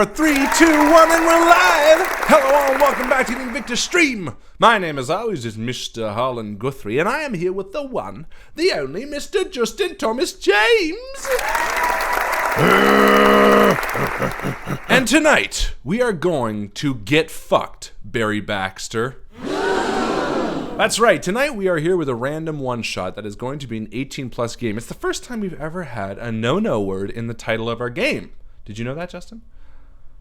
are 3, 2, 1, and we're live! Hello all, welcome back to the INVICTUS stream! My name, as always, is Mr. Harlan Guthrie, and I am here with the one, the only Mr. Justin Thomas James! And tonight, we are going to get fucked, Barry Baxter. That's right, tonight we are here with a random one-shot that is going to be an 18-plus game. It's the first time we've ever had a no-no word in the title of our game. Did you know that, Justin?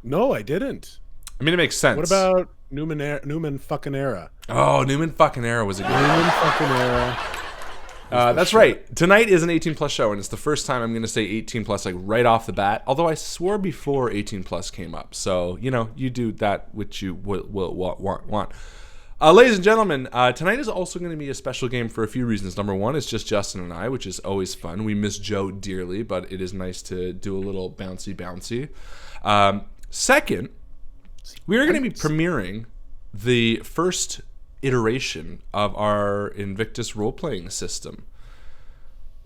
No, I didn't. I mean, it makes sense. What about Newman fucking era? Oh, Newman fucking era was a good one. Newman fucking era. That's right. Tonight is an 18-plus show, and it's the first time I'm going to say 18-plus, like, right off the bat. Although I swore before 18-plus came up. So, you know, you do that which you will want. Ladies and gentlemen, tonight is also going to be a special game for a few reasons. Number one, it's just Justin and I, which is always fun. We miss Joe dearly, but it is nice to do a little bouncy. Second, we are going to be premiering the first iteration of our Invictus role-playing system.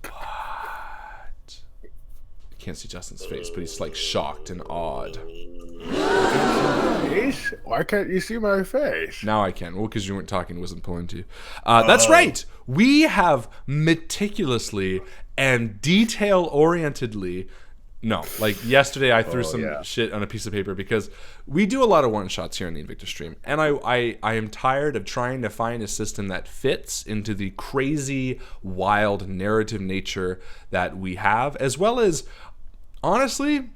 What? You can't see Justin's face, but he's like shocked and awed. Why can't you see my face? Now I can. Well, because you weren't talking, wasn't pulling to you. That's right. We have meticulously and detail-orientedly... No, like yesterday I threw some shit on a piece of paper because we do a lot of one-shots here on the INVICTUS stream. And I am tired of trying to find a system that fits into the crazy, wild narrative nature that we have. As well as, honestly,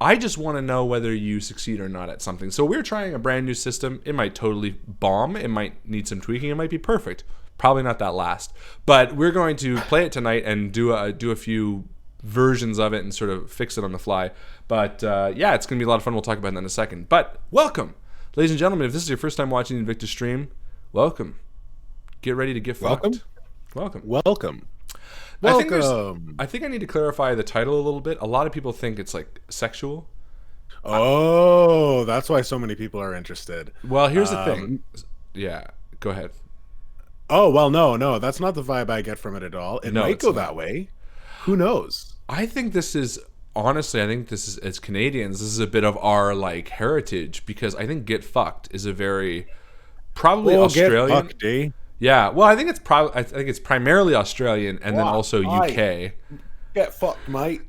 I just want to know whether you succeed or not at something. So we're trying a brand new system. It might totally bomb. It might need some tweaking. It might be perfect. Probably not that last. But we're going to play it tonight and do a few versions of it and sort of fix it on the fly. But yeah, it's going to be a lot of fun. We'll talk about that in a second. But welcome, ladies and gentlemen. If this is your first time watching the INVICTUS stream, welcome. Get ready to get fucked. Welcome. I think I need to clarify the title a little bit. A lot of people think it's like sexual. Oh, that's why so many people are interested. Well, here's the thing. Yeah, go ahead. Oh, well, no, that's not the vibe I get from it at all. It might go that way. Who knows? I think this is, honestly, as Canadians, this is a bit of our, like, heritage, because I think get fucked is a very, probably Australian. Get fucked, eh? Yeah, well, I think it's primarily Australian and then also UK. Get fucked, mate.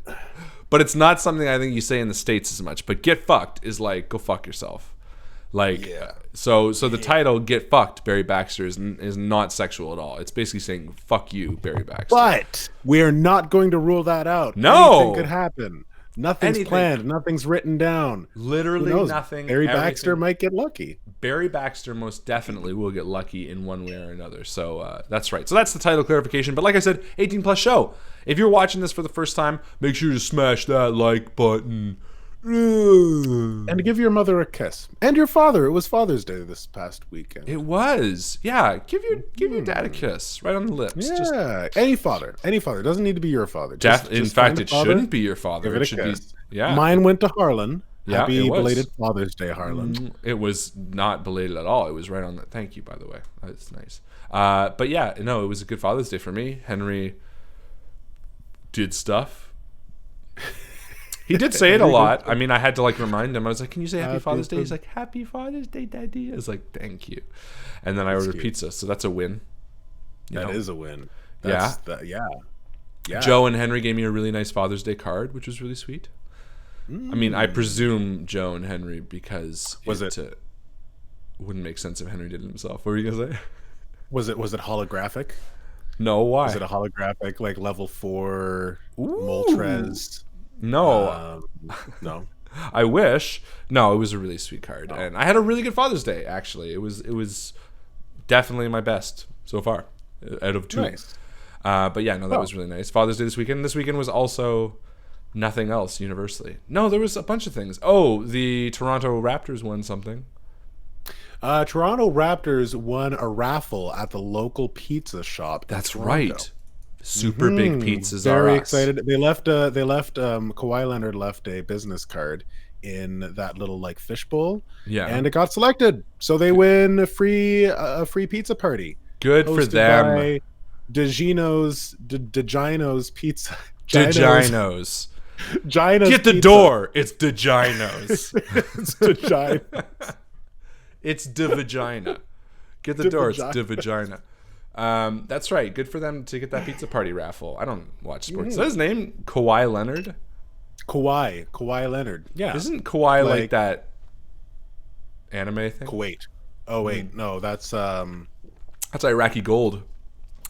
But it's not something I think you say in the States as much. But get fucked is like, go fuck yourself. Like, yeah. So the title, Get Fucked, Barry Baxter, is not sexual at all. It's basically saying, fuck you, Barry Baxter. But we're not going to rule that out. No! Anything could happen. Nothing's planned. Nothing's written down. Literally nothing. Barry Baxter might get lucky. Barry Baxter most definitely will get lucky in one way or another. So that's right. So that's the title clarification. But like I said, 18-plus show. If you're watching this for the first time, make sure to smash that like button. And give your mother a kiss. And your father. It was Father's Day this past weekend. It was. Yeah. Give your dad a kiss right on the lips. Yeah. Any father. Any father. It doesn't need to be your father. In fact, it shouldn't be your father. It should be. Yeah. Mine went to Harlan. Yeah, Happy belated Father's Day, Harlan. It was not belated at all. It was right on that. Thank you, by the way. That's nice. But yeah, no, it was a good Father's Day for me. Henry did stuff. He did say it a lot. I mean, I had to like remind him. I was like, "Can you say Happy Father's Day?" He's like, "Happy Father's Day, Daddy." I was like, "Thank you." And then I ordered pizza, so that's a win. That is a win. Yeah. Joe and Henry gave me a really nice Father's Day card, which was really sweet. I mean, I presume Joe and Henry because it wouldn't make sense if Henry did it himself. What were you gonna say? Was it holographic? No, why? Was it a holographic like level 4 Moltres? No. No. I wish. No, it was a really sweet card. And I had a really good Father's Day, actually. It was definitely my best so far out of 2. Nice. But yeah, no, that was really nice. Father's Day this weekend. This weekend was also nothing else universally. No, there was a bunch of things. Oh, the Toronto Raptors won something. Toronto Raptors won a raffle at the local pizza shop. That's right. Super big pizzas. Very excited. They left. Kawhi Leonard left a business card in that little like fishbowl. Yeah, and it got selected, so they win a free pizza party. Good for them. By DeGino's Pizza. DeGino's. Gina's Get the Pizza. door. It's Diginos. It's Gina. It's the vagina. Get the door. It's the vagina. That's right. Good for them to get that pizza party raffle. I don't watch sports. Is that his name? Kawhi Leonard? Kawhi Leonard. Yeah. Isn't Kawhi like that anime thing? Kuwait. Oh wait, no, that's Iraqi gold.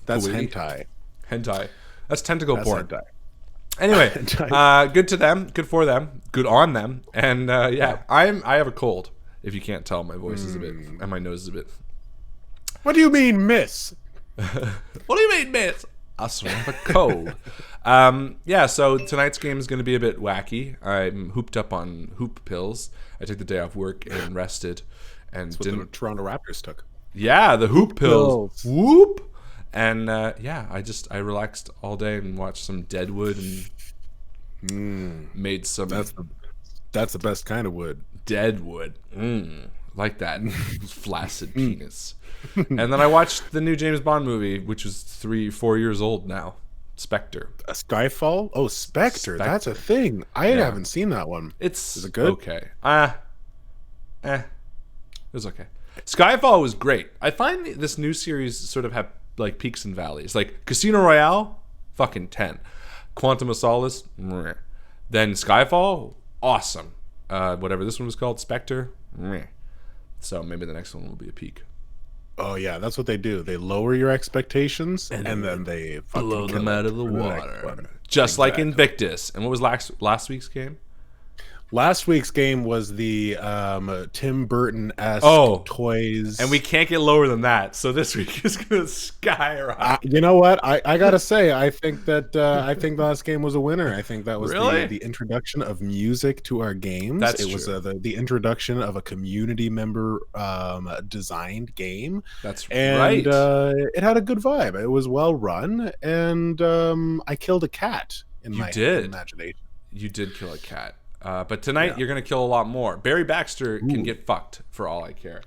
That's Kuwaiti. hentai. That's tentacle porn. Hentai. Anyway, good to them. Good for them. Good on them. And I have a cold. If you can't tell, my voice is a bit, and my nose is a bit. What do you mean, miss? What do you mean, miss? I swear I have a cold. So tonight's game is going to be a bit wacky. I'm hooped up on hoop pills. I took the day off work and rested. And That's what the Toronto Raptors took. Yeah, the hoop pills. Whoop. And I relaxed all day and watched some Deadwood and made some. That's the best kind of wood. Deadwood. Like that flaccid penis. And then I watched the new James Bond movie, which was 3-4 years old now. Spectre. A Skyfall? Oh, Spectre. That's a thing. I haven't seen that one. Is it good? Okay. It was okay. Skyfall was great. I find this new series sort of have like peaks and valleys. Like Casino Royale, fucking 10. Quantum of Solace, meh. Then Skyfall, awesome. Whatever this one was called, Spectre, meh. So maybe the next one will be a peak. Oh yeah, that's what they do. They lower your expectations and then they blow them out of the water. Just like Invictus. And what was last week's game? Last week's game was the Tim Burton-esque toys. And we can't get lower than that. So this week is going to skyrocket. You know what? I got to say, I think the last game was a winner. I think that was the introduction of music to our games. It was the introduction of a community member designed game. That's right. It had a good vibe. It was well run. And I killed a cat in my imagination. You did kill a cat. But tonight you're going to kill a lot more. Barry Baxter can get fucked for all I care.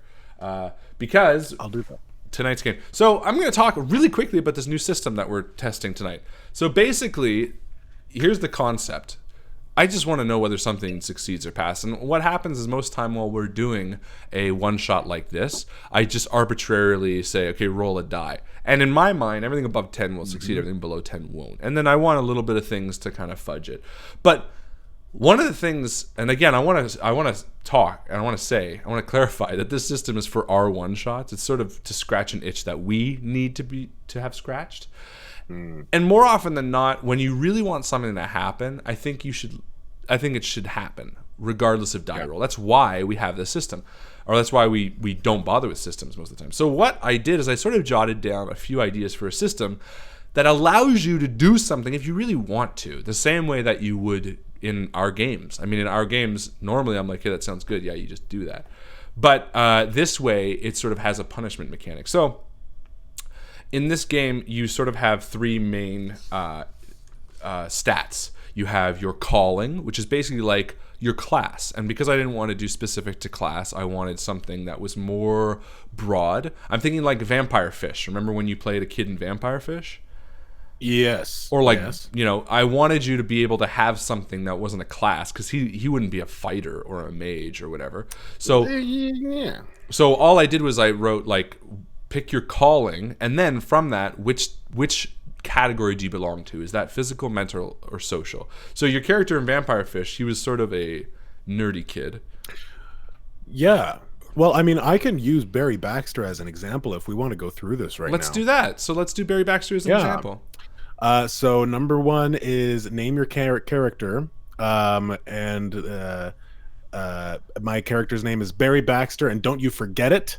Because I'll do that. Tonight's game. So I'm going to talk really quickly about this new system that we're testing tonight. So basically, here's the concept. I just want to know whether something succeeds or passes. And what happens is most time while we're doing a one-shot like this, I just arbitrarily say, okay, roll a die. And in my mind, everything above 10 will succeed, everything below 10 won't. And then I want a little bit of things to kind of fudge it. But one of the things, and again, I want to talk, and I want to clarify that this system is for our one-shots. It's sort of to scratch an itch that we need to have scratched. And more often than not, when you really want something to happen, I think it should happen, regardless of die roll. That's why we have this system, or that's why we don't bother with systems most of the time. So what I did is I sort of jotted down a few ideas for a system that allows you to do something if you really want to, the same way that you would in our games. I mean, in our games, normally I'm like, hey, that sounds good. Yeah, you just do that. But this way, it sort of has a punishment mechanic. So in this game, you sort of have three main stats. You have your calling, which is basically like your class. And because I didn't want to do specific to class, I wanted something that was more broad. I'm thinking like Vampire Fish. Remember when you played a kid in Vampire Fish? Yes. Or like, I wanted you to be able to have something that wasn't a class, because he wouldn't be a fighter or a mage or whatever. So So all I did was I wrote like, pick your calling, and then from that, which category do you belong to? Is that physical, mental, or social? So your character in Vampire Fish, he was sort of a nerdy kid. Yeah. Well, I mean, I can use Barry Baxter as an example if we want to go through this now. Let's do that. So let's do Barry Baxter as an example. So number one is name your character. My character's name is Barry Baxter, and don't you forget it.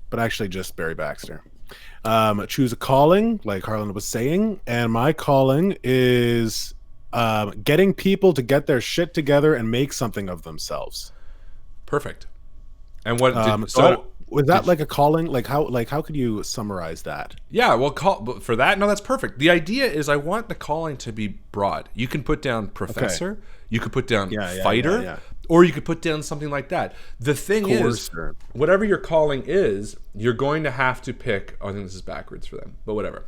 But actually just Barry Baxter. Choose a calling, like Harlan was saying, and my calling is getting people to get their shit together and make something of themselves. Perfect. And what was that like a calling? Like how could you summarize that? Yeah, well, for that, no, that's perfect. The idea is I want the calling to be broad. You can put down professor, you could put down fighter, or you could put down something like that. The thing is, whatever your calling is, you're going to have to pick. Oh, I think this is backwards for them, but whatever.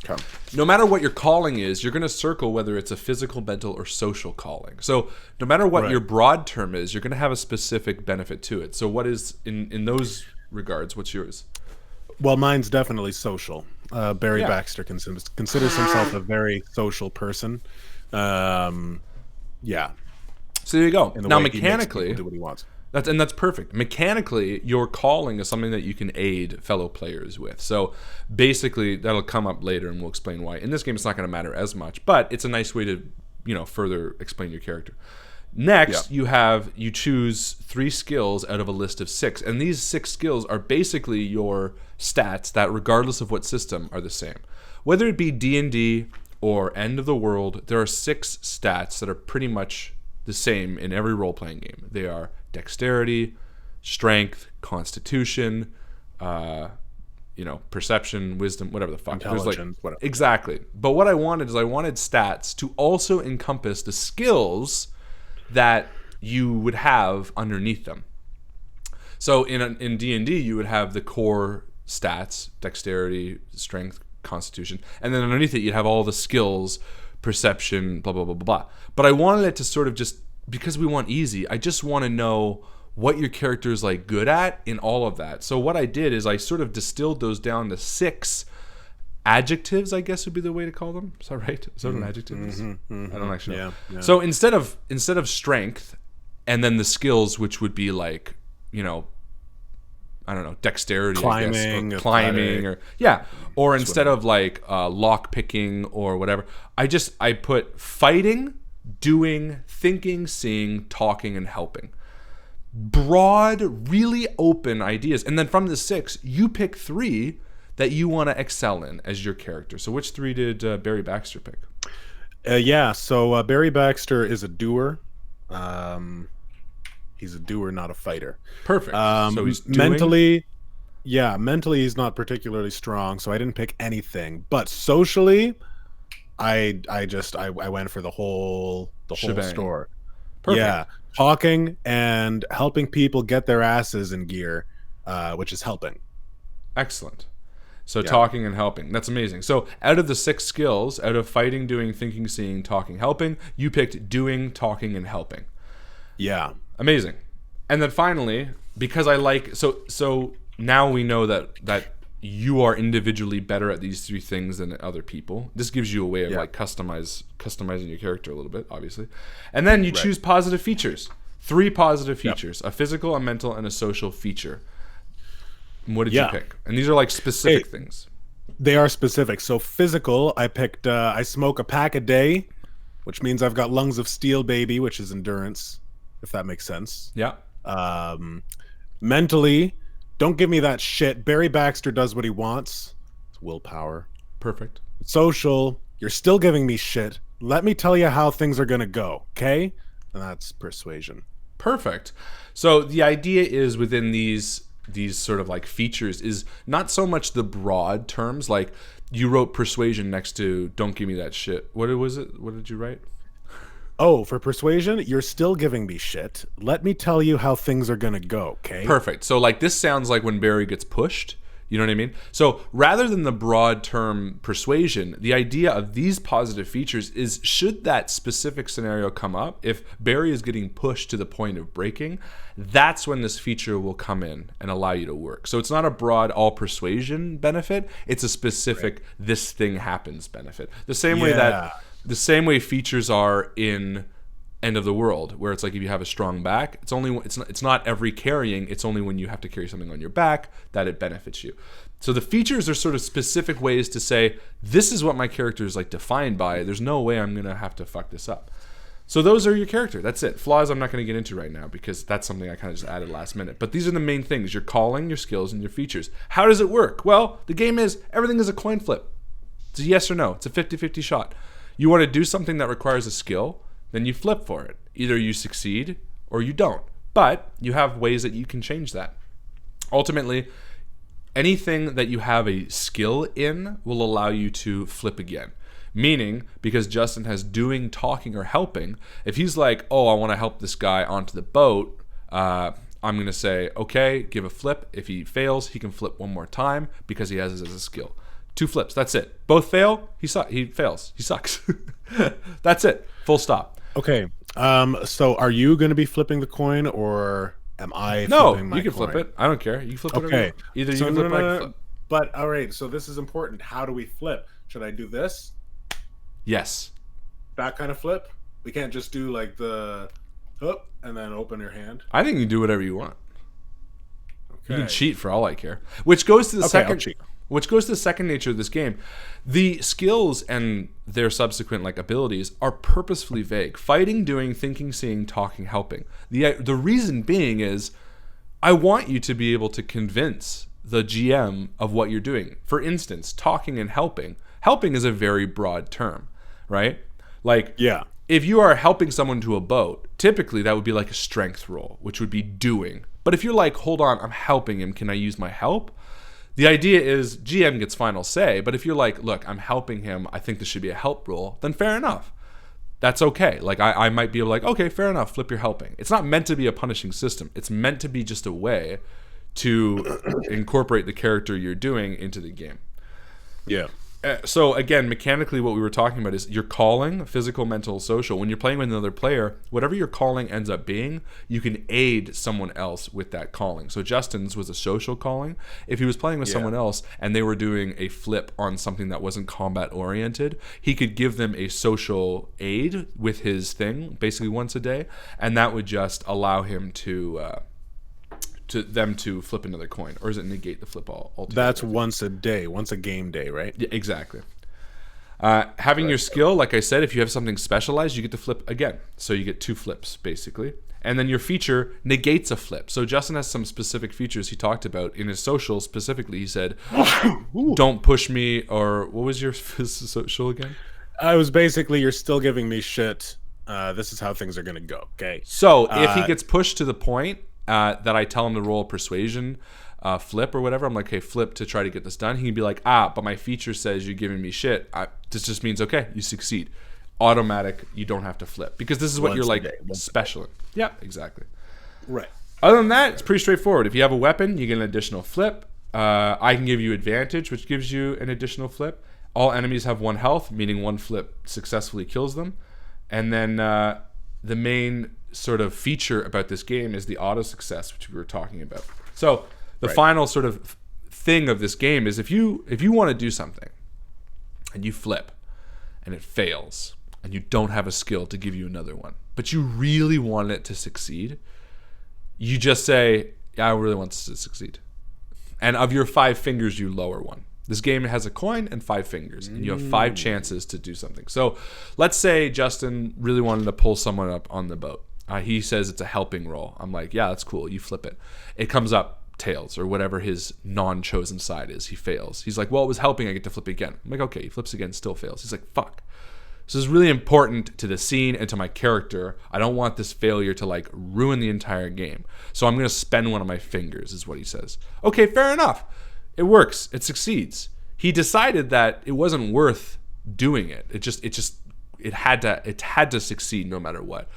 Okay. No matter what your calling is, you're going to circle whether it's a physical, mental, or social calling. So no matter what your broad term is, you're going to have a specific benefit to it. So what is, in those regards, what's yours? Well, mine's definitely social. Barry Baxter considers himself a very social person. Yeah. So there you go. Now, mechanically, do what he wants. That's perfect. Mechanically, your calling is something that you can aid fellow players with. So basically, that'll come up later, and we'll explain why. In this game, it's not going to matter as much, but it's a nice way to, further explain your character. Next, you choose 3 skills out of a list of 6, and these 6 skills are basically your stats that, regardless of what system, are the same. Whether it be D&D or End of the World, there are 6 stats that are pretty much the same in every role-playing game. They are dexterity, strength, constitution, perception, wisdom, whatever the fuck. Intelligence, whatever. Exactly. But what I wanted stats to also encompass the skills that you would have underneath them. So in D&D, you would have the core stats, dexterity, strength, constitution, and then underneath it, you'd have all the skills, perception, blah, blah, blah, blah, blah. But I wanted it to sort of just, because we want easy, I just want to know what your character is like good at in all of that. So what I did is I sort of distilled those down to 6 adjectives, I guess would be the way to call them. Is that right? Is that an adjective? I don't actually know. Yeah. So instead of strength and then the skills, which would be like, I don't know, dexterity, climbing, or climbing, or instead of like lock picking or whatever, I put fighting, doing, thinking, seeing, talking, and helping. Broad, really open ideas, and then from the 6, you pick 3 that you want to excel in as your character. So which 3 did Barry Baxter pick? So Barry Baxter is a doer. He's a doer, not a fighter. Perfect. So he's doing... mentally he's not particularly strong, so I didn't pick anything. But socially, I went for the whole store. Perfect. Yeah, talking and helping people get their asses in gear, which is helping. Excellent. So talking and helping. That's amazing. So out of the 6 skills, out of fighting, doing, thinking, seeing, talking, helping, you picked doing, talking, and helping. Yeah. Amazing. And then finally, because I like... So now we know that you are individually better at these 3 things than other people. This gives you a way of like customizing your character a little bit, obviously. And then you choose positive features. 3 positive features. A physical, a mental, and a social feature. What did you pick? And these are like specific things. They are specific. So physical, I picked, I smoke a pack a day, which means I've got lungs of steel, baby, which is endurance, if that makes sense. Yeah. Mentally, don't give me that shit. Barry Baxter does what he wants. It's willpower. Perfect. Social, you're still giving me shit. Let me tell you how things are going to go, okay? And that's persuasion. Perfect. So the idea is within these sort of like features is not so much the broad terms, like you wrote persuasion next to don't give me that shit. What was it? What did you write? Oh, for persuasion, you're still giving me shit. Let me tell you how things are going to go, okay? Perfect. So like this sounds like when Barry gets pushed. You know what I mean? So rather than the broad term persuasion, the idea of these positive features is should that specific scenario come up, if Barry is getting pushed to the point of breaking, that's when this feature will come in and allow you to work. So it's not a broad all persuasion benefit. It's a specific this thing happens benefit. The same way features are in End of the World, where it's like if you have a strong back, it's not every carrying, it's only when you have to carry something on your back that it benefits you. So the features are sort of specific ways to say this is what my character is like defined by. There's no way I'm gonna have to fuck this up. So those are your character. That's it. Flaws I'm not going to get into right now because that's something I kind of just added last minute. But these are the main things: your calling, your skills, and your features. How does it work? Well, the game is everything is a coin flip. It's a yes or no. It's a 50-50 shot. You want to do something that requires a skill, then you flip for it. Either you succeed or you don't. But you have ways that you can change that. Ultimately, anything that you have a skill in will allow you to flip again. Meaning, because Justin has doing, talking, or helping, if he's like, oh, I want to help this guy onto the boat, I'm going to say, okay, give a flip. If he fails, he can flip one more time because he has it as a skill. 2 flips. That's it. Both fail. He fails. He sucks. That's it. Full stop. Okay. So are you going to be flipping the coin, or am I flipping my coin? No, you can flip it. I don't care. You can flip it. Okay. Either you can flip or I can flip. But all right, so this is important. How do we flip? Should I do this? Yes. That kind of flip? We can't just do like the up and then open your hand. I think you can do whatever you want. Okay. You can cheat for all I care. Which goes to the second nature of this game. The skills and their subsequent like abilities are purposefully vague. Fighting, doing, thinking, seeing, talking, helping. The reason being is I want you to be able to convince the GM of what you're doing. For instance, talking and helping. Helping is a very broad term, right? Like, yeah. If you are helping someone to a boat, typically that would be like a strength roll, which would be doing. But if you're like, hold on, I'm helping him, can I use my help? The idea is GM gets final say, but if you're like, look, I'm helping him, I think this should be a help roll, then fair enough. That's okay. Like, I might be able to like, okay, fair enough, flip your helping. It's not meant to be a punishing system. It's meant to be just a way to incorporate the character you're doing into the game. Yeah. So again, mechanically what we were talking about is your calling, physical, mental, social. When you're playing with another player, whatever your calling ends up being, you can aid someone else with that calling. So Justin's was a social calling. If he was playing with someone else and they were doing a flip on something that wasn't combat oriented, he could give them a social aid with his thing basically once a day, and that would just allow him to flip another coin, or does it negate the flip altogether? That's once a day, once a game day, right? Yeah, exactly. Having your skill, like I said, if you have something specialized, you get to flip again. So you get 2 flips, basically. And then your feature negates a flip. So Justin has some specific features he talked about. In his social specifically, he said, don't push me, or what was your social again? I was basically, you're still giving me shit. This is how things are going to go, okay? So if he gets pushed to the point that I tell him to roll a persuasion flip or whatever, I'm like, hey, flip to try to get this done. He can be like, but my feature says you're giving me shit. This just means, okay, you succeed. Automatic, you don't have to flip. Because this is what you're like special in. Yeah, exactly. Right. Other than that, it's pretty straightforward. If you have a weapon, you get an additional flip. I can give you advantage, which gives you an additional flip. All enemies have 1 health, meaning 1 flip successfully kills them. And then the main sort of feature about this game is the auto success, which we were talking about. So the final sort of thing of this game is if you want to do something and you flip and it fails and you don't have a skill to give you another one, but you really want it to succeed, you just say, yeah, I really want it to succeed. And of your 5 fingers, you lower 1. This game has a coin and 5 fingers, and you have 5 chances to do something. So let's say Justin really wanted to pull someone up on the boat. He says it's a helping roll. I'm like, yeah, that's cool. You flip it. It comes up tails or whatever his non-chosen side is. He fails. He's like, well, it was helping. I get to flip again. I'm like, okay. He flips again, still fails. He's like, fuck. This is really important to the scene and to my character. I don't want this failure to like ruin the entire game. So I'm going to spend one of my fingers, is what he says. Okay, fair enough. It works. It succeeds. He decided that it wasn't worth doing it. It had to succeed no matter what.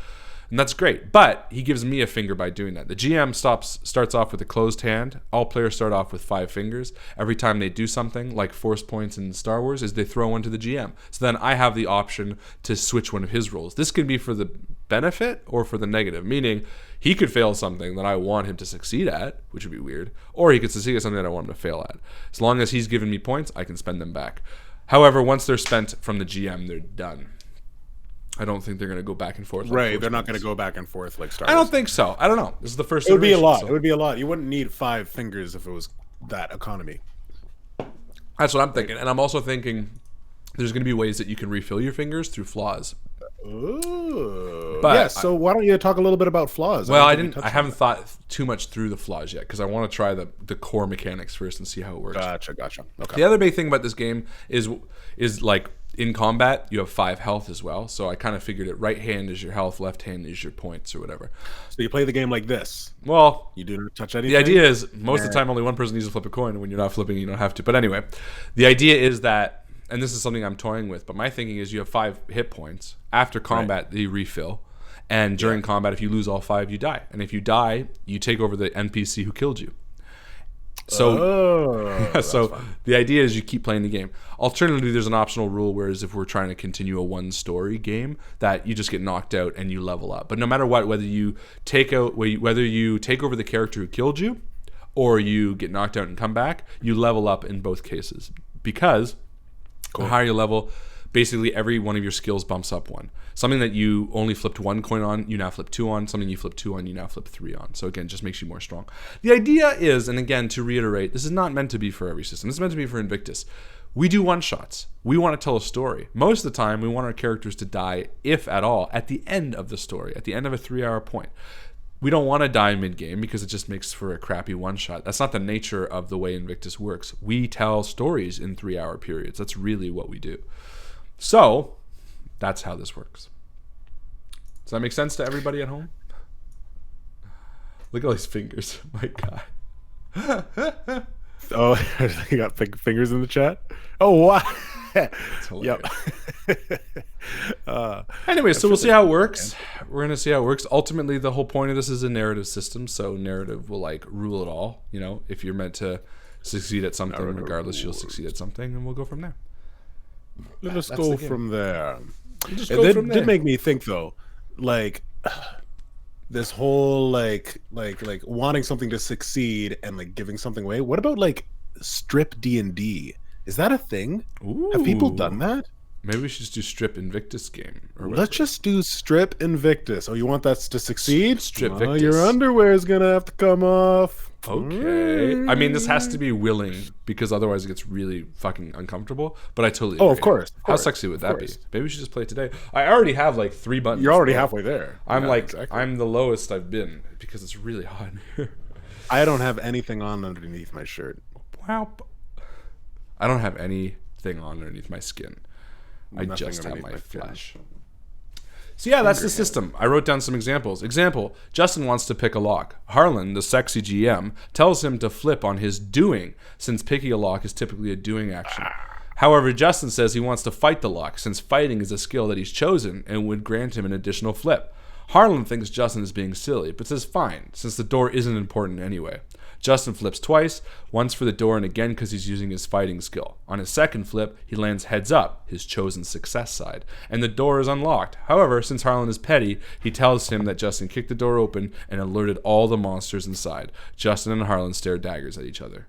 And that's great. But he gives me a finger by doing that. The GM starts off with a closed hand. All players start off with 5 fingers. Every time they do something, like force points in Star Wars, is they throw one to the GM. So then I have the option to switch one of his rolls. This can be for the benefit or for the negative, meaning he could fail something that I want him to succeed at, which would be weird, or he could succeed at something that I want him to fail at. As long as he's given me points, I can spend them back. However, once they're spent from the GM, they're done. I don't think they're going to go back and forth. Right, they're not going to go back and forth like Star Wars. I don't think so. I don't know. This is the first. It would be a lot. So. It would be a lot. You wouldn't need 5 fingers if it was that economy. That's what I'm thinking, and I'm also thinking there's going to be ways that you can refill your fingers through flaws. Ooh. But yes. So why don't you talk a little bit about flaws? Well, I haven't thought too much through the flaws yet because I want to try the core mechanics first and see how it works. Gotcha. Okay. The other big thing about this game is like. In combat, you have 5 health as well. So I kind of figured it. Right hand is your health, left hand is your points or whatever. So you play the game like this. Well, you do not touch anything. The idea is most of the time only one person needs to flip a coin. And when you're not flipping, you don't have to. But anyway, the idea is that, and this is something I'm toying with, but my thinking is you have 5 hit points. After combat, they refill. And during combat, if you lose all 5, you die. And if you die, you take over the NPC who killed you. So, so the idea is you keep playing the game. Alternatively, there's an optional rule, whereas if we're trying to continue a one-story game, that you just get knocked out and you level up. But no matter what, whether you take over the character who killed you, or you get knocked out and come back, you level up in both cases. Because the higher you level, basically every one of your skills bumps up one. Something that you only flipped 1 coin on, you now flip 2 on. Something you flip 2 on, you now flip 3 on. So again, just makes you more strong. The idea is, and again, to reiterate, this is not meant to be for every system. This is meant to be for Invictus. We do one-shots. We want to tell a story. Most of the time, we want our characters to die, if at all, at the end of the story, at the end of a 3-hour point. We don't want to die mid-game because it just makes for a crappy one-shot. That's not the nature of the way Invictus works. We tell stories in 3-hour periods. That's really what we do. So, that's how this works. Does that make sense to everybody at home? Look at all these fingers. My God. Oh, you got fingers in the chat? Oh, wow. Yep. Anyway, so we'll see how it works. We're going to see how it works. Ultimately, the whole point of this is a narrative system, so narrative will like rule it all. You know, if you're meant to succeed at something, regardless, you'll succeed at something, and we'll go from there. Let us go from there. It did make me think though, like this whole like wanting something to succeed and like giving something away. What about like strip D&D? Is that a thing? Ooh. Have people done that? Maybe we should just do strip Invictus game. Let's just do strip Invictus. Oh, you want that to succeed? Strip Victus. Your underwear is gonna have to come off. Okay. I mean, this has to be willing because otherwise it gets really fucking uncomfortable. But I totally agree. Oh, of course. How sexy would that be? Maybe we should just play it today. I already have like 3 buttons. You're already halfway there. I'm I'm the lowest I've been because it's really hot in here. I don't have anything on underneath my shirt. Wow. I don't have anything on underneath my skin. I just have my flesh. So yeah, that's the system. I wrote down some examples. Example, Justin wants to pick a lock. Harlan, the sexy GM, tells him to flip on his doing, since picking a lock is typically a doing action. However, Justin says he wants to fight the lock, since fighting is a skill that he's chosen and would grant him an additional flip. Harlan thinks Justin is being silly, but says fine, since the door isn't important anyway. Justin flips twice, once for the door and again because he's using his fighting skill. On his second flip, he lands heads up, his chosen success side, and the door is unlocked. However, since Harlan is petty, he tells him that Justin kicked the door open and alerted all the monsters inside. Justin and Harlan stare daggers at each other.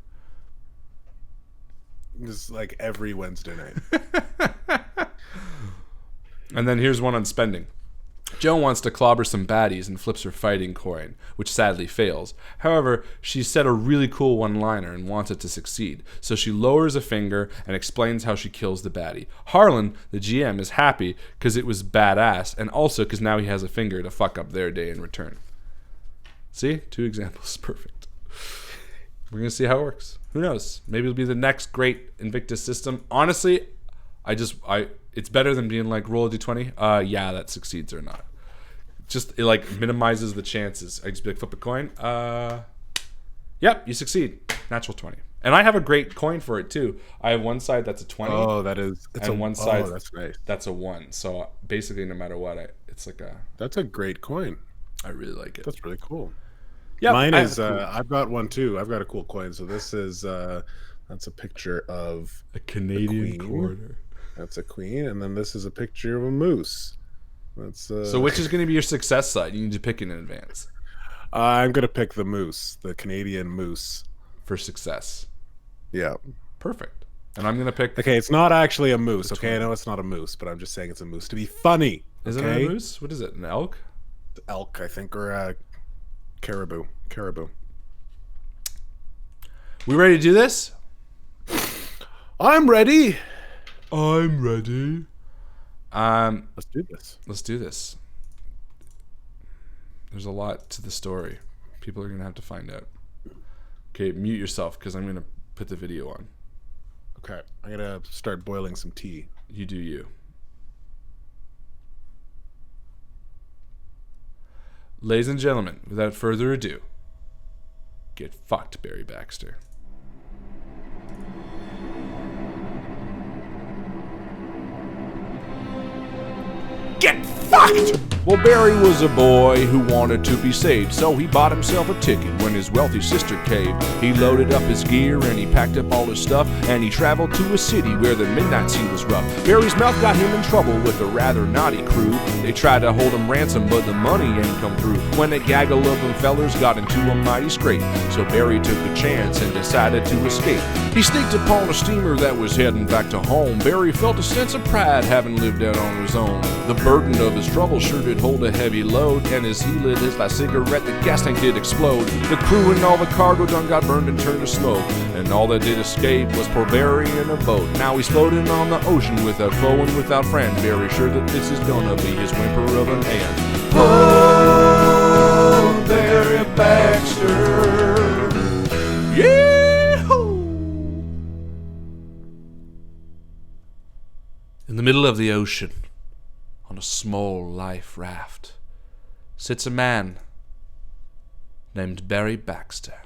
This is like every Wednesday night. And then here's one on spending. Joe wants to clobber some baddies and flips her fighting coin, which sadly fails. However, she said a really cool one-liner and wants it to succeed, so she lowers a finger and explains how she kills the baddie. Harlan, the GM, is happy because it was badass, and also because now he has a finger to fuck up their day in return. See? 2 examples. Perfect. We're going to see how it works. Who knows? Maybe it'll be the next great Invictus system. Honestly, it's better than being like, roll a d20. Yeah, that succeeds or not. Just, it like minimizes the chances. I just be like, flip a coin. Yep, you succeed. Natural 20. And I have a great coin for it too. I have one side that's a 20. Oh, that is. One side that's nice. That's a 1. So basically, no matter what, it's like a. That's a great coin. I really like it. That's really cool. Yeah, mine is. I've got one too. I've got a cool coin. So this is. That's a picture of a Canadian quarter. That's a queen, and then this is a picture of a moose. That's So which is going to be your success side? You need to pick it in advance. I'm going to pick the moose, the Canadian moose. For success. Yeah. Perfect. And I'm going to pick... Okay, it's not actually a moose, okay? I know it's not a moose, but I'm just saying it's a moose to be funny. Is it a moose? What is it, an elk? Elk, I think, or a caribou. Caribou. We ready to do this? I'm ready. I'm ready. Let's do this. Let's do this. There's a lot to the story. People are going to have to find out. Okay, mute yourself because I'm going to put the video on. Okay, I'm going to start boiling some tea. You do you. Ladies and gentlemen, without further ado, get fucked, Barry Baxter. Get fucked! Well, Barry was a boy who wanted to be saved, so he bought himself a ticket when his wealthy sister caved. He loaded up his gear and he packed up all his stuff, and he traveled to a city where the midnight sea was rough. Barry's mouth got him in trouble with a rather naughty crew. They tried to hold him ransom, but the money ain't come through. When a gaggle of them fellers got into a mighty scrape, so Barry took a chance and decided to escape. He sneaked upon a steamer that was heading back to home. Barry felt a sense of pride having lived out on his own. The burden of his trouble sure did hold a heavy load, and as he lit his last cigarette, the gas tank did explode. The crew and all the cargo done got burned and turned to smoke, and all that did escape was poor Barry in a boat. Now he's floating on the ocean without foe and without friend. Very sure that this is gonna be his whimper of an end. Oh, Barry Baxter, Yee-hoo! In the middle of the ocean, on a small life raft, sits a man named Barry Baxter.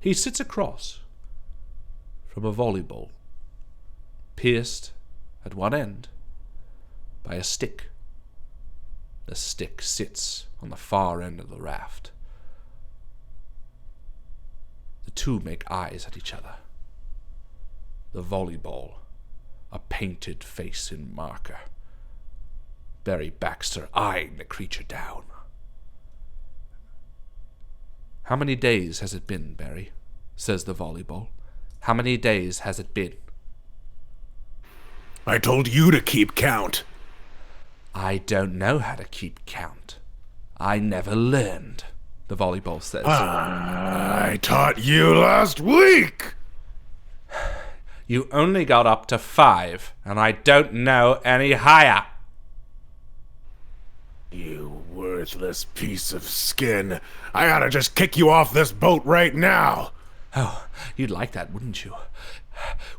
He sits across from a volleyball, pierced at one end by a stick. The stick sits on the far end of the raft. The two make eyes at each other. The volleyball, a painted face in marker. Barry Baxter eyeing the creature down. "How many days has it been, Barry?" says the volleyball. "How many days has it been?" I told you to keep count. "I don't know how to keep count. I never learned," the volleyball says. I taught you last week. "You only got up to 5, and I don't know any higher." You worthless piece of skin. I ought to just kick you off this boat right now. Oh, you'd like that, wouldn't you?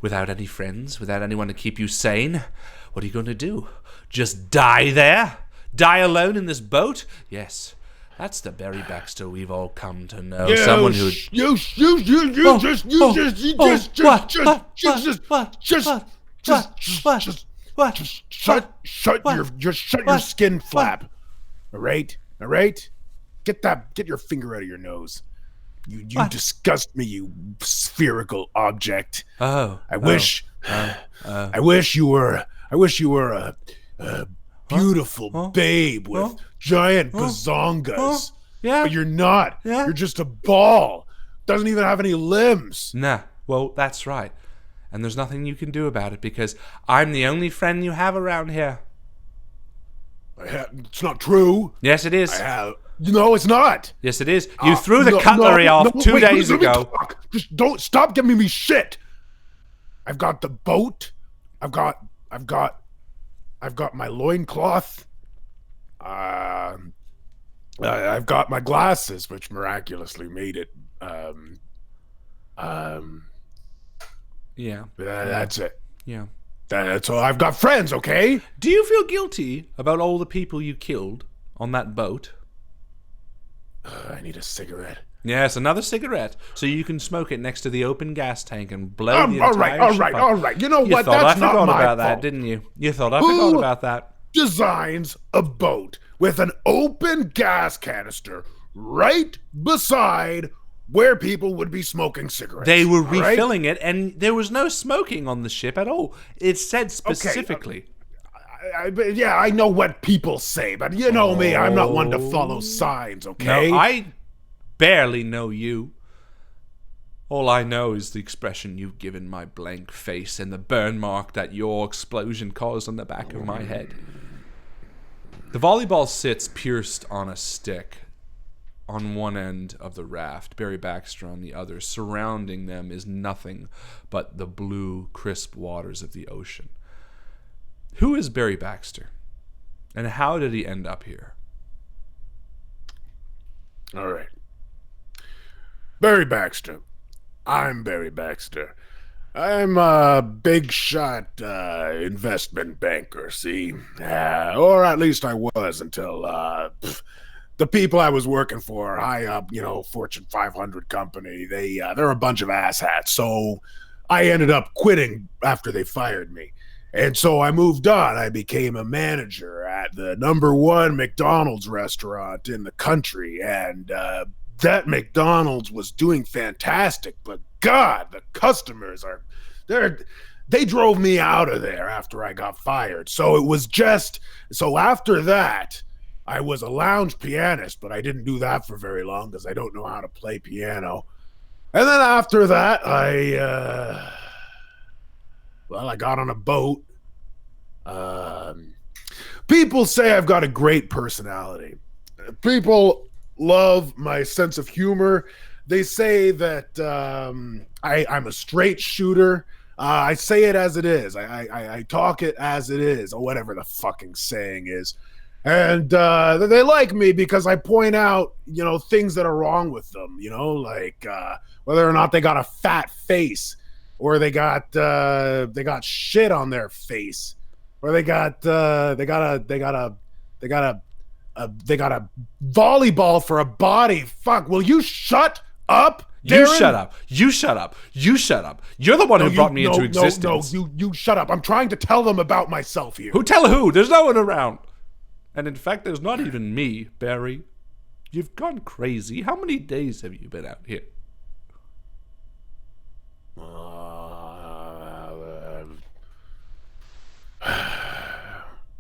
Without any friends, without anyone to keep you sane, what are you going to do? Just die there? Die alone in this boat? Yes, that's the Barry Baxter we've all come to know. Someone who just shut your skin flap. All right? Get your finger out of your nose. You disgust me, you spherical object. I wish you were a beautiful babe with giant bazongas. Yeah. But you're not. Yeah. You're just a ball. Doesn't even have any limbs. Nah, well, that's right. And there's nothing you can do about it because I'm the only friend you have around here. It's not true. Yes, it is. No, it's not. Yes, it is. You threw the cutlery off 2 days ago. Just don't stop giving me shit. I've got the boat. I've got my loincloth. I've got my glasses, which miraculously made it. Yeah. That's it. Yeah. That's all. I've got friends, okay? Do you feel guilty about all the people you killed on that boat? I need a cigarette. Yes, another cigarette, so you can smoke it next to the open gas tank and blow the entire ship up. All right. You know what? Thought That's I forgot not my about fault. that, didn't you? You thought I forgot about that. Designs a boat with an open gas canister right beside where people would be smoking cigarettes. They were all right? refilling it, and there was no smoking on the ship at all. It said specifically. I know what people say, but you know me, I'm not one to follow signs, okay? No, I barely know you. All I know is the expression you've given my blank face and the burn mark that your explosion caused on the back of my head. The volleyball sits pierced on a stick on one end of the raft, Barry Baxter on the other. Surrounding them is nothing but the blue, crisp waters of the ocean. Who is Barry Baxter? And how did he end up here? All right. Barry Baxter. I'm Barry Baxter. I'm a big shot investment banker, see? Or at least I was until the people I was working for, high up, Fortune 500 company, they're a bunch of asshats. So I ended up quitting after they fired me. And so I moved on. I became a manager at at the #1 McDonald's restaurant in the country, and that McDonald's was doing fantastic, but God, the customers they drove me out of there after I got fired. So after that, I was a lounge pianist, but I didn't do that for very long because I don't know how to play piano. And then after that, I got on a boat. People say I've got a great personality. People love my sense of humor. They say that I'm a straight shooter. I say it as it is. I talk it as it is, or whatever the fucking saying is. And they like me because I point out, things that are wrong with them, like whether or not they got a fat face, or they got shit on their face, or they got a volleyball for a body. Fuck, will you shut up? Darren? You shut up. You're the one who brought me into existence. No, you shut up. I'm trying to tell them about myself here. Who tell who? There's no one around. And in fact, there's not even me, Barry. You've gone crazy. How many days have you been out here?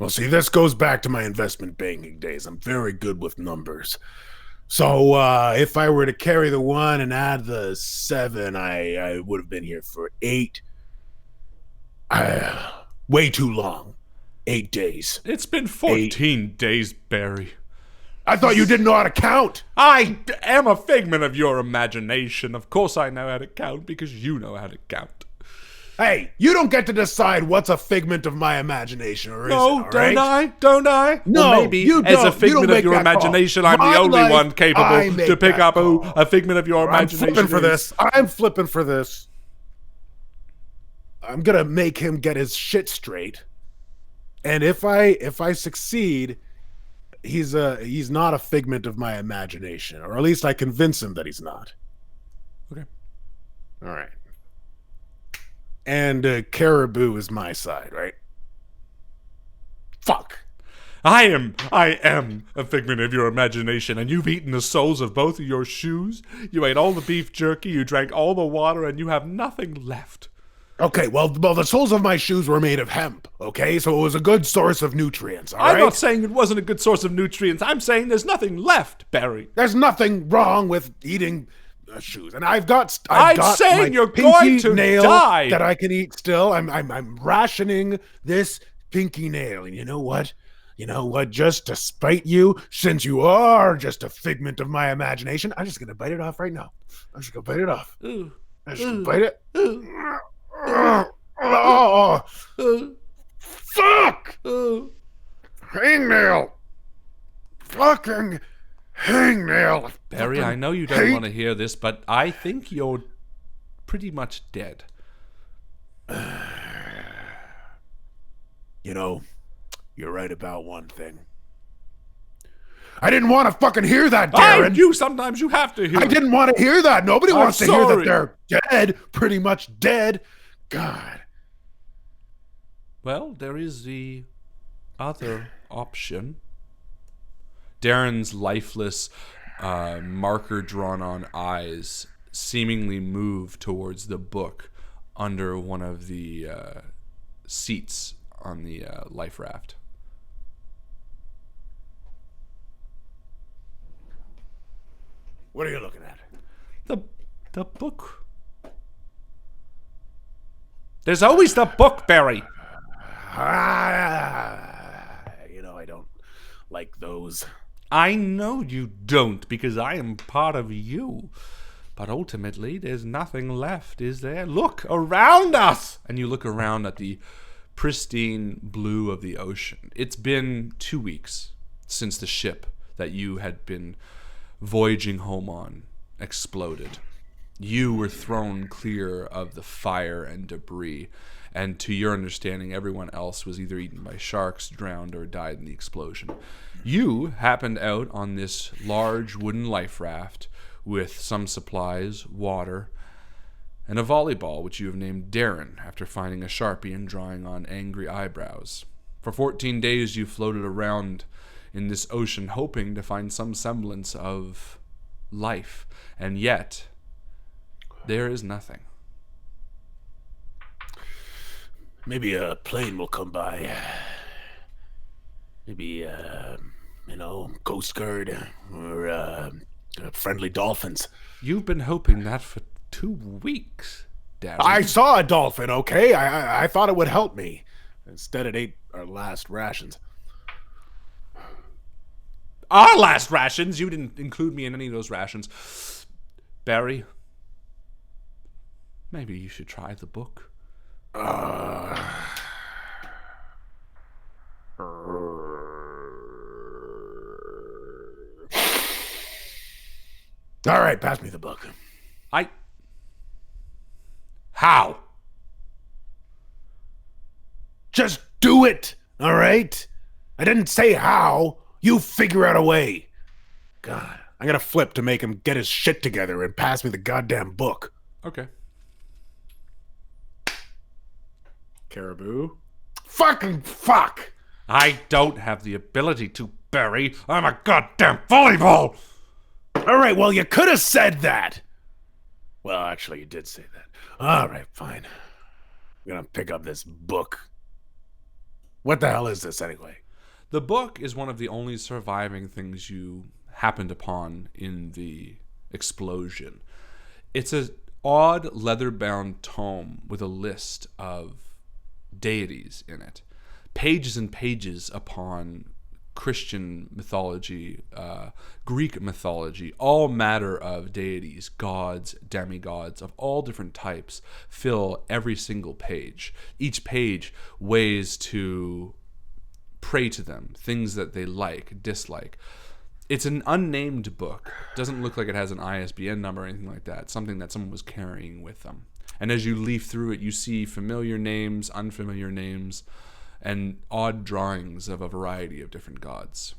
Well, see, this goes back to my investment banking days. I'm very good with numbers. So if I were to carry the 1 and add the 7, I would have been here for 8. Way too long. 8 days. It's been 14 days, Barry. I thought you didn't know how to count. I am a figment of your imagination. Of course I know how to count because you know how to count. Hey, you don't get to decide what's a figment of my imagination, or no, is it, don't I? No, well, maybe you don't. As a figment of your imagination, I'm the only one capable to pick up a figment of your imagination. I'm flipping for this. I'm gonna make him get his shit straight. And if I succeed, he's not a figment of my imagination, or at least I convince him that he's not. Okay. All right. And Caribou is my side, right? Fuck. I am a figment of your imagination, and you've eaten the soles of both of your shoes. You ate all the beef jerky, you drank all the water, and you have nothing left. Okay, well, the soles of my shoes were made of hemp, okay? So it was a good source of nutrients, all right? I'm not saying it wasn't a good source of nutrients. I'm saying there's nothing left, Barry. There's nothing wrong with eating shoes. And I've got saying my you're going to nail die. that I can eat still. I'm rationing this pinky nail. And you know what? Just to spite you, since you are just a figment of my imagination, I'm just going to bite it off right now. I'm just going to bite it off. Ooh. I'm just going to bite it. Fuck! Hangnail! Fucking hangnail! Barry, I know you don't want to hear this, but I think you're pretty much dead. You're right about one thing. I didn't want to fucking hear that, Darren. Sometimes you have to hear. I didn't want to hear that. Nobody wants to hear that sorry. they're dead, pretty much dead. God. Well, there is the other option. Darren's lifeless, marker drawn on eyes seemingly move towards the book under one of the seats on the life raft. What are you looking at? The book. There's always the book, Barry. I don't like those. I know you don't, because I am part of you. But ultimately, there's nothing left, is there? Look around us! And you look around at the pristine blue of the ocean. It's been 2 weeks since the ship that you had been voyaging home on exploded. You were thrown clear of the fire and debris, and to your understanding, everyone else was either eaten by sharks, drowned, or died in the explosion. You happened out on this large wooden life raft with some supplies, water, and a volleyball, which you have named Darren after finding a Sharpie and drawing on angry eyebrows. For 14 days you floated around in this ocean hoping to find some semblance of life, and yet there is nothing. Maybe a plane will come by. Maybe, Coast Guard or friendly dolphins. You've been hoping that for 2 weeks, Daddy. I saw a dolphin, okay? I thought it would help me. Instead, it ate our last rations. Our last rations? You didn't include me in any of those rations. Barry, maybe you should try the book. All right, pass me the book. How? Just do it, all right? I didn't say how. You figure out a way. God, I gotta flip to make him get his shit together and pass me the goddamn book. Okay. Caribou? Fucking fuck! I don't have the ability to, Barry. I'm a goddamn volleyball! All right, well, you could have said that. Well, actually, you did say that. All right, fine. I'm gonna pick up this book. What the hell is this, anyway? The book is one of the only surviving things you happened upon in the explosion. It's an odd leather-bound tome with a list of deities in it. Pages and pages upon Christian mythology, Greek mythology, all matter of deities, gods, demigods of all different types fill every single page. Each page ways to pray to them, things that they like, dislike. It's an unnamed book. It doesn't look like it has an ISBN number or anything like that. It's something that someone was carrying with them. And as you leaf through it, you see familiar names, unfamiliar names, and odd drawings of a variety of different gods.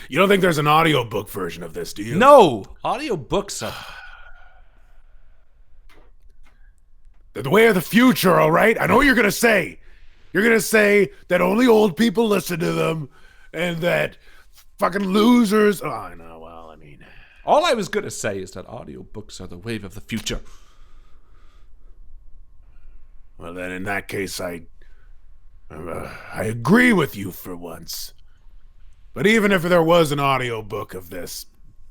You don't think there's an audiobook version of this, do you? No! Audiobooks are... They're the way of the future, all right? I know what you're going to say. You're going to say that only old people listen to them and that fucking losers... Oh, I know, well, I mean... All I was going to say is that audiobooks are the wave of the future. Well, then in that case, I agree with you for once. But even if there was an audiobook of this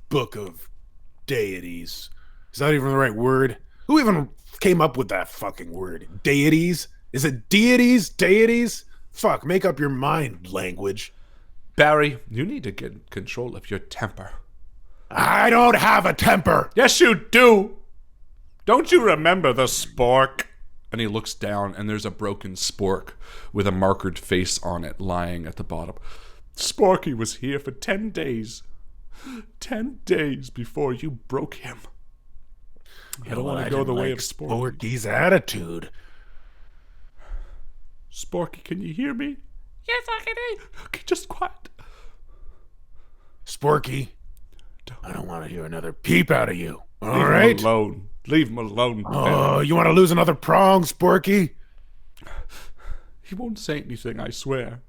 book of deities, is that even the right word? Who even came up with that fucking word? Deities? Is it deities? Deities? Fuck, make up your mind, language. Barry, you need to get control of your temper. I don't have a temper. Yes, you do. Don't you remember the spork? And he looks down, and there's a broken spork with a markered face on it lying at the bottom. Sporky was here for 10 days. 10 days before you broke him. I don't want to go the way of Sporky. Sporky's attitude. Sporky, can you hear me? Yes, I can hear you. Okay, just quiet. Sporky, I don't want to hear another peep out of you. All Leave right? him alone. Leave him alone. Oh, you want to lose another prong, Sporky? He won't say anything, I swear.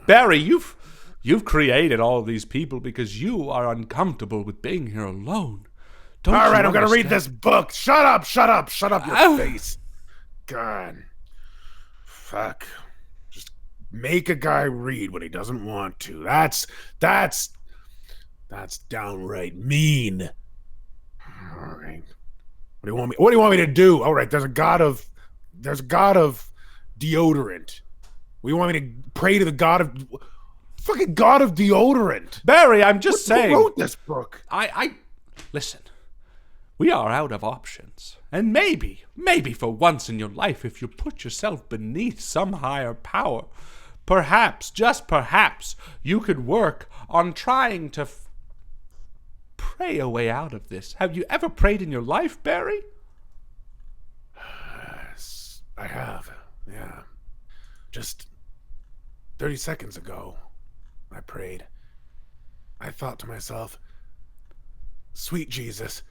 Barry, you've created all these people because you are uncomfortable with being here alone. All right, I'm going to read this book. Shut up your face. God. Fuck. Just make a guy read when he doesn't want to. That's downright mean. All right. What do you want me to do? All right, there's a god of deodorant. What do you want me to pray to the god of deodorant? Barry, I'm just saying. Who wrote this book? I listen. We are out of options. And maybe for once in your life, if you put yourself beneath some higher power, perhaps, just perhaps, you could work on trying to pray a way out of this. Have you ever prayed in your life, Barry? I have, yeah. Just 30 seconds ago, I prayed. I thought to myself, sweet Jesus,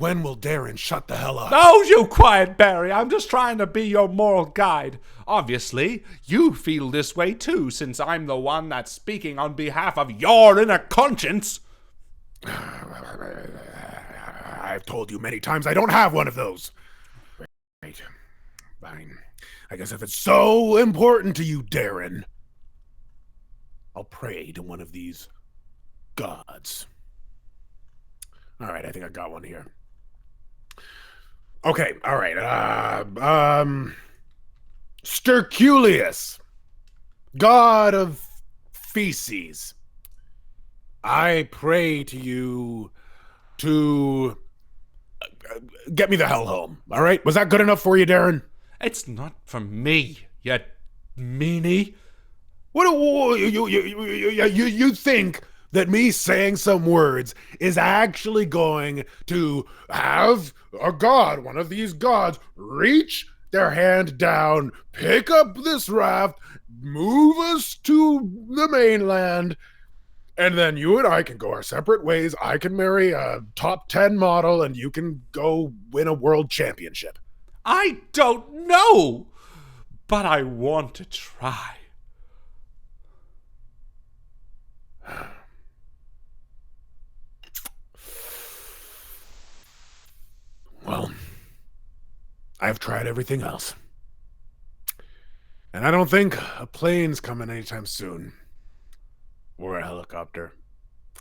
When will Darren shut the hell up? Oh, you quiet, Barry. I'm just trying to be your moral guide. Obviously, you feel this way too, since I'm the one that's speaking on behalf of your inner conscience. I've told you many times I don't have one of those. Right. Fine. I guess if it's so important to you, Darren, I'll pray to one of these gods. All right, I think I got one here. Okay, all right. Sterculius, god of feces. I pray to you to get me the hell home. All right? Was that good enough for you, Darren? It's not for me, you meanie. What you think that me saying some words is actually going to have a god, one of these gods, reach their hand down, pick up this raft, move us to the mainland, and then you and I can go our separate ways. I can marry a top 10 model, and you can go win a world championship. I don't know, but I want to try. Well, I've tried everything else. And I don't think a plane's coming anytime soon. Or a helicopter.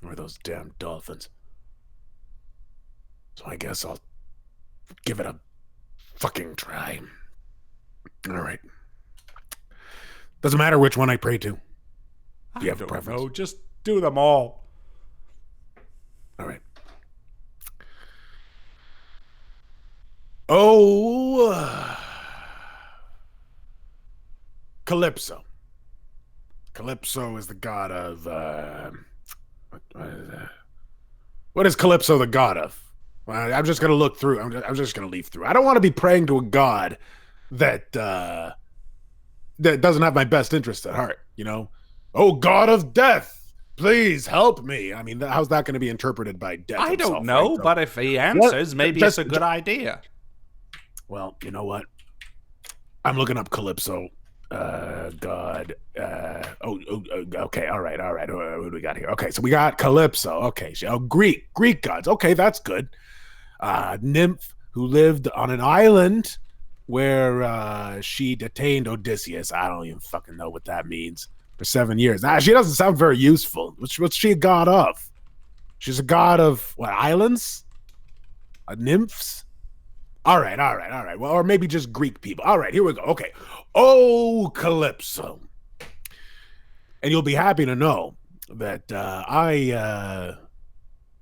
Or those damn dolphins. So I guess I'll give it a fucking try. All right. Doesn't matter which one I pray to. Do you have a preference? No, just do them all. All right. Oh, Calypso. Calypso is the god of, what is Calypso the god of? Well, I'm just going to look through. I'm just going to leaf through. I don't want to be praying to a god that doesn't have my best interest at heart, you know? Oh, god of death, please help me. I mean, how's that going to be interpreted by death? I don't know, right? But if he answers, maybe it's a good idea. Well, you know what? I'm looking up Calypso. God. Okay. All right. What do we got here? Okay, so we got Calypso. Okay. Greek gods. Okay, that's good. Nymph who lived on an island where she detained Odysseus. I don't even fucking know what that means. For 7 years. She doesn't sound very useful. What's she a god of? She's a god of what? Islands? Nymphs? All right. Well, or maybe just Greek people. All right, here we go. Okay. Oh, Calypso. And you'll be happy to know that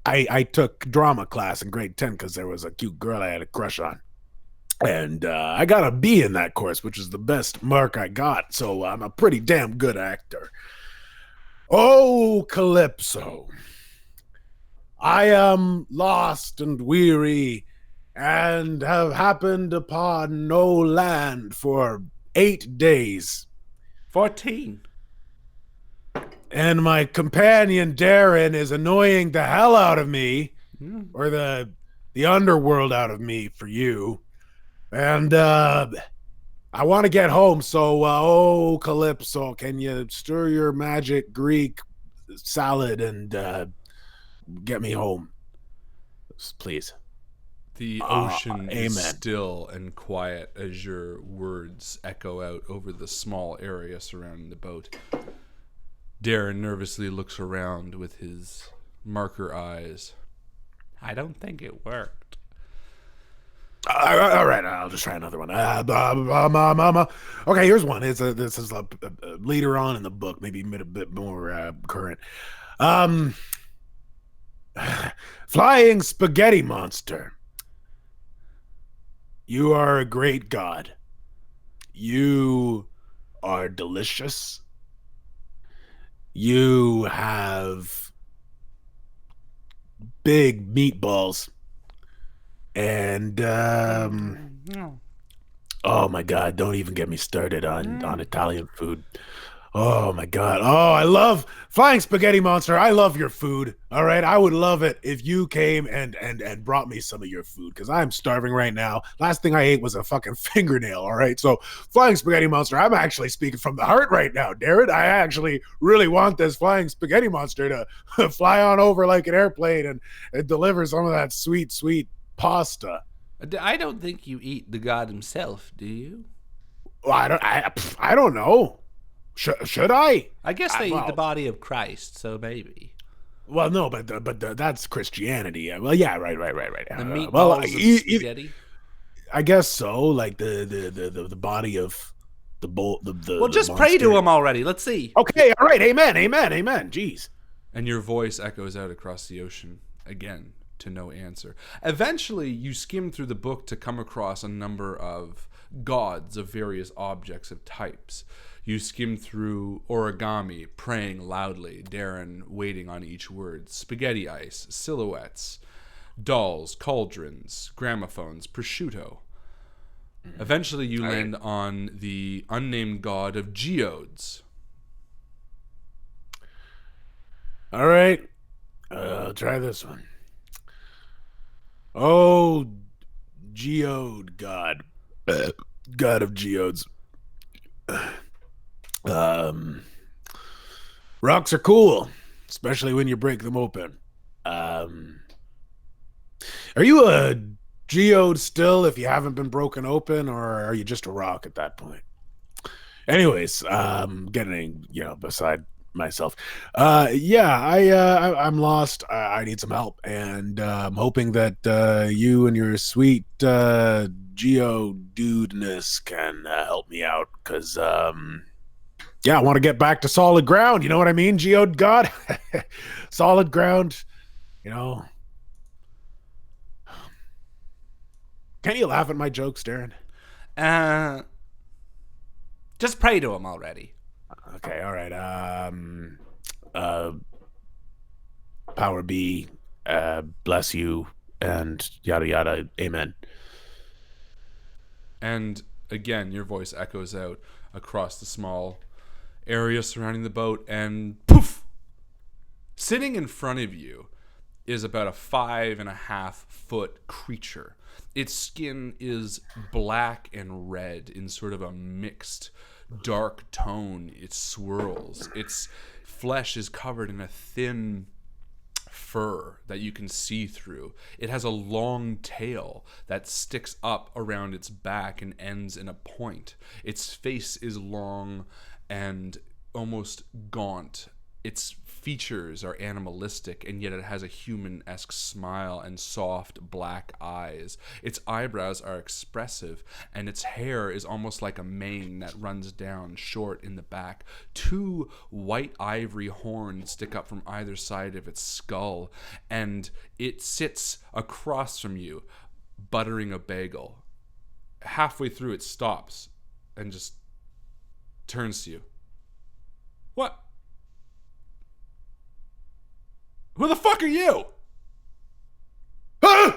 I took drama class in grade 10 because there was a cute girl I had a crush on. And I got a B in that course, which is the best mark I got. So I'm a pretty damn good actor. Oh, Calypso. I am lost and weary and have happened upon no land for 8 days. 14. And my companion, Darren, is annoying the hell out of me, or the underworld out of me for you. And I want to get home, so, oh, Calypso, can you stir your magic Greek salad and get me home? Please. The ocean is still and quiet as your words echo out over the small area surrounding the boat. Darren nervously looks around with his marker eyes. I don't think it worked. All right, I'll just try another one. Okay, here's one. This is later on in the book, maybe a bit more current. Flying spaghetti monster. You are a great god. You are delicious. You have big meatballs. And, oh my God, don't even get me started on Italian food. Oh my God. Oh, I love Flying Spaghetti Monster, I love your food. All right, I would love it if you came and brought me some of your food because I'm starving right now. Last thing I ate was a fucking fingernail. All right, so Flying Spaghetti Monster, I'm actually speaking from the heart right now, Darren. I actually really want this Flying Spaghetti Monster to fly on over like an airplane and deliver some of that sweet, sweet pasta. I don't think you eat the god himself, do you? Well, I don't know. Should I? I guess they eat the body of Christ, so maybe. Well, no, but that's Christianity. Well, yeah, right. The meatballs and spaghetti. I guess so. Like the body of the bull. Well, just pray to him already. Let's see. Okay, all right. Amen. Jeez. And your voice echoes out across the ocean again to no answer. Eventually, you skim through the book to come across a number of gods of various objects of types. You skim through origami, praying loudly, Darren waiting on each word, spaghetti ice, silhouettes, dolls, cauldrons, gramophones, prosciutto. Eventually you land on the unnamed god of geodes. All right. Try this one. Oh, geode god. God of geodes. Rocks are cool, especially when you break them open. Are you a geode still if you haven't been broken open, or are you just a rock at that point? Anyways, getting, beside myself. I'm lost. I need some help, and I'm hoping that you and your sweet geodudeness can help me out, because I want to get back to solid ground. You know what I mean, geode god? Solid ground, Can't you laugh at my jokes, Darren? Just pray to him already. Okay, all right. Power be, bless you, and yada yada. Amen. And again, your voice echoes out across the small area surrounding the boat, and poof! Sitting in front of you is about a 5.5 foot creature. Its skin is black and red in sort of a mixed dark tone. It swirls. Its flesh is covered in a thin fur that you can see through. It has a long tail that sticks up around its back and ends in a point. Its face is long and almost gaunt. Its features are animalistic, and yet it has a human-esque smile and soft black eyes. Its eyebrows are expressive, and its hair is almost like a mane that runs down short in the back. 2 white ivory horns stick up from either side of its skull, and it sits across from you, buttering a bagel. Halfway through, it stops and just turns to you. What? Who the fuck are you? Make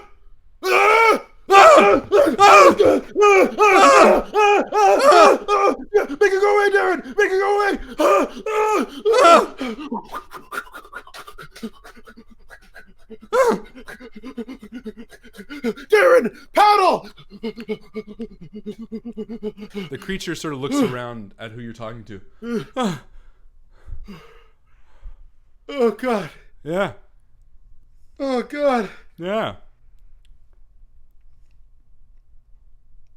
it go away, Darren! Make it go away! Darren, paddle! The creature sort of looks around at who you're talking to. Oh, God. Yeah. Oh, God. Yeah.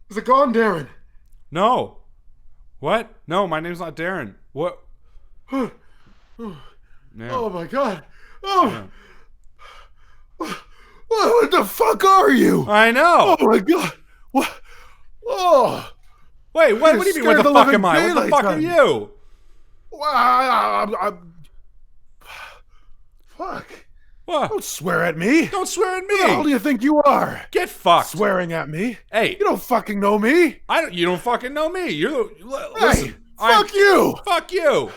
Is it gone, Darren? No. What? No, my name's not Darren. What? Yeah. Oh, my God. Oh. Yeah. What the fuck are you? I know. Oh, my God. What? Oh. Wait, what do you mean, what the fuck am I? What the fuck are you? Well, fuck. What? Don't swear at me. Don't swear at me. Who the hell do you think you are? Get fucked. Swearing at me. Hey. You don't fucking know me. You don't fucking know me. Listen. Hey, fuck you. Fuck you.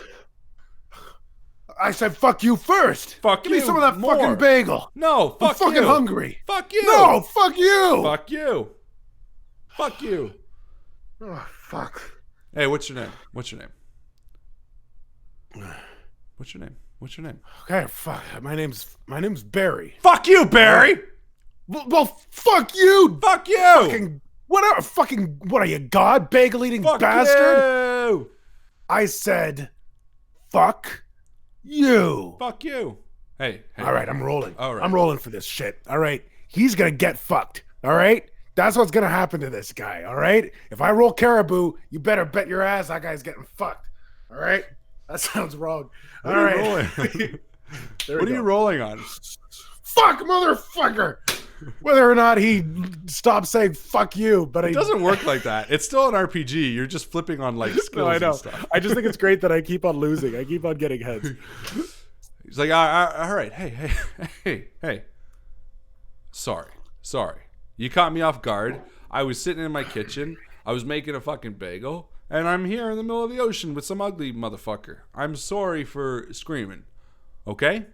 I said fuck you first. Fuck Give you. Give me some of that fucking bagel. No, fuck you. I'm fucking hungry. Fuck you. No, fuck you. Fuck you. Fuck you. Oh, fuck. Hey, what's your name? What's your name? What's your name? What's your name? Okay, fuck. My name's Barry. Fuck you, Barry. Well, fuck you. Fuck you. Fucking whatever. Fucking what are you, God? Bagel eating bastard. You. I said, fuck you. Fuck you. Hey. All right, I'm rolling. All right. I'm rolling for this shit. All right, he's gonna get fucked. All right, that's what's gonna happen to this guy. All right, if I roll caribou, you better bet your ass that guy's getting fucked. All right, that sounds wrong. What All are right, you rolling? What are you rolling on? Fuck, motherfucker. Whether or not he stops saying fuck you, but It doesn't work like that. It's still an RPG. You're just flipping on like skills No, I know. and stuff. I just think it's great that I keep on losing. I keep on getting heads. He's like, all right. Hey. Sorry. You caught me off guard. I was sitting in my kitchen. I was making a fucking bagel. And I'm here in the middle of the ocean with some ugly motherfucker. I'm sorry for screaming. Okay?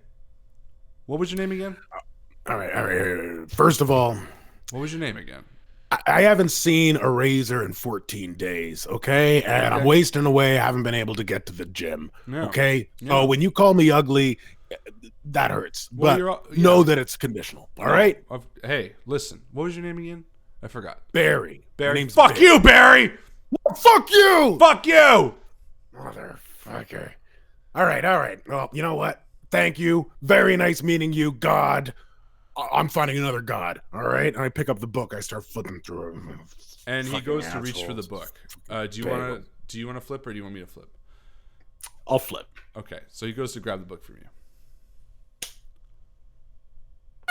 What was your name again? All right. First of all, What was your name again? I haven't seen a razor in 14 days, okay? And I'm wasting away. I haven't been able to get to the gym, okay? Yeah. So when you call me ugly, that hurts. Well, but know that it's conditional, all right? Hey, listen. What was your name again? I forgot. Barry. Barry. My name's Fuck Barry. you, Barry! Fuck you! Fuck you! Motherfucker. All right. Well, you know what? Thank you. Very nice meeting you, God. I'm finding another God, all right? And I pick up the book. I start flipping through it. And he Fucking goes to reach for the assholes. book. Do you want to flip or do you want me to flip? I'll flip. Okay, so he goes to grab the book from you.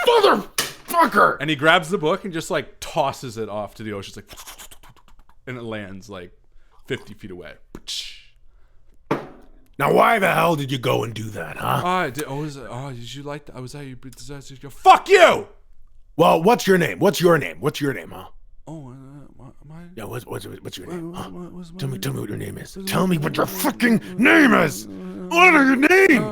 Motherfucker! And he grabs the book and just like tosses it off to the ocean. It's like, and it lands like 50 feet away. Now, why the hell did you go and do that, huh? Did you like that? Was that you? Fuck you! Well, what's your name? What's your name, huh? Oh, mine? Yeah, what's your name? Huh? What's Tell me what your name is. Tell me what your fucking name is. What is your name?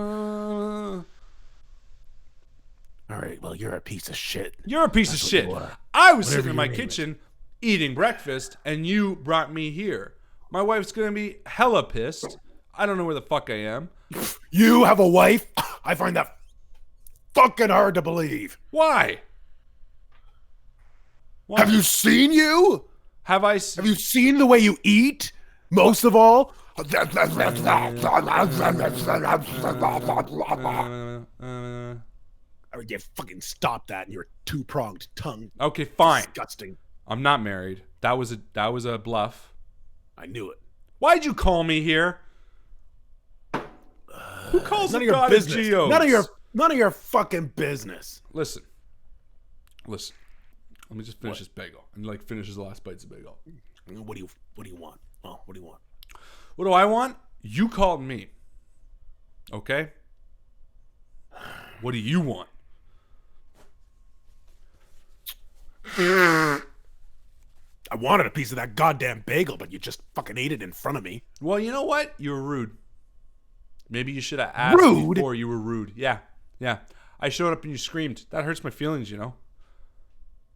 All right, well, you're a piece of shit. You're a piece of shit. I was sitting in my kitchen eating breakfast, and you brought me here. My wife's gonna be hella pissed. I don't know where the fuck I am. You have a wife? I find that fucking hard to believe. Why? Have you seen you? Have you seen the way you eat? Most of all? You fucking stop that and your two-pronged tongue. Okay, fine. Disgusting. I'm not married. That was a bluff. I knew it. Why'd you call me here? Who calls None the of your god business. of geos? None of your fucking business. Listen. Let me just finish this bagel and like finishes the last bites of bagel. What do you want? Oh, what do you want? What do I want? You called me. Okay? What do you want? I wanted a piece of that goddamn bagel, but you just fucking ate it in front of me. Well, you know what? You were rude. Maybe you should have asked before you were rude. Yeah. I showed up and you screamed. That hurts my feelings, you know.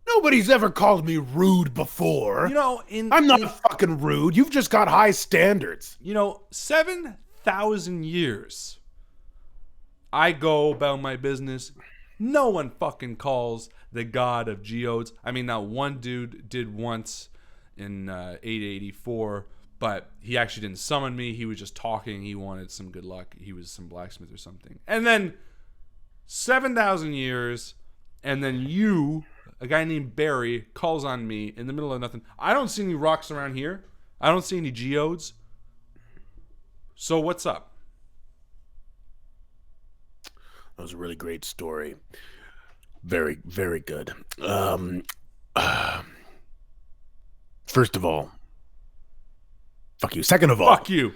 Nobody's ever called me rude before. You know, I'm not fucking rude. You've just got high standards. 7,000 years. I go about my business. No one fucking calls the god of geodes. I mean, that one dude did once in 884, but he actually didn't summon me. He was just talking. He wanted some good luck. He was some blacksmith or something. And then 7,000 years, and then you, a guy named Barry, calls on me in the middle of nothing. I don't see any rocks around here. I don't see any geodes. So what's up? That was a really great story. Very, very good. First of all, fuck you. Second of all, Fuck you.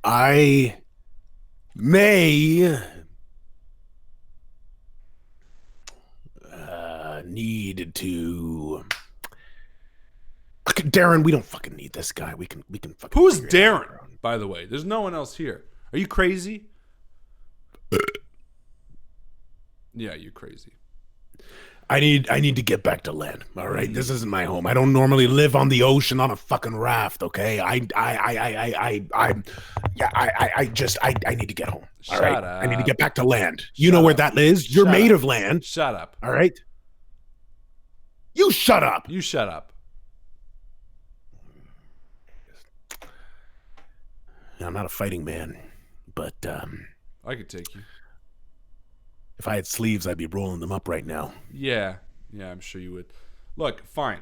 I may need to. Darren, we don't fucking need this guy. We can fucking. Who's figure it out. Darren, by the way? There's no one else here. Are you crazy? Yeah, you're crazy. I need to get back to land. All right, this isn't my home. I don't normally live on the ocean on a fucking raft. Okay, I need to get home. All right, I need to get back to land. You know where that is? You're made of land. Shut up. All right. You shut up. You shut up. I'm not a fighting man, but I could take you. If I had sleeves, I'd be rolling them up right now. Yeah, I'm sure you would. Look, fine.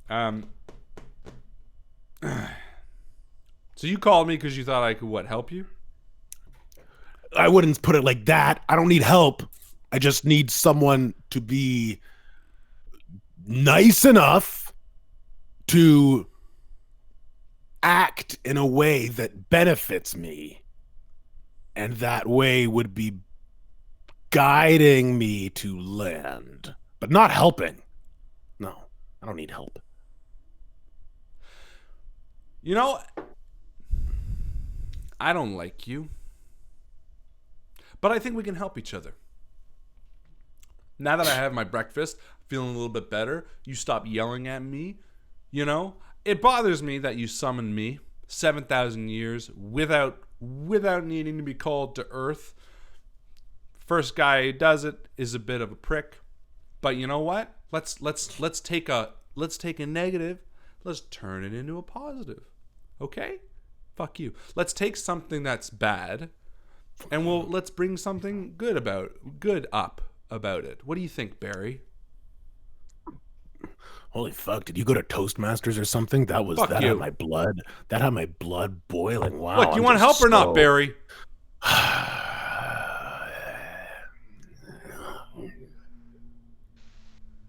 So you called me because you thought I could, help you? I wouldn't put it like that. I don't need help. I just need someone to be nice enough to act in a way that benefits me. And that way would be guiding me to land, but not helping. No, I don't need help. You know, I don't like you, but I think we can help each other. Now that I have my breakfast, feeling a little bit better, you stop yelling at me. You know, it bothers me that you summoned me 7,000 years without needing to be called to Earth. First guy who does it is a bit of a prick, but you know what? Let's take a negative, let's turn it into a positive. Okay? Fuck you. Let's take something that's bad, and let's bring something good up about it. What do you think, Barry? Holy fuck! Did you go to Toastmasters or something? That had my blood. That had my blood boiling. Wow. Look, you want help or not, Barry?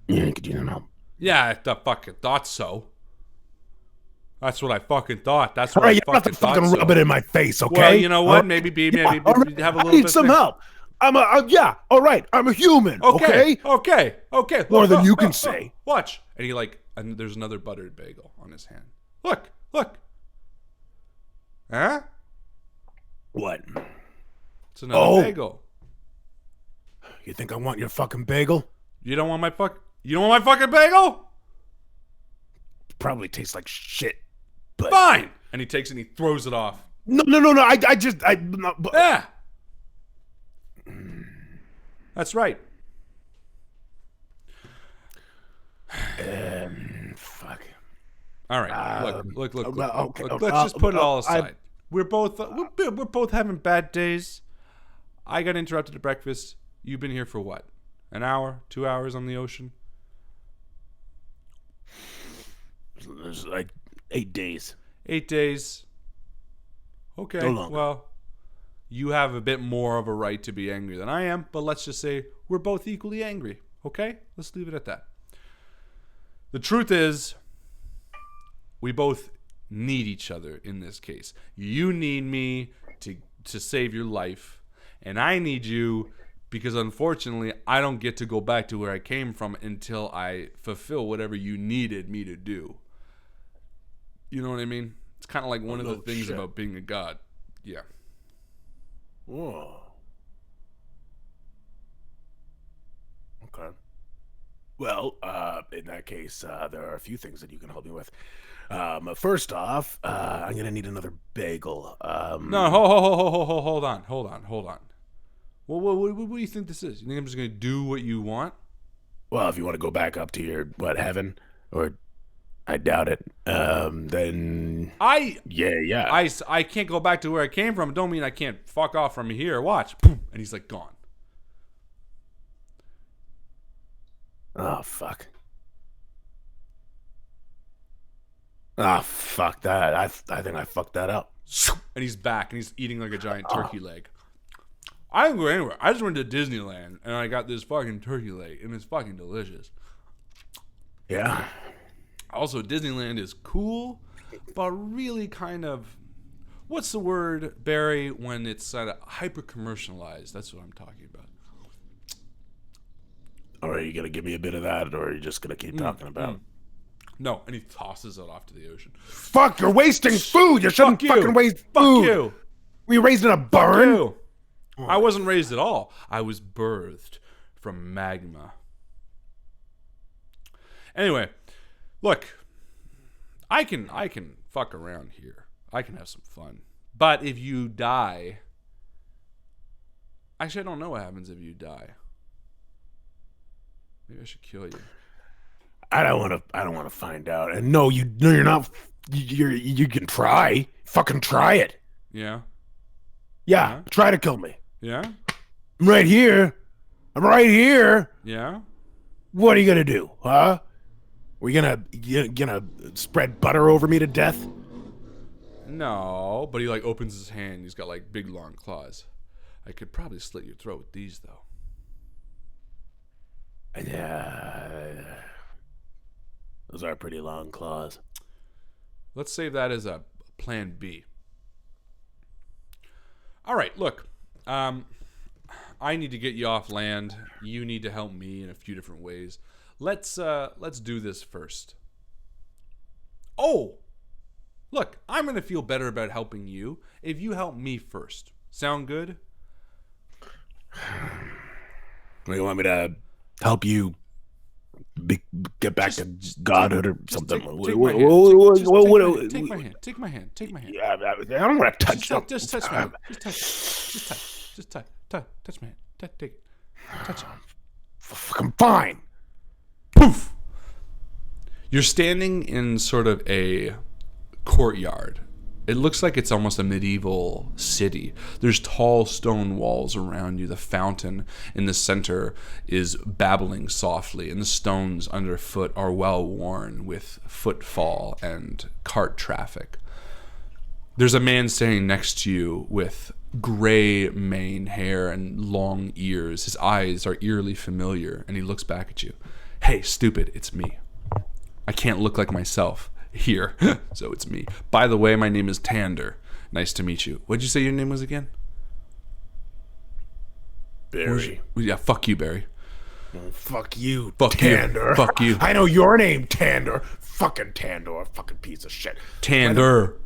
Yeah, could you help? Yeah, I fucking thought so. That's what I fucking thought. That's what all right, I fucking thought. Fucking rub it in my face, okay? Well, you know what? Maybe have a little bit. I need some help. Yeah. All right, I'm a human. Okay. More than you can say. Watch, and there's another buttered bagel on his hand. Look. Huh? What? It's another bagel. You think I want your fucking bagel? You don't want my fucking bagel? Probably tastes like shit. But fine. And he takes it and he throws it off. No. Yeah. That's right. Fuck. All right. Look. Okay. Let's just put it all aside. We're both having bad days. I got interrupted at breakfast. You've been here for what? An hour? 2 hours on the ocean? It's like 8 days. 8 days. Okay. Well, you have a bit more of a right to be angry than I am, but let's just say we're both equally angry. Okay? Let's leave it at that. The truth is, we both need each other in this case. You need me to save your life, and I need you because unfortunately I don't get to go back to where I came from until I fulfill whatever you needed me to do. You know what I mean? It's kind of like one of the things about being a god. Yeah. Whoa. Okay. Well, in that case, there are a few things that you can help me with. First off, I'm gonna need another bagel. No, hold on. What do you think this is? You think I'm just gonna do what you want? Well, if you want to go back up to your heaven, or I doubt it. Then yeah. I can't go back to where I came from. Don't mean I can't fuck off from here. Watch, boom, and he's like gone. Oh fuck. Ah, fuck that. I think I fucked that up. And he's back, and he's eating like a giant turkey leg. I didn't go anywhere. I just went to Disneyland, and I got this fucking turkey leg, and it's fucking delicious. Yeah. Also, Disneyland is cool, but really kind of... What's the word, Barry, when it's hyper-commercialized? That's what I'm talking about. All right, you gonna give me a bit of that, or are you just gonna keep talking about? No, and he tosses it off to the ocean. Fuck, you're wasting food. You shouldn't fucking waste food. Fuck you. Were you raised in a barn? Fuck you. I wasn't raised at all. I was birthed from magma. Anyway, look, I can fuck around here. I can have some fun. But if you die, actually, I don't know what happens if you die. Maybe I should kill you. I don't want to find out. And no, you're not. You can try. Fucking try it. Yeah. Yeah. Try to kill me. Yeah. I'm right here. Yeah. What are you gonna do, huh? Are you gonna spread butter over me to death? No, but he like opens his hand. He's got like big long claws. I could probably slit your throat with these though. Yeah. Those are pretty long claws. Let's save that as a plan B. All right, look. I need to get you off land. You need to help me in a few different ways. Let's do this first. Oh, look, I'm gonna feel better about helping you if you help me first. Sound good? You want me to help you get back to godhood or something? Take my hand. Take my hand. Yeah, I don't want to touch you. Just touch my hand. Just touch my hand. Take it. Touch it. Fucking fine. Poof! You're standing in sort of a courtyard. It looks like it's almost a medieval city. There's tall stone walls around you. The fountain in the center is babbling softly, and the stones underfoot are well worn with footfall and cart traffic. There's a man standing next to you with gray mane hair and long ears. His eyes are eerily familiar, and he looks back at you. Hey, stupid, it's me. I can't look like myself here, so it's me. By the way, my name is Tander. Nice to meet you. What'd you say your name was again? Barry. Yeah, fuck you, Barry. Fuck you, Fuck Tander. You. Fuck you. I know your name, Tander. Fucking Tander, fucking piece of shit. Tander.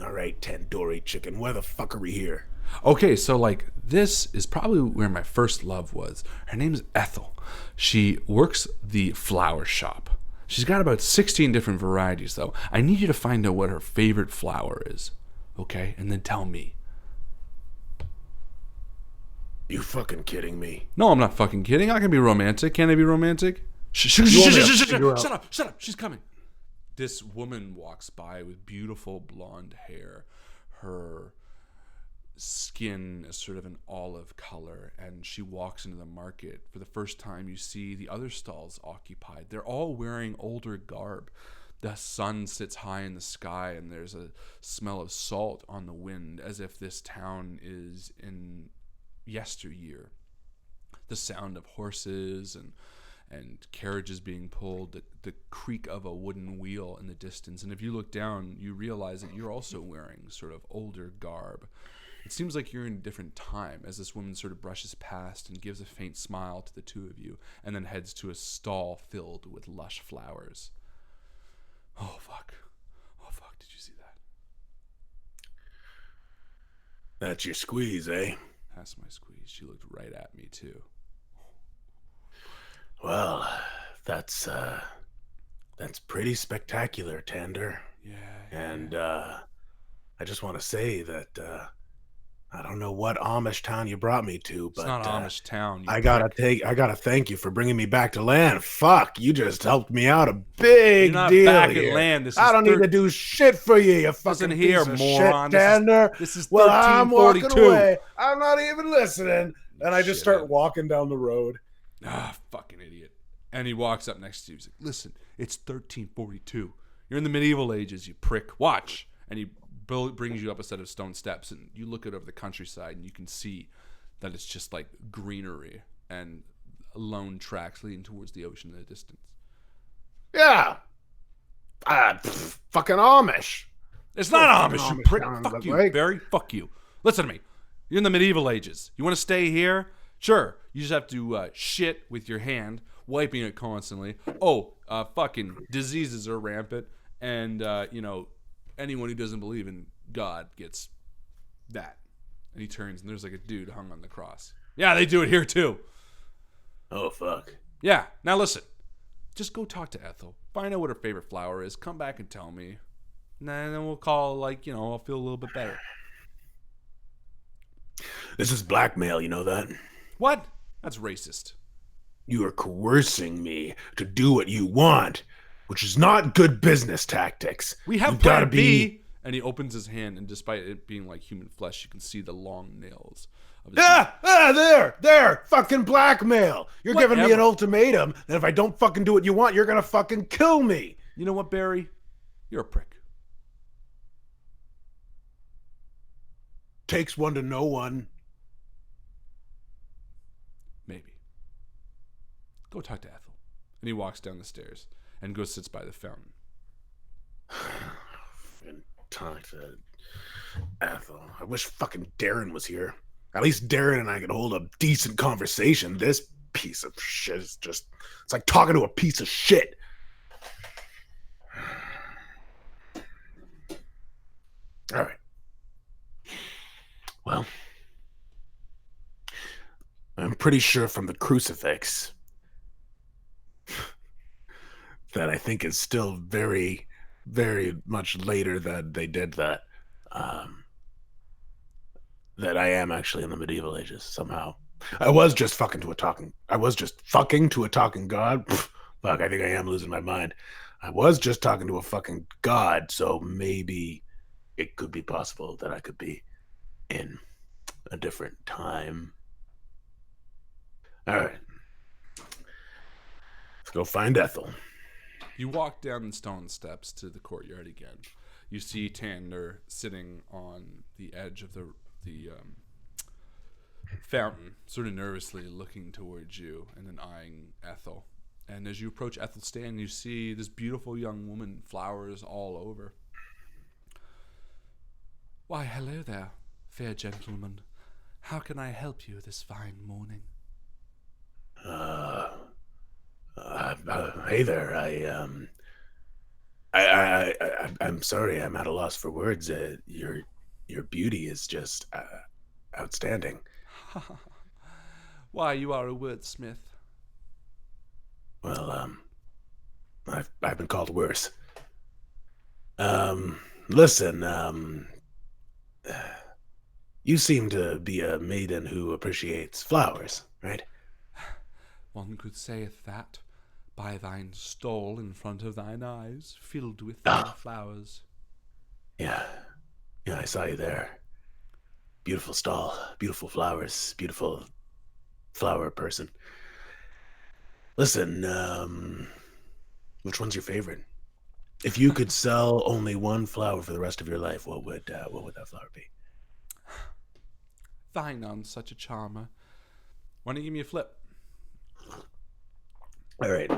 All right, tandoori chicken. Why the fuck are we here? Okay, so like this is probably where my first love was. Her name's Ethel. She works the flower shop. She's got about 16 different varieties, though. I need you to find out what her favorite flower is, okay? And then tell me. You fucking kidding me? No, I'm not fucking kidding. I can be romantic. Can I be romantic? Shut up. She's coming. This woman walks by with beautiful blonde hair. Her skin is sort of an olive color, and she walks into the market. For the first time, you see the other stalls occupied. They're all wearing older garb. The sun sits high in the sky, and there's a smell of salt on the wind, as if this town is in yesteryear. The sound of horses and carriages being pulled, the creak of a wooden wheel in the distance. And if you look down, you realize that you're also wearing sort of older garb. It seems like you're in a different time, as this woman sort of brushes past and gives a faint smile to the two of you, and then heads to a stall filled with lush flowers. Oh, fuck. Did you see that? That's your squeeze, eh? That's my squeeze. She looked right at me, too. Well, that's pretty spectacular, Tander. Yeah. And I just want to say that I don't know what Amish town you brought me to, but it's not Amish town. I gotta thank you for bringing me back to land. Fuck, you just helped me out a big You're not deal back here. at land. This is I don't need to do shit for you, you fucking Listen here, piece of moron. shit, Tander. This is well, I'm walking 1342. away. I'm not even listening, and I just start walking down the road. Ah, fucking idiot. And he walks up next to you. He's like, listen, it's 1342. You're in the medieval ages, you prick. Watch. And he brings you up a set of stone steps, and you look out over the countryside, and you can see that it's just like greenery and lone tracks leading towards the ocean in the distance. Yeah. Fucking Amish. It's not Amish, you prick. sounds Fuck you, like. Barry. Fuck you. Listen to me. You're in the medieval ages. You want to stay here? Sure. You just have to shit with your hand, wiping it constantly. Oh, fucking diseases are rampant, and anyone who doesn't believe in God gets that. And he turns, and there's like a dude hung on the cross. Yeah, they do it here too. Oh, fuck. Yeah. Now listen. just go talk to Ethel. Find out what her favorite flower is. Come back and tell me. And then we'll call, like, you know, I'll feel a little bit better. This is blackmail, you know that? What? That's racist. You are coercing me to do what you want, which is not good business tactics. We have plan B. And he opens his hand, and despite it being like human flesh, you can see the long nails of his hand. There, fucking blackmail. You're giving me an ultimatum that if I don't fucking do what you want, you're gonna fucking kill me. You know what, Barry? You're a prick. Takes one to know one. Maybe. Go talk to Ethel. And he walks down the stairs and goes sits by the fountain. And talk to Ethel. I wish fucking Darren was here. At least Darren and I could hold a decent conversation. This piece of shit is just... It's like talking to a piece of shit. All right. Well, I'm pretty sure from the crucifix that I think is still very, very much later that they did that. That I am actually in the medieval ages somehow. I was just fucking to a talking god. Fuck, I think I am losing my mind. I was just talking to a fucking god, so maybe it could be possible that I could be in a different time. All right. Let's go find Ethel. You walk down the stone steps to the courtyard again. You see Tander sitting on the edge of the fountain, sort of nervously looking towards you and then eyeing Ethel. And as you approach Ethel's stand, you see this beautiful young woman, flowers all over. Why, hello there, fair gentleman. How can I help you this fine morning? Hey there. I'm sorry. I'm at a loss for words. Your beauty is just outstanding. Why, you are a wordsmith. Well, I've been called worse. Listen, you seem to be a maiden who appreciates flowers, right? One could say that by thine stall in front of thine eyes, filled with thine flowers. Yeah, I saw you there. Beautiful stall, beautiful flowers, beautiful flower person. Listen, which one's your favorite? If you could sell only one flower for the rest of your life, what would that flower be? Thine on such a charmer. Why don't you give me a flip? All right.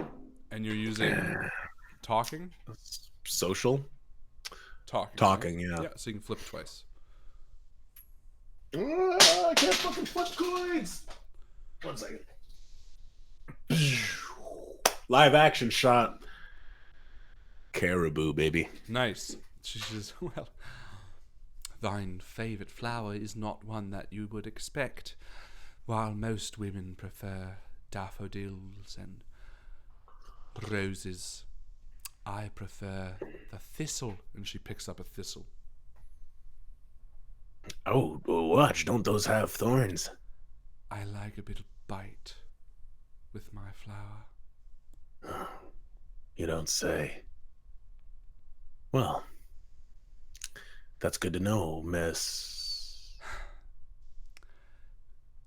And you're using talking? Social? Talking, yeah. Yeah, so you can flip twice. I can't fucking flip coins! 1 second. Live action shot. Caribou, baby. Nice. She says, well, thine favorite flower is not one that you would expect. While most women prefer daffodils and roses, I prefer the thistle. And she picks up a thistle. Oh, watch. Don't those have thorns? I like a bit of bite with my flower. You don't say. Well, that's good to know, Miss...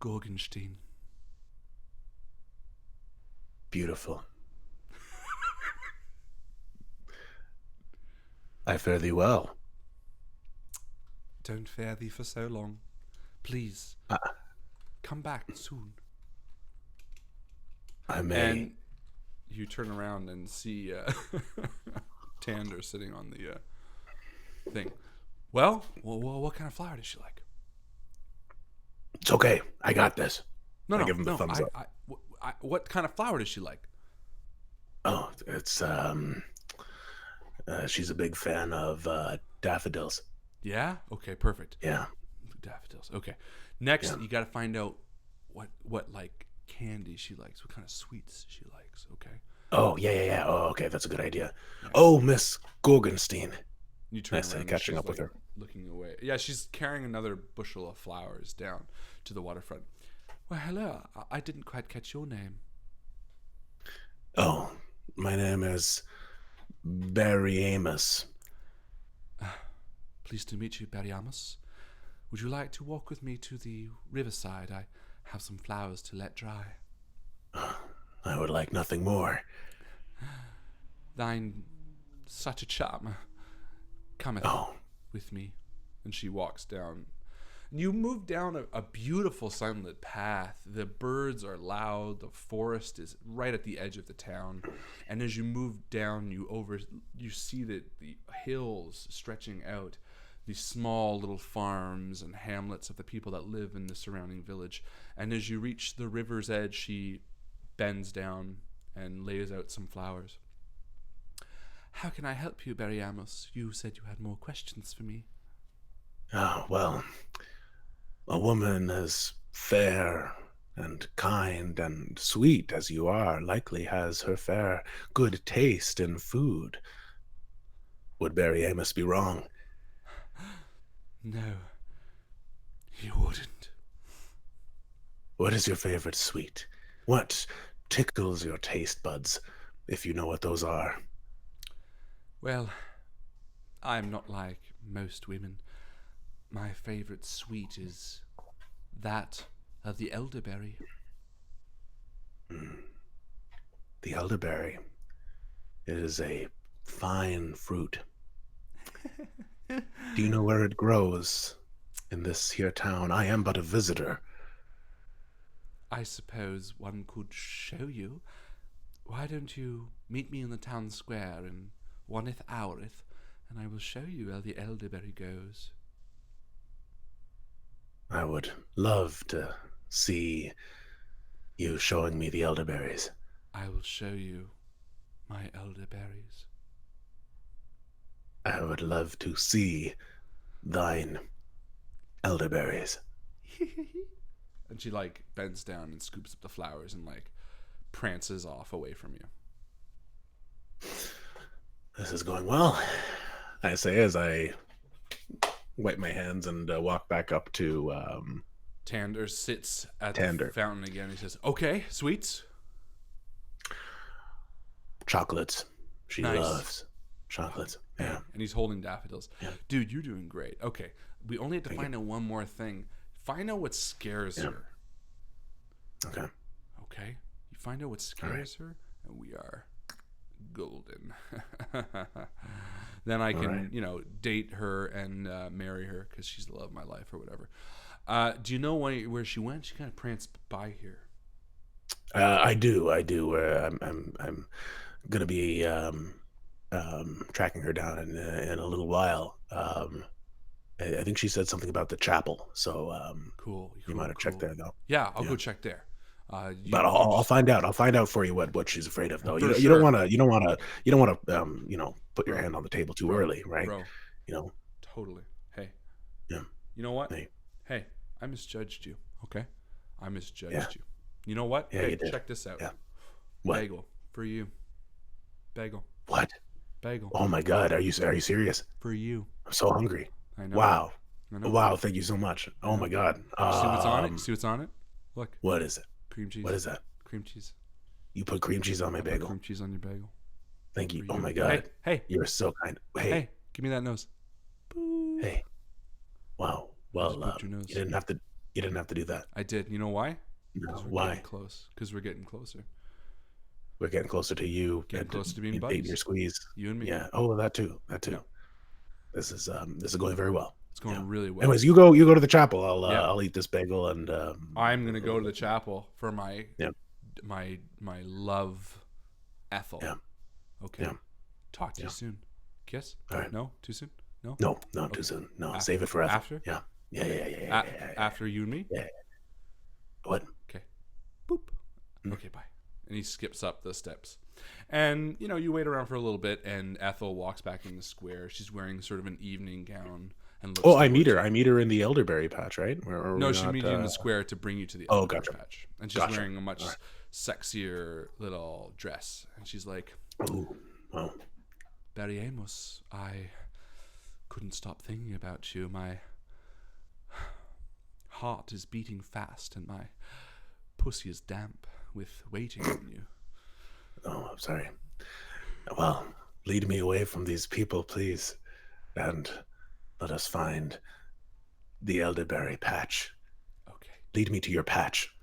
Gorgenstein. Beautiful. I fare thee well. Don't fare thee for so long. Please, come back soon. I may. And you turn around and see Tander sitting on the thing. Well, what kind of flower does she like? It's okay. I got this. No, give him the thumbs up. What kind of flower does she like? Oh, it's she's a big fan of daffodils. Yeah. Okay. Perfect. Yeah. Daffodils. Okay. Next, you got to find out what like candy she likes. What kind of sweets she likes. Okay. Oh, yeah. Oh, okay, that's a good idea. Oh, Miss Gorgenstein. You turn I say, around, catching and up with her. looking away. Yeah, she's carrying another bushel of flowers down to the waterfront. Well, hello. I didn't quite catch your name. Oh, my name is Barry Amos. Pleased to meet you, Barry Amos. Would you like to walk with me to the riverside? I have some flowers to let dry. I would like nothing more. Thine such a charm cometh with me. And she walks down. You move down a beautiful sunlit path. The birds are loud. The forest is right at the edge of the town. And as you move down, you see the hills stretching out, these small little farms and hamlets of the people that live in the surrounding village. And as you reach the river's edge, she bends down and lays out some flowers. How can I help you, Barry Amos? You said you had more questions for me. Oh, well, a woman as fair and kind and sweet as you are likely has her fair good taste in food. Would Barry Amos be wrong? No, you wouldn't. What is your favorite sweet? What tickles your taste buds, if you know what those are? Well, I'm not like most women. My favorite sweet is that of the elderberry. The elderberry. It is a fine fruit. Do you know where it grows in this here town? I am but a visitor. I suppose one could show you. Why don't you meet me in the town square in 1th houreth, and I will show you how the elderberry goes. I would love to see you showing me the elderberries. I will show you my elderberries. I would love to see thine elderberries. And she bends down and scoops up the flowers and prances off away from you. This is going well, I say as I wipe my hands and walk back up to Tander sits at the fountain again. He says, "Okay, sweets." Chocolates. She Nice. loves chocolates. Yeah. And he's holding daffodils. Yeah. Dude, you're doing great. Okay, we only have to find out one more thing. Find out what scares her. Okay. Okay? You find out what scares her, and we are golden. Then I can, date her and marry her because she's the love of my life or whatever. Do you know where she went? She kind of pranced by here. I do. I'm gonna be tracking her down in a little while. I think she said something about the chapel. So Cool. You might have checked there though. Yeah, I'll go check there. But I'll find out. I'll find out for you what she's afraid of though. You sure. don't want to put your hand on the table too early, right? Bro, You know. totally. Hey. Yeah. You know what? Hey. I misjudged you. Okay? I misjudged Yeah. you. You know what? Yeah, Hey, you did. check this out. Yeah. What? Bagel for you. Bagel. What? Bagel Oh my God! Are you serious? for you. I'm so hungry. I know. Wow. I know. Wow. Thank you so much. Oh my God. See what's on it? See what's on it? Look. What is it? Cream cheese. What is that? Cream cheese. You put cream cheese on my Put bagel. cream cheese on your bagel. Thank you. For Oh you. my God. Hey. You're so kind. Hey. Give me that nose. Boo. Hey. Wow. Well, Just put your nose. you didn't have to. You didn't have to do that. I did. You know why? No. 'Cause we're Why? getting close. Because we're getting closer. We're getting closer to you. Getting closer to being you buddies. dating your squeeze. You and me. Yeah. Oh, that too. Yeah. This is going very well. It's going really well. Anyways, you go to the chapel. Yeah. I'll eat this bagel and I'm gonna go to the chapel for my Yeah. my love, Ethel. Yeah. Okay. Yeah. Talk to you soon. Kiss? All right. No? Too soon? No? No, not too soon. No, save it for After? Yeah. Yeah. After you and me? Yeah. What? Okay. Boop. Okay, bye. And he skips up the steps. And, you wait around for a little bit, and Ethel walks back in the square. She's wearing sort of an evening gown. And looks I meet her. I meet her in the elderberry patch, right? No, she meets you in the square to bring you to the elderberry gotcha. patch. And she's wearing a much sexier little dress, and she's like, Oh, well, Barry Amos, I couldn't stop thinking about you. My heart is beating fast, and my pussy is damp with waiting on you. oh, I'm sorry. Well, lead me away from these people, please, and let us find the elderberry patch. Okay, Lead me to your patch.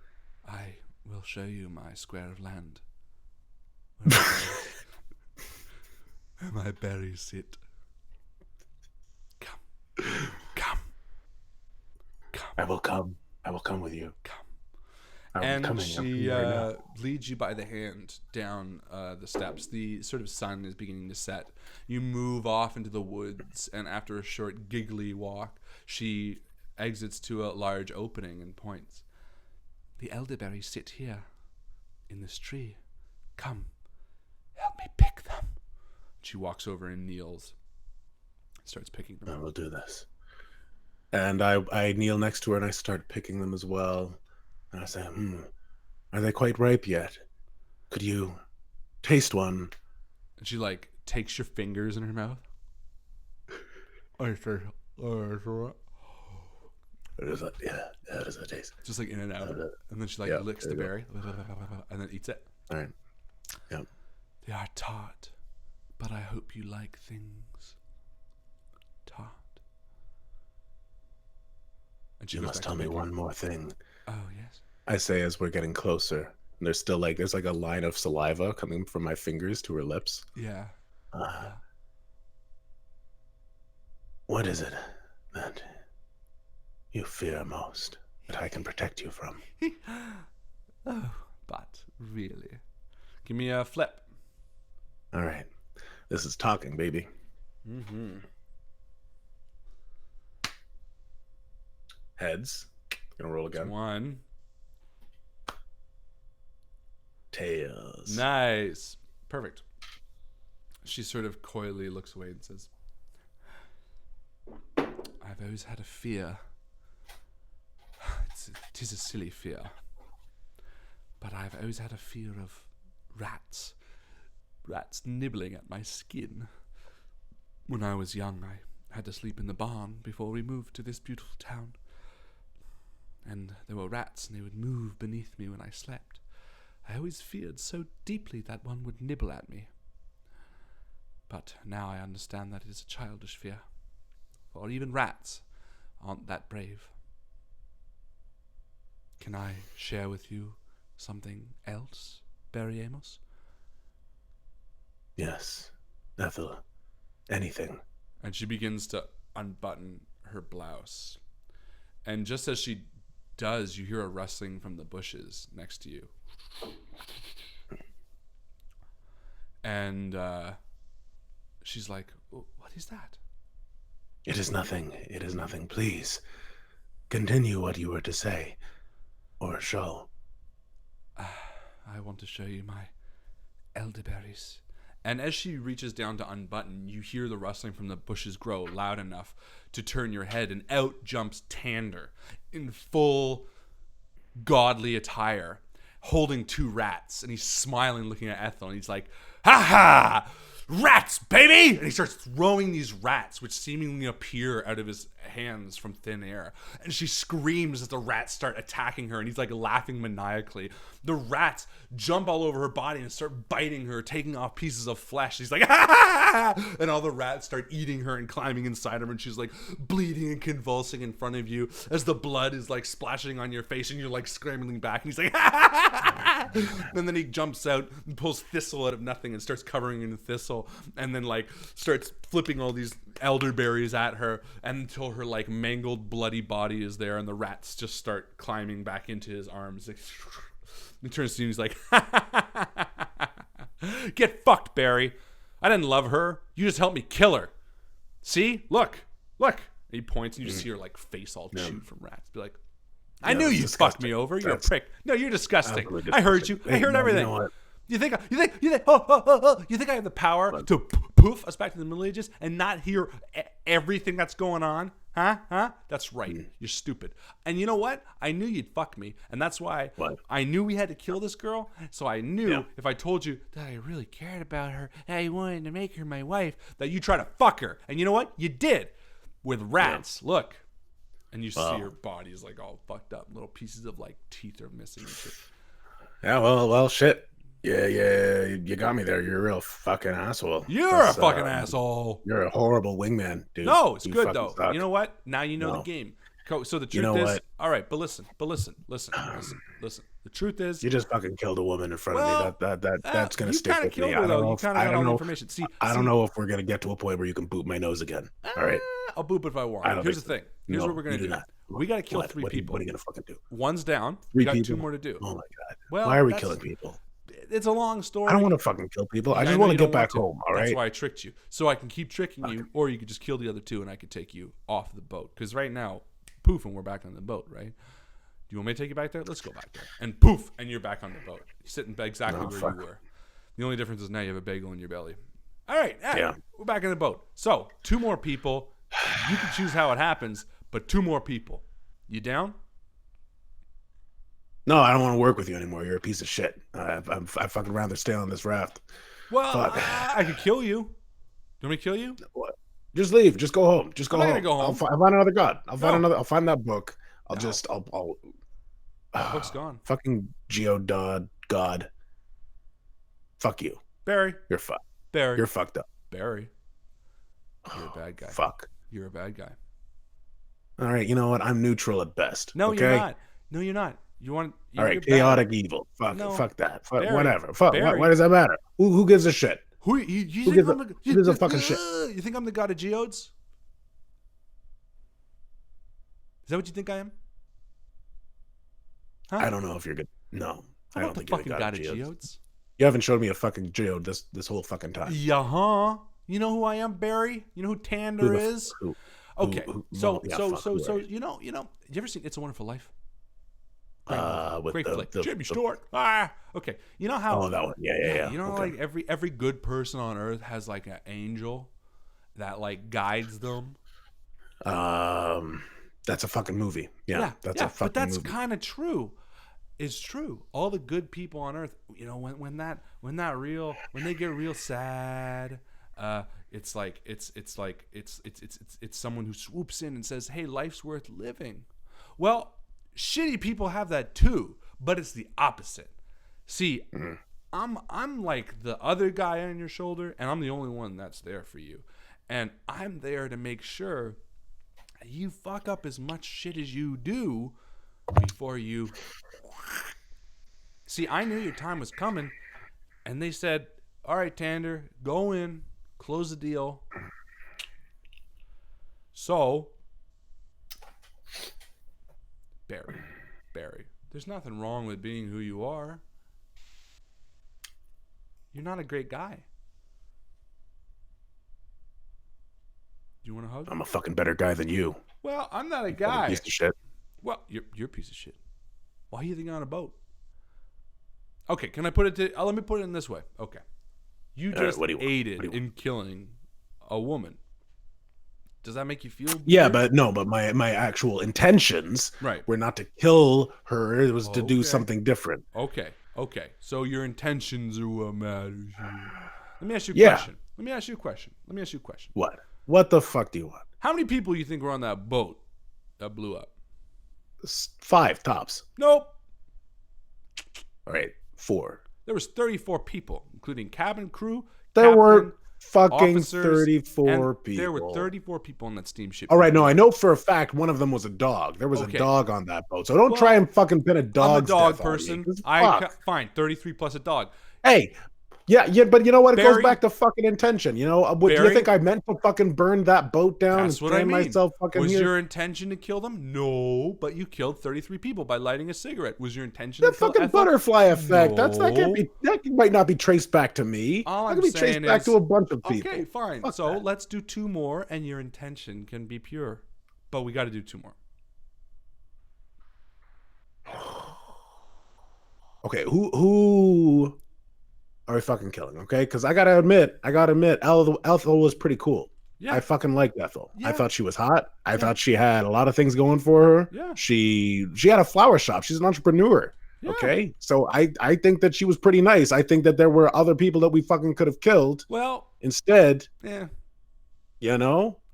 I will show you my square of land. Where my berries sit. Come. Come. Come. I will come. I will come with you. Come. I'm And coming. I'm she coming right now. leads you by the hand down the steps. The sort of sun is beginning to set. You move off into the woods, and after a short giggly walk, she exits to a large opening and points. The elderberries sit here, in this tree. Come, help me pick them. She walks over and kneels. Starts picking them. I will do this. And I kneel next to her and I start picking them as well. And I say, are they quite ripe yet? Could you taste one? And she like takes your fingers in her mouth. I say, It is a taste. just like in and out. And then she like Yeah, licks the there you berry and then eats it. All right. Yep. They are tart, but I hope you like things tart. And she You goes must back tell to me baking. one more thing. Oh, yes. I say as we're getting closer. And there's still there's like a line of saliva coming from my fingers to her lips. Yeah. What is it that you fear most that I can protect you from? Oh, but really. Give me a flip. All right. This is talking, baby. Mm-hmm. Heads. Gonna roll again. One. Tails. Nice. Perfect. She sort of coyly looks away and says, I've always had a fear. It is a silly fear. But I've always had a fear of rats. Rats nibbling at my skin. When I was young, I had to sleep in the barn before we moved to this beautiful town. And there were rats, and they would move beneath me when I slept. I always feared so deeply that one would nibble at me. But now I understand that it is a childish fear. For even rats aren't that brave. Can I share with you something else, Barry Amos? Yes. Ethel. Anything. And she begins to unbutton her blouse. And just as she does, you hear a rustling from the bushes next to you. And she's like, what is that? It is nothing. It is nothing. Please. Continue what you were to say. Or show. I want to show you my elderberries. And as she reaches down to unbutton, you hear the rustling from the bushes grow loud enough to turn your head, and out jumps Tander in full godly attire, holding two rats, and he's smiling, looking at Ethel, and he's like, "Ha ha! Rats, baby!" And he starts throwing these rats, which seemingly appear out of his hands from thin air. And she screams as the rats start attacking her, and he's like laughing maniacally. The rats jump all over her body and start biting her, taking off pieces of flesh. He's like, "Ha ha ha!" And all the rats start eating her and climbing inside her, and she's like bleeding and convulsing in front of you as the blood is like splashing on your face, and you're like scrambling back, and he's like, "Ha ha ha ha!" And then he jumps out and pulls thistle out of nothing and starts covering her in thistle, and then like starts flipping all these elderberries at her until her like mangled bloody body is there, and the rats just start climbing back into his arms. Like, he turns to you and he's like, "Get fucked, Barry. I didn't love her. You just helped me kill her. See? Look. And he points, and you just see her like face all chewed from rats. Be like, I knew you fucked me over. You're a prick. No, you're disgusting. I heard you. I heard everything. You know what? You think you think I have the power to poof us back to the Middle Ages and not hear everything that's going on? Huh? That's right. You're stupid. And you know what? I knew you'd fuck me. And that's why I knew we had to kill this girl. So I knew if I told you that I really cared about her, and I wanted to make her my wife, that you try to fuck her. And you know what? You did. With rats. Yeah. Look. And you see her body is like all fucked up. Little pieces of like teeth are missing and shit. Yeah, well, shit. Yeah, you got me there. You're a real fucking asshole. You're a fucking asshole. You're a horrible wingman, dude. No, it's good though. Suck. You know what? Now you know the game. So the truth is, all right. But listen. The truth is, you just fucking killed a woman in front of me. That's gonna stick with me. I don't know. You kind of got all the information. I don't know if we're gonna get to a point where you can boot my nose again. All right. I'll boop it if I want. Here's the thing. Here's what we're gonna do. We gotta kill 3 people. What are you gonna fucking do? One's down. We got 2 more to do. Oh my god. Well, why are we killing people? It's a long story. I don't want to fucking kill people. I just want to get back home. All right. That's why I tricked you, so I can keep tricking you, or you could just kill the other 2, and I could take you off the boat. Because right now, poof, and we're back on the boat, right? Do you want me to take you back there? Let's go back there. And poof, and you're back on the boat. You're sitting exactly where you were. The only difference is now you have a bagel in your belly. All right, we're back in the boat. So 2 more people. You can choose how it happens, but 2 more people. You down? No, I don't want to work with you anymore. You're a piece of shit. I'd fucking rather stay on this raft. Well, I could kill you. You want me to kill you? What? Just leave. Just go home. Just go home. Go home. I'll find another god. I'll find that book. I'll book's gone. Fucking God. Fuck you. Barry. You're fucked. Barry. You're fucked up. Barry. You're a bad guy. Fuck. You're a bad guy. All right, you know what? I'm neutral at best. No, okay? you're not. No, you're not. All right, chaotic evil. Fuck that. Fuck Barry, whatever. Fuck. Why does that matter? Who gives a shit? Who gives a fucking shit? You think I'm the god of geodes? Is that what you think I am? Huh? I don't know if you're good. No, I don't think you're the god of geodes. You haven't showed me a fucking geode this whole fucking time. Yeah, You know who I am, Barry? You know who Tander is? Okay, so you know, you ever seen It's a Wonderful Life? Great flick. Jimmy Stewart. Okay. You know how? Oh, that one. Yeah. You know, like every good person on earth has like an angel that like guides them. That's a fucking movie. Yeah, that's a fucking movie. But that's kind of true. It's true. All the good people on earth, you know, when they get real sad, it's someone who swoops in and says, "Hey, life's worth living." Well, shitty people have that too, but it's the opposite. See, I'm like the other guy on your shoulder, and I'm the only one that's there for you. And I'm there to make sure you fuck up as much shit as you do before you... See, I knew your time was coming, and they said, all right, Tander, go in, close the deal. So... Barry, there's nothing wrong with being who you are. You're not a great guy. Do you want a hug? I'm a fucking better guy than you. Well, I'm not a guy. Piece of shit. Well, you're a piece of shit. Why do you think you're on a boat? Okay, can I put it to... let me put it in this way. Okay. You just aided in killing a woman. Does that make you feel weird? Yeah, but my actual intentions were not to kill her. It was to do something different. Okay. So your intentions are what matters. Let me ask you a question. Let me ask you a question. What? What the fuck do you want? How many people you think were on that boat that blew up? 5 tops. Nope. All right, 4. There was 34 people, including cabin crew. There were fucking 34 people. There were 34 people on that steamship. All right, no, I know for a fact one of them was a dog. There was a dog on that boat. So don't try and fucking pin a dog's I'm a dog death person. On me. Fine, 33 plus a dog. Hey, yeah, but you know what? It goes back to fucking intention. You know, do you think I meant to fucking burn that boat down and strand myself fucking Was here? your intention to kill them? No, but you killed 33 people by lighting a cigarette. Was your intention to kill fucking butterfly effect? No. That might not be traced back to me. All that can be traced back to a bunch of people. Okay, fine. So let's do 2 more, and your intention can be pure. But we got to do 2 more. Okay, who are we fucking killing? Okay, because I gotta admit, Ethel was pretty cool. I fucking liked Ethel. Yeah. I thought she was hot. I thought she had a lot of things going for her. Yeah. She had a flower shop. She's an entrepreneur. Yeah. Okay. So I think that she was pretty nice. I think that there were other people that we fucking could have killed. Well, instead, yeah.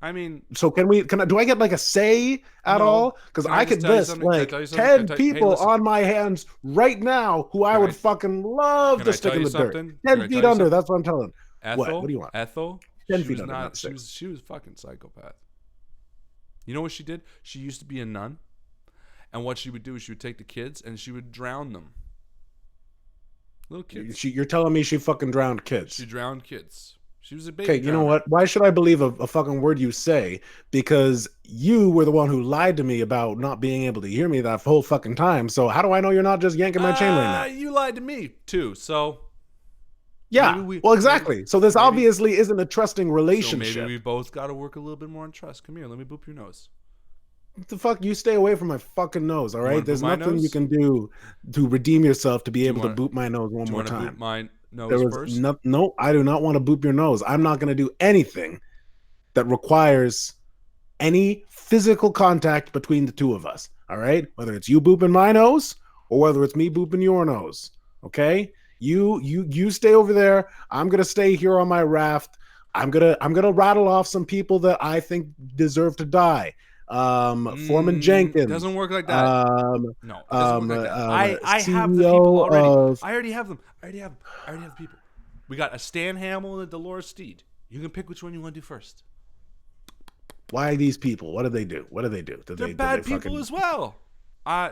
I mean, so do I get like a say at all? Because I could list like 10 people on my hands right now who I would fucking love to stick in the dirt. 10 feet under. That's what I'm telling. Ethel, what do you want? Ethel. 10 feet under. She was fucking psychopath. You know what she did? She used to be a nun, and what she would do is she would take the kids and she would drown them. Little kids. You're telling me she fucking drowned kids? She drowned kids. She was a baby. Okay, you know what? Why should I believe a fucking word you say? Because you were the one who lied to me about not being able to hear me that whole fucking time. So how do I know you're not just yanking my chain right now? You lied to me too. So yeah, well, exactly. So this obviously isn't a trusting relationship. So maybe we both got to work a little bit more on trust. Come here, let me boop your nose. What the fuck? You stay away from my fucking nose, all right? There's nothing you can do to redeem yourself to be able to boop my nose one more time. Boop my nose first? No, I do not want to boop your nose. I'm not going to do anything that requires any physical contact between the two of us, all right? Whether it's you booping my nose or whether it's me booping your nose, okay? You stay over there. I'm gonna stay here on my raft. I'm gonna rattle off some people that I think deserve to die. Foreman Jenkins. Doesn't work like that. No, it doesn't work like that. I have the people already. I already have them. I already have people. We got a Stan Hamill and a Dolores Steed. You can pick which one you want to do first. Why these people? What do they do? They're bad people as well.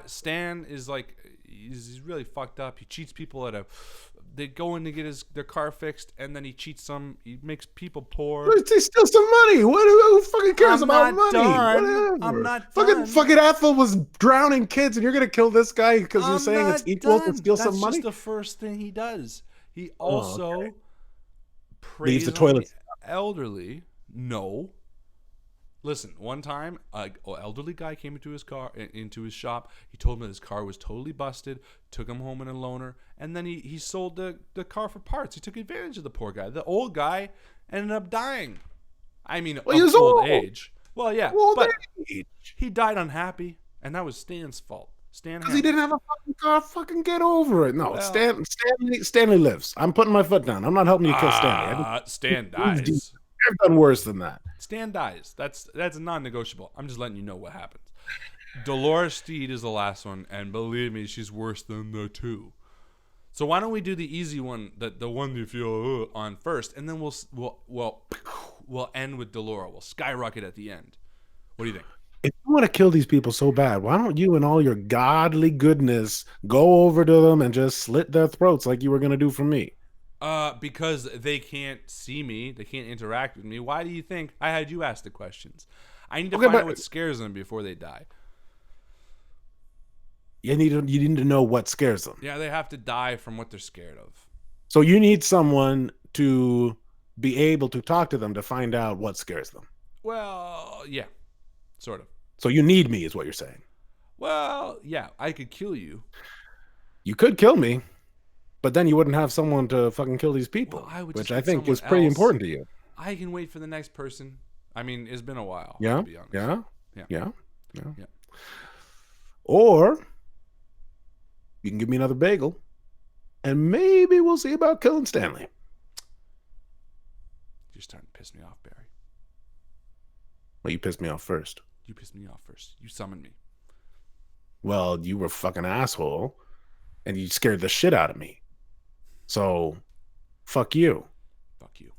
Stan is like. He's really fucked up. He cheats people they go in to get their car fixed, and then he cheats them. He makes people poor. They steal some money. Who fucking cares about money? I'm not done. Fucking Ethel was drowning kids, and you're gonna kill this guy because you're saying it's equal to steal some money? That's just the first thing he does. He also leaves the toilet. Elderly. No. Listen, one time, an elderly guy came into his shop. He told me his car was totally busted, took him home in a loaner, and then he sold the car for parts. He took advantage of the poor guy. The old guy ended up dying. I mean, of old age. Well, yeah, but he died unhappy, and that was Stan's fault. Because he didn't have a fucking car. Fucking get over it. No, well, Stanley lives. I'm putting my foot down. I'm not helping you kill Stanley. Stan dies. I've done worse than that. Stan dies. That's a non-negotiable. I'm just letting you know what happens. Dolores Steed is the last one, and believe me, she's worse than the two. So why don't we do the easy one, the one you feel on first, and then we'll end with Dolores. We'll skyrocket at the end. What do you think? If you want to kill these people so bad, why don't you and all your godly goodness go over to them and just slit their throats like you were going to do for me? Because they can't see me, they can't interact with me. Why do you think I had you ask the questions? I need to find out what scares them before they die. You need to know what scares them. Yeah, they have to die from what they're scared of. So you need someone to be able to talk to them to find out what scares them. Well, yeah, sort of. So you need me, is what you're saying. Well, yeah, I could kill you. You could kill me. But then you wouldn't have someone to fucking kill these people, which I think is pretty important to you. I can wait for the next person. I mean, it's been a while. Yeah, to be honest. Yeah. Or you can give me another bagel, and maybe we'll see about killing Stanley. You're starting to piss me off, Barry. Well, you pissed me off first. You pissed me off first. You summoned me. Well, you were a fucking asshole, and you scared the shit out of me. So, fuck you. Fuck you.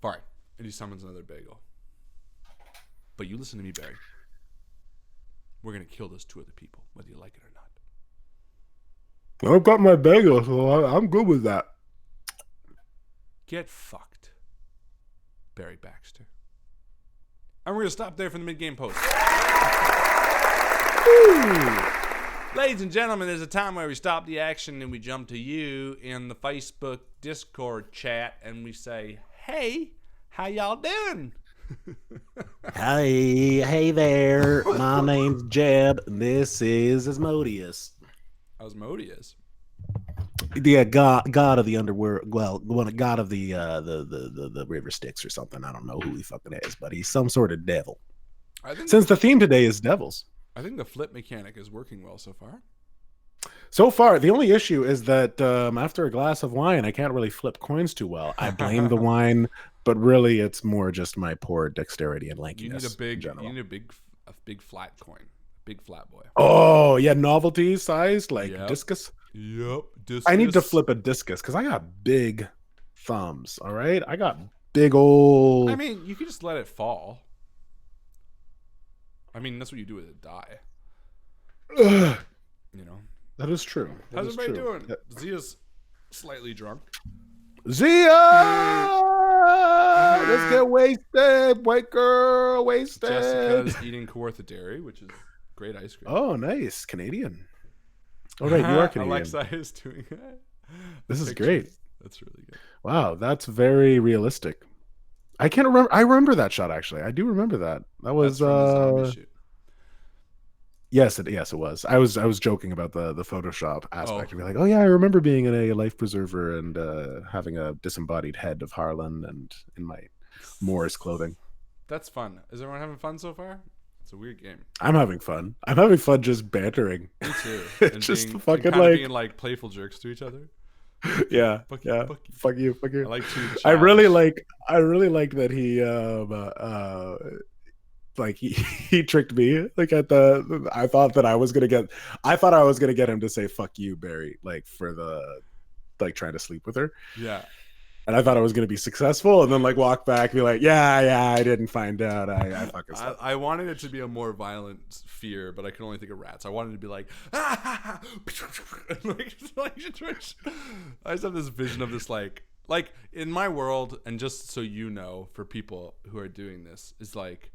Fine. And he summons another bagel. But you listen to me, Barry. We're going to kill those two other people, whether you like it or not. I've got my bagel, so I'm good with that. Get fucked, Barry Baxter. And we're going to stop there for the mid-game post. Ladies and gentlemen, there's a time where we stop the action and we jump to you in the Facebook Discord chat and we say, hey, how y'all doing? Hey there. My name's Jeb, and this is Asmodeus. Asmodeus? Yeah, god of the underworld. Well, god of the river Styx or something. I don't know who he fucking is, but he's some sort of devil. Since the theme today is devils, I think the flip mechanic is working well so far. So far, the only issue is that after a glass of wine, I can't really flip coins too well. I blame the wine, but really, it's more just my poor dexterity and lankiness. You need a big flat coin, big flat boy. Oh yeah, novelty sized like discus. Yep, discus. I need to flip a discus because I got big thumbs. All right, I got big old. I mean, you can just let it fall. I mean, that's what you do with a die. You know. That is true. How's everybody doing? Zia's slightly drunk. Zia! Let's get wasted. White girl, wasted. Jessica's eating Kawartha Dairy, which is great ice cream. Oh, nice. Canadian. All right, you are Canadian. Alexa is doing it. This is great. That's really good. Wow, that's very realistic. I can't remember. I remember that shot, actually. I do remember that. That was... That's from the zombie shoot. Yes, it was. I was joking about the Photoshop aspect. Be like, oh yeah, I remember being in a life preserver and having a disembodied head of Harlan and in my Moors clothing. That's fun. Is everyone having fun so far? It's a weird game. I'm having fun. I'm having fun just bantering. Me too. And just being, fucking being like playful jerks to each other. Yeah, fuck yeah. You. Fuck you. I like to. I really like that he like he tricked me like at the I thought I was gonna get him to say fuck you, Barry, like for the like trying to sleep with her. Yeah. And I thought I was gonna be successful and then like walk back and be like, yeah, I didn't find out. I fucking I wanted it to be a more violent fear, but I can only think of rats. I wanted it to be like, I just have this vision of this like in my world, and just so you know, for people who are doing this, is like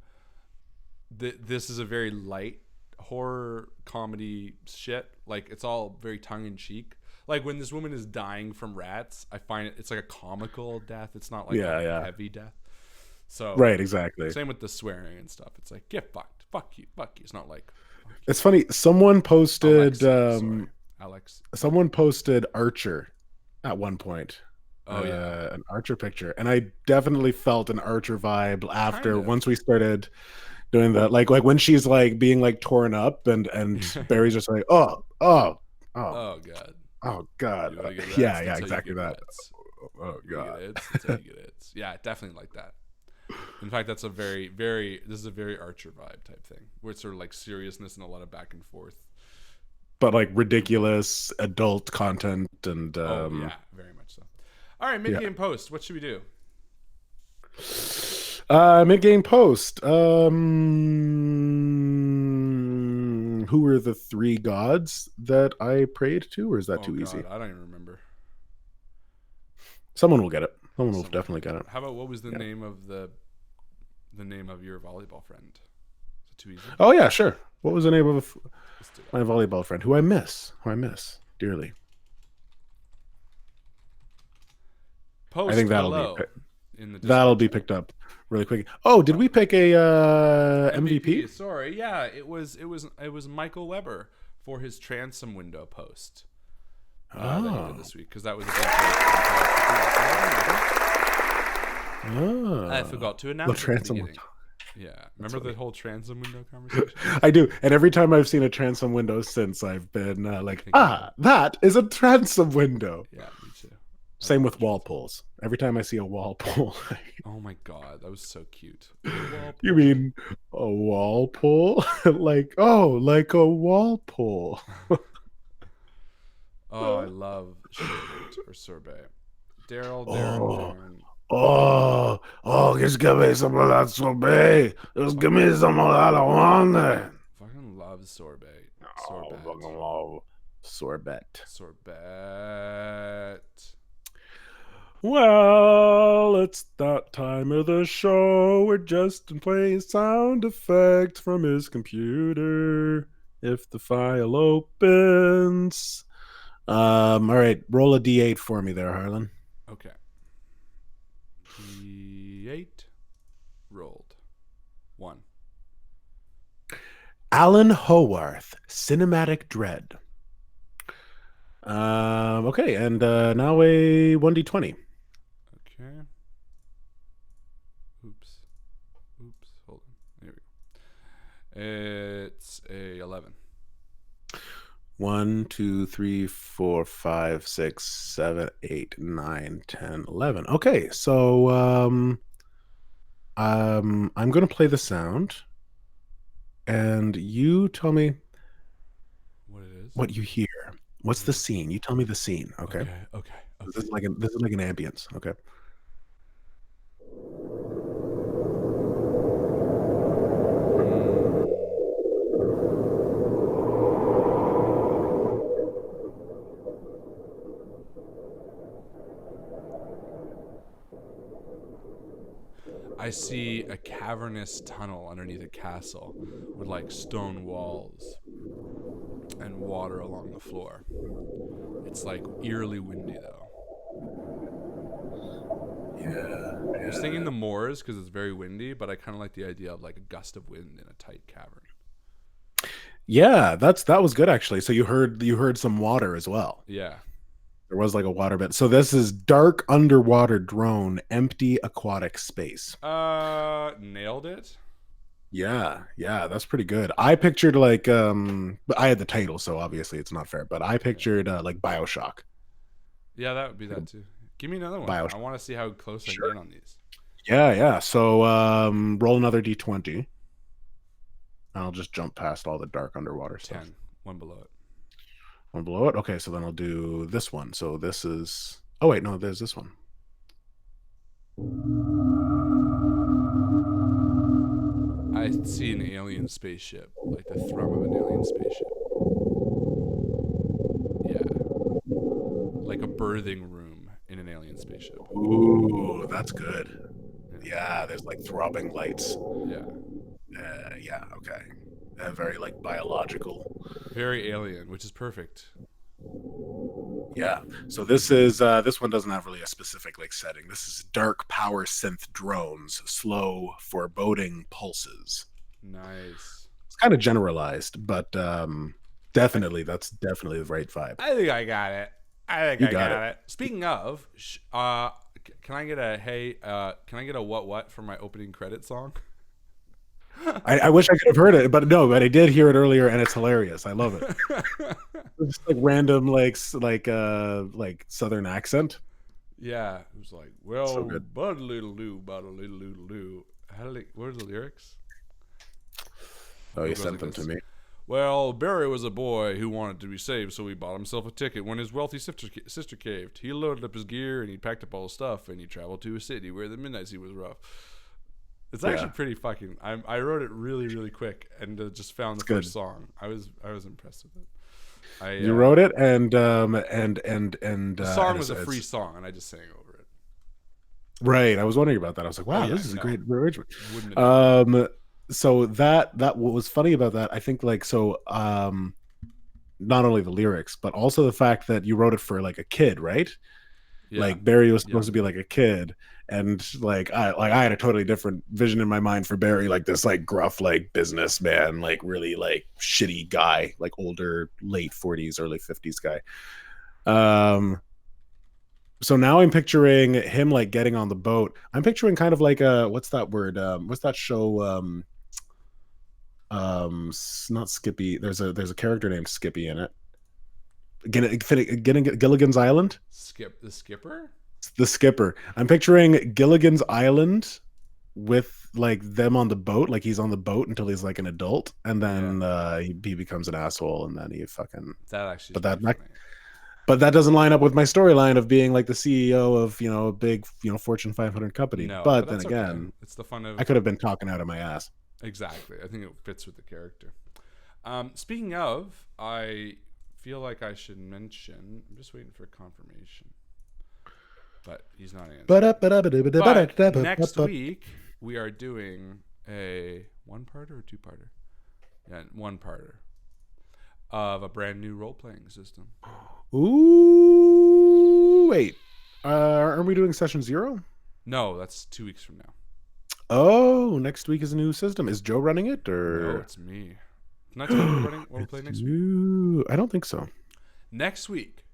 this is a very light horror comedy shit. Like it's all very tongue-in-cheek. Like when this woman is dying from rats, I find it's like a comical death. It's not like a heavy death. So right, exactly. Same with the swearing and stuff. It's like get fucked, fuck you. It's not like it's funny. Someone posted Alex. Someone posted Archer at one point. Oh yeah, an Archer picture, and I definitely felt an Archer vibe after once we started doing that. Like when she's like being like torn up, and Barry's just like oh god. Oh God! Yeah, exactly that. Oh God! Yeah, definitely like that. In fact, that's a very, very. This is a very Archer vibe type thing, where it's sort of like seriousness and a lot of back and forth, but like ridiculous adult content and. Yeah, very much so. All right, mid-game post. What should we do? Mid-game post. Who were the three gods that I prayed to, or is that too easy? I don't even remember. Someone will get it. Someone will definitely get it. How about what was the name of the name of your volleyball friend? Is it too easy? Oh yeah, sure. What was the name of my volleyball friend who I miss dearly? Post I think that'll be picked up really quick. Oh, did we pick a MVP? Sorry, yeah, it was Michael Weber for his transom window post that he did this week, because that was a I forgot to announce the transom window. Yeah, remember the whole transom window conversation? I do, and every time I've seen a transom window since, I've been that is a transom window. Yeah, me too. Same with wall pulls. Every time I see a wall pull. Oh my God, that was so cute. You mean a wall pull? like a wall pull. Oh, I love sherbet or sorbet. Darren. Just give me some of that sorbet. Just give me some of that. I want it. Fucking love sorbet. Fucking love sorbet. Well, it's that time of the show where Justin plays sound effects from his computer if the file opens. All right, roll a D8 for me there, Harlan. Okay. D8 rolled. 1. Alan Howarth, Cinematic Dread. Okay, and now a 1d20. Okay. Oops. Hold on. There we go. It's a 11. 1, 2, 3, 4, 5, 6, 7, 8, 9, 10, 11. Okay, so I'm gonna play the sound, and you tell me What it is? what you hear. What's the scene? You tell me the scene. Okay. Okay. This is like an ambience. Okay. I see a cavernous tunnel underneath a castle with like stone walls and water along the floor. It's like eerily windy though. Yeah. I was thinking the moors because it's very windy, but I kind of like the idea of like a gust of wind in a tight cavern. Yeah, that was good actually. So you heard some water as well. Yeah. There was like a water bit. So this is dark underwater drone, empty aquatic space. Nailed it. Yeah, that's pretty good. I pictured like but I had the title, so obviously it's not fair, but I pictured like BioShock. Yeah, that would be that too. Give me another one. BioShock. I want to see how close Sure. I get on these. Yeah. So roll another d20. I'll just jump past all the dark underwater stuff. 10. One below it. One below it? Okay, so then I'll do this one. So this is... Oh, wait, no, there's this one. I see an alien spaceship. Like the thrum of an alien spaceship. Yeah. Like a birthing room in an alien spaceship. Ooh, that's good. Yeah, there's like throbbing lights. Yeah. Yeah, okay. Very like biological. Very alien, which is perfect. Yeah. So this is this one doesn't have really a specific like setting. This is dark power synth drones, slow foreboding pulses. Nice. It's kind of generalized, but definitely that's definitely the right vibe. I think I got it. You got it. Speaking of, can I get a what for my opening credit song? I wish I could have heard it, but no, but I did hear it earlier, and it's hilarious. I love it. It's just like random, like Southern accent. Yeah, it was like, well, So good. but a little do, but a little do. What are the lyrics? Oh, you It goes sent like them this. to me. Well, Barry was a boy who wanted to be saved, so he bought himself a ticket when his wealthy sister caved. He loaded up his gear and he packed up all his stuff and he traveled to a city where the midnight sea was rough. It's actually pretty fucking. I wrote it really, really quick and just found the first song. I was impressed with it. You wrote it, and the song was a free song, and I just sang over it. Right. I was wondering about that. I was like, wow, yeah, this is a great arrangement. Wouldn't it? So that what was funny about that, I think, like, so not only the lyrics, but also the fact that you wrote it for like a kid, right? Yeah. Like Barry was supposed to be like a kid, and like I had a totally different vision in my mind for Barry, like this like gruff like businessman, like really like shitty guy, like older, late 40s, early 50s guy. So now I'm picturing him like getting on the boat. I'm picturing kind of like a what's that word? What's that show? Not Skippy. There's a character named Skippy in it. Gilligan's Island. The Skipper. The Skipper. I'm picturing Gilligan's Island with like them on the boat, like he's on the boat until he's like an adult, and then he becomes an asshole, and then he fucking. That actually. But that doesn't line up with my storyline of being like the CEO of a big Fortune 500 company. No, but then again, okay. It's the fun of. I could have been talking out of my ass. Exactly. I think it fits with the character. Speaking of, I feel like I should mention. I'm just waiting for confirmation, but he's not answering. But next week we are doing a one-parter or two-parter. Yeah, one-parter of a brand new role-playing system. Ooh, wait. Are we doing session 0? No, that's 2 weeks from now. Oh, next week is a new system. Is Joe running it, or no? It's me. Not Joe running. We'll play next week. I don't think so. Next week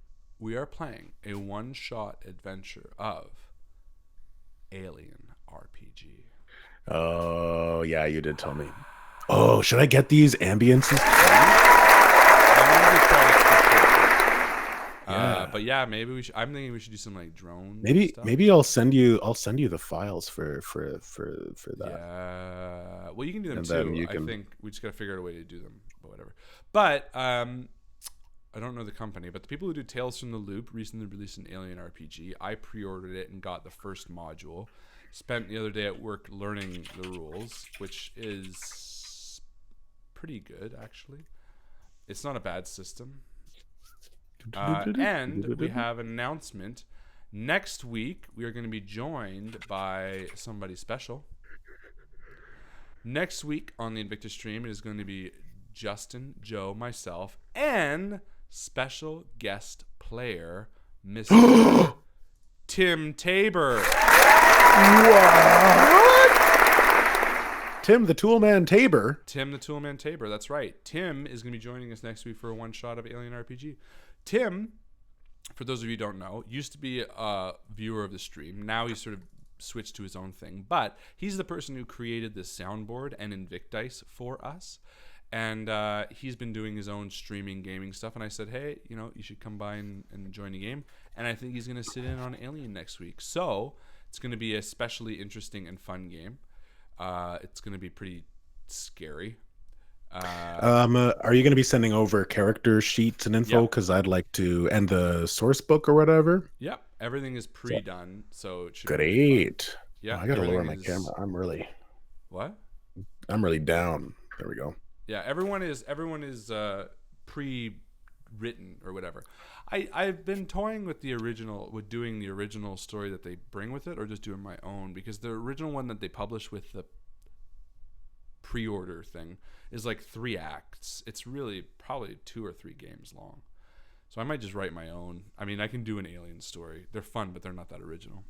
we are playing a one-shot adventure of Alien RPG. Oh, yeah, you did tell me. Oh, should I get these ambiences? Yeah. But yeah, maybe we should. I'm thinking we should do some like drone. Stuff. Maybe I'll send you the files for that. Yeah. Well, you can do them too. I think we just gotta figure out a way to do them, but whatever. But I don't know the company, but the people who do Tales from the Loop recently released an Alien RPG. I pre-ordered it and got the first module. Spent the other day at work learning the rules, which is pretty good actually. It's not a bad system. And we have an announcement. Next week, we are going to be joined by somebody special. Next week on the Invictus stream, it is going to be Justin, Joe, myself, and special guest player, Mr. Tim Tabor. What? Tim the Toolman Tabor. Tim the Toolman Tabor, that's right. Tim is going to be joining us next week for a one-shot of Alien RPG. Tim, for those of you who don't know, used to be a viewer of the stream. Now he's sort of switched to his own thing. But he's the person who created this soundboard and INVICTUS for us. And he's been doing his own streaming gaming stuff. And I said, hey, you should come by and join the game. And I think he's going to sit in on Alien next week. So it's going to be a especially interesting and fun game. It's going to be pretty scary. Are you going to be sending over character sheets and info? Because I'd like to, and the source book or whatever. Yep, everything is pre-done, so it should great. Yeah, I gotta lower my camera. I'm really down. There we go. Yeah, everyone is pre-written or whatever. I've been toying with doing the original story that they bring with it, or just doing my own, because the original one that they published with the pre-order thing is like 3 acts. It's really probably 2 or 3 games long. So I might just write my own. I mean, I can do an Alien story. They're fun, but they're not that original.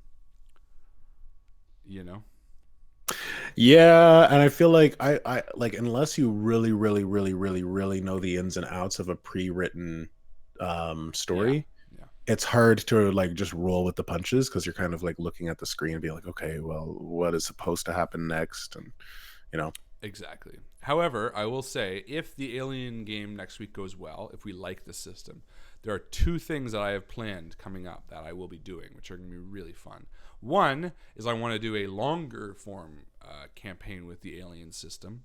Yeah, and I feel like I like, unless you really know the ins and outs of a pre-written story, it's hard to like just roll with the punches, because you're kind of like looking at the screen and be like, okay, well, what is supposed to happen next? And Exactly. However, I will say, if the Alien game next week goes well, if we like the system, there are 2 things that I have planned coming up that I will be doing, which are going to be really fun. One is I want to do a longer form campaign with the Alien system.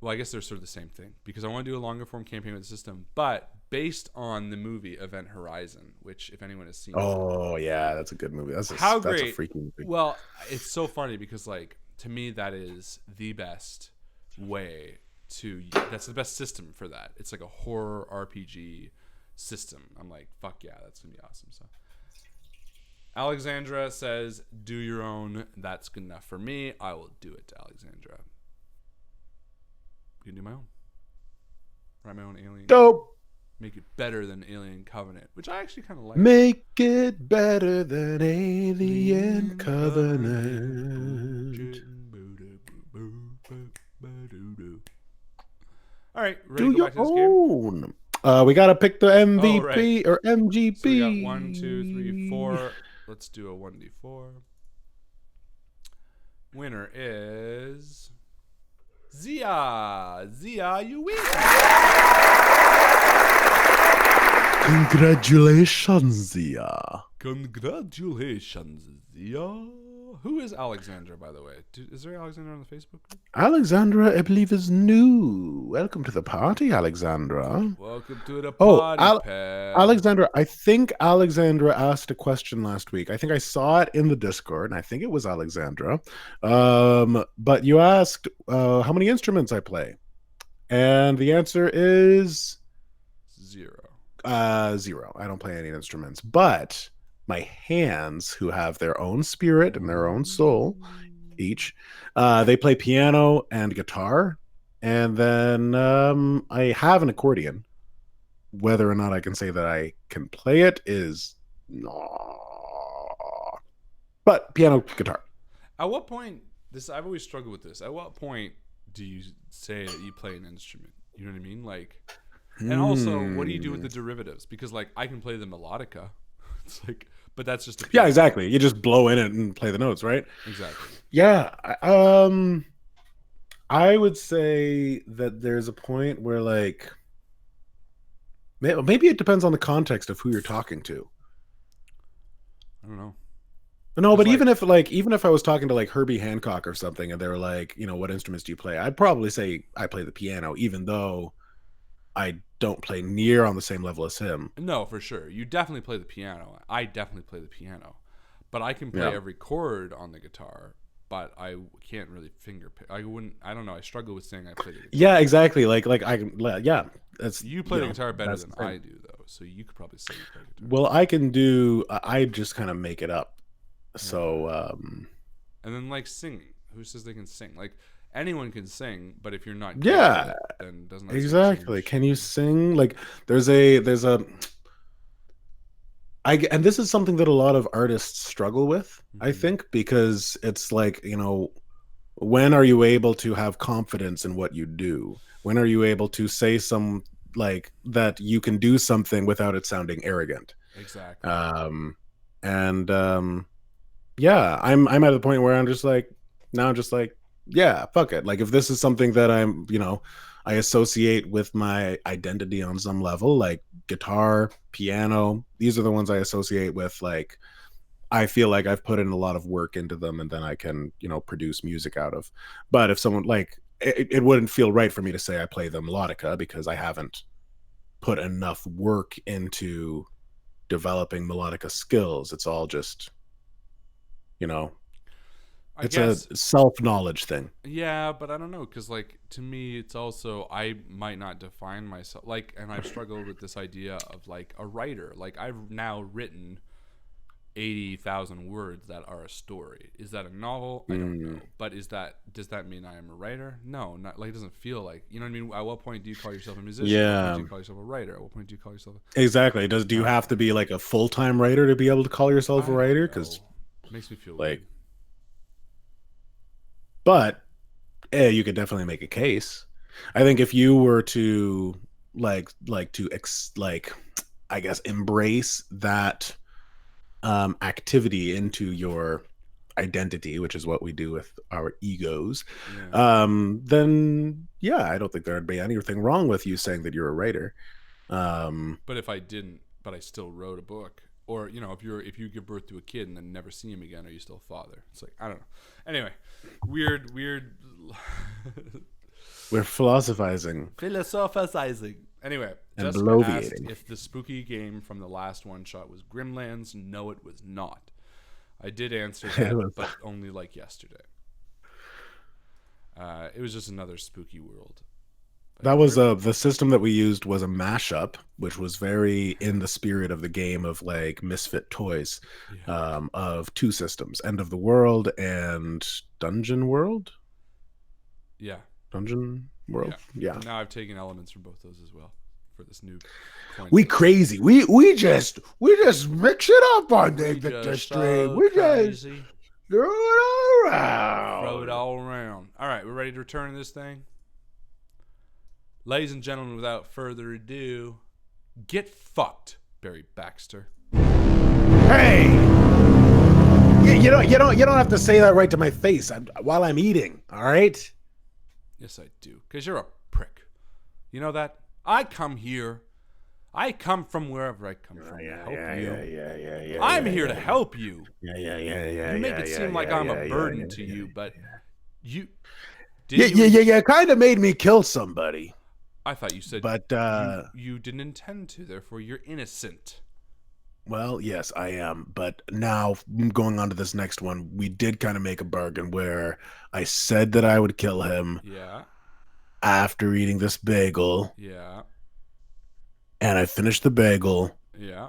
Well, I guess they're sort of the same thing, because I want to do a longer form campaign with the system, but based on the movie Event Horizon, which, if anyone has seen, yeah, that's a good movie. That's a freaking movie. Well, it's so funny because, like, to me, that is the best way to. That's the best system for that. It's like a horror RPG system. I'm like, fuck yeah, that's gonna be awesome. So, Alexandra says, "Do your own. That's good enough for me. I will do it." To Alexandra, you can do my own. Write my own Alien. Dope. Make it better than Alien Covenant, which I actually kind of like. Make it better than Alien Covenant. All right, ready do to go your back to this own. We gotta pick the MVP or MGP. So we got 1, 2, 3, 4. Let's do a 1d4. Winner is Zia. Zia, you win. Congratulations, Zia. Congratulations, Zia. Who is Alexandra, by the way? Is there Alexandra on the Facebook group? Alexandra, I believe, is new. Welcome to the party, Alexandra. Welcome to the party, pal. Alexandra, I think Alexandra asked a question last week. I think I saw it in the Discord, and I think it was Alexandra. But you asked how many instruments I play. And the answer is 0. 0. I don't play any instruments. But my hands, who have their own spirit and their own soul each, they play piano and guitar. And then I have an accordion. Whether or not I can say that I can play it is no. But piano, guitar. At what point, I've always struggled with this. At what point do you say that you play an instrument? You know what I mean? Like, And also, what do you do with the derivatives? Because like I can play the melodica. It's like, but that's just a piano. Yeah, exactly. You just blow in it and play the notes, right? Exactly. Yeah. I would say that there's a point where like maybe it depends on the context of who you're talking to. I don't know. No, but like, even if I was talking to like Herbie Hancock or something, and they were like, what instruments do you play? I'd probably say I play the piano, even though I don't play near on the same level as him. No, for sure. You definitely play the piano. I definitely play the piano, but I can play every chord on the guitar. But I can't really finger pick. I don't know. I struggle with saying I play the guitar. Yeah, exactly. Like I can. Yeah, that's you play the guitar better than I do, though. So you could probably say you play the guitar. Well, I can do. I just kind of make it up. So. And then like singing. Who says they can sing? Like anyone can sing, but if you're not good at it, then doesn't that exactly. Can you sing? Like there's a. And this is something that a lot of artists struggle with, I think, because it's like, when are you able to have confidence in what you do? When are you able to say that you can do something without it sounding arrogant? Exactly. Yeah, I'm at the point where I'm just like, yeah, fuck it. Like if this is something that I associate with my identity on some level, like guitar, piano, these are the ones I associate with, like, I feel like I've put in a lot of work into them and then I can, produce music out of. But if someone like, it wouldn't feel right for me to say I play the melodica because I haven't put enough work into developing melodica skills. It's all just, it's a self-knowledge thing. Yeah, but I don't know, because like to me, it's also I might not define myself and I've struggled with this idea of like a writer. Like I've now written 80,000 words that are a story. Is that a novel? I don't know. But does that mean I am a writer? No, not like it doesn't feel like, you know what I mean? At what point do you call yourself a musician? Yeah. At what point do you call yourself a writer? At what point do you call yourself Exactly. Do you have to be like a full-time writer to be able to call yourself a writer? Because it makes me feel like weird. But you could definitely make a case. I think if you were to I guess embrace that activity into your identity, which is what we do with our egos, then I don't think there'd be anything wrong with you saying that you're a writer. But if I didn't, but I still wrote a book, or if you give birth to a kid and then never see him again, are you still a father? It's like, I don't know. Anyway, weird. We're philosophizing. Anyway, and Jessica asked if the spooky game from the last one shot was Grimlands. No, it was not. I did answer that, but only like yesterday. It was just another spooky world. That was the system that we used was a mashup, which was very in the spirit of the game of like Misfit Toys, of two systems: End of the World and Dungeon World. Yeah, Dungeon World. Yeah. Now I've taken elements from both those as well for this new. We crazy. We just mix it up on the Invictus stream. We just throw it all around. Throw it all around. All right, we're ready to return to this thing. Ladies and gentlemen, without further ado, get fucked, Barry Baxter. Hey, you don't have to say that right to my face while I'm eating. All right. Yes, I do, because you're a prick. You know that? I come here. I come from wherever I come from to help you. I'm here to help you. Yeah. You make it seem like I'm a burden to you, but you. You kind of made me kill somebody. I thought you said, but you didn't intend to. Therefore, you're innocent. Well, yes, I am. But now, going on to this next one, we did kind of make a bargain where I said that I would kill him. Yeah. After eating this bagel. Yeah. And I finished the bagel. Yeah.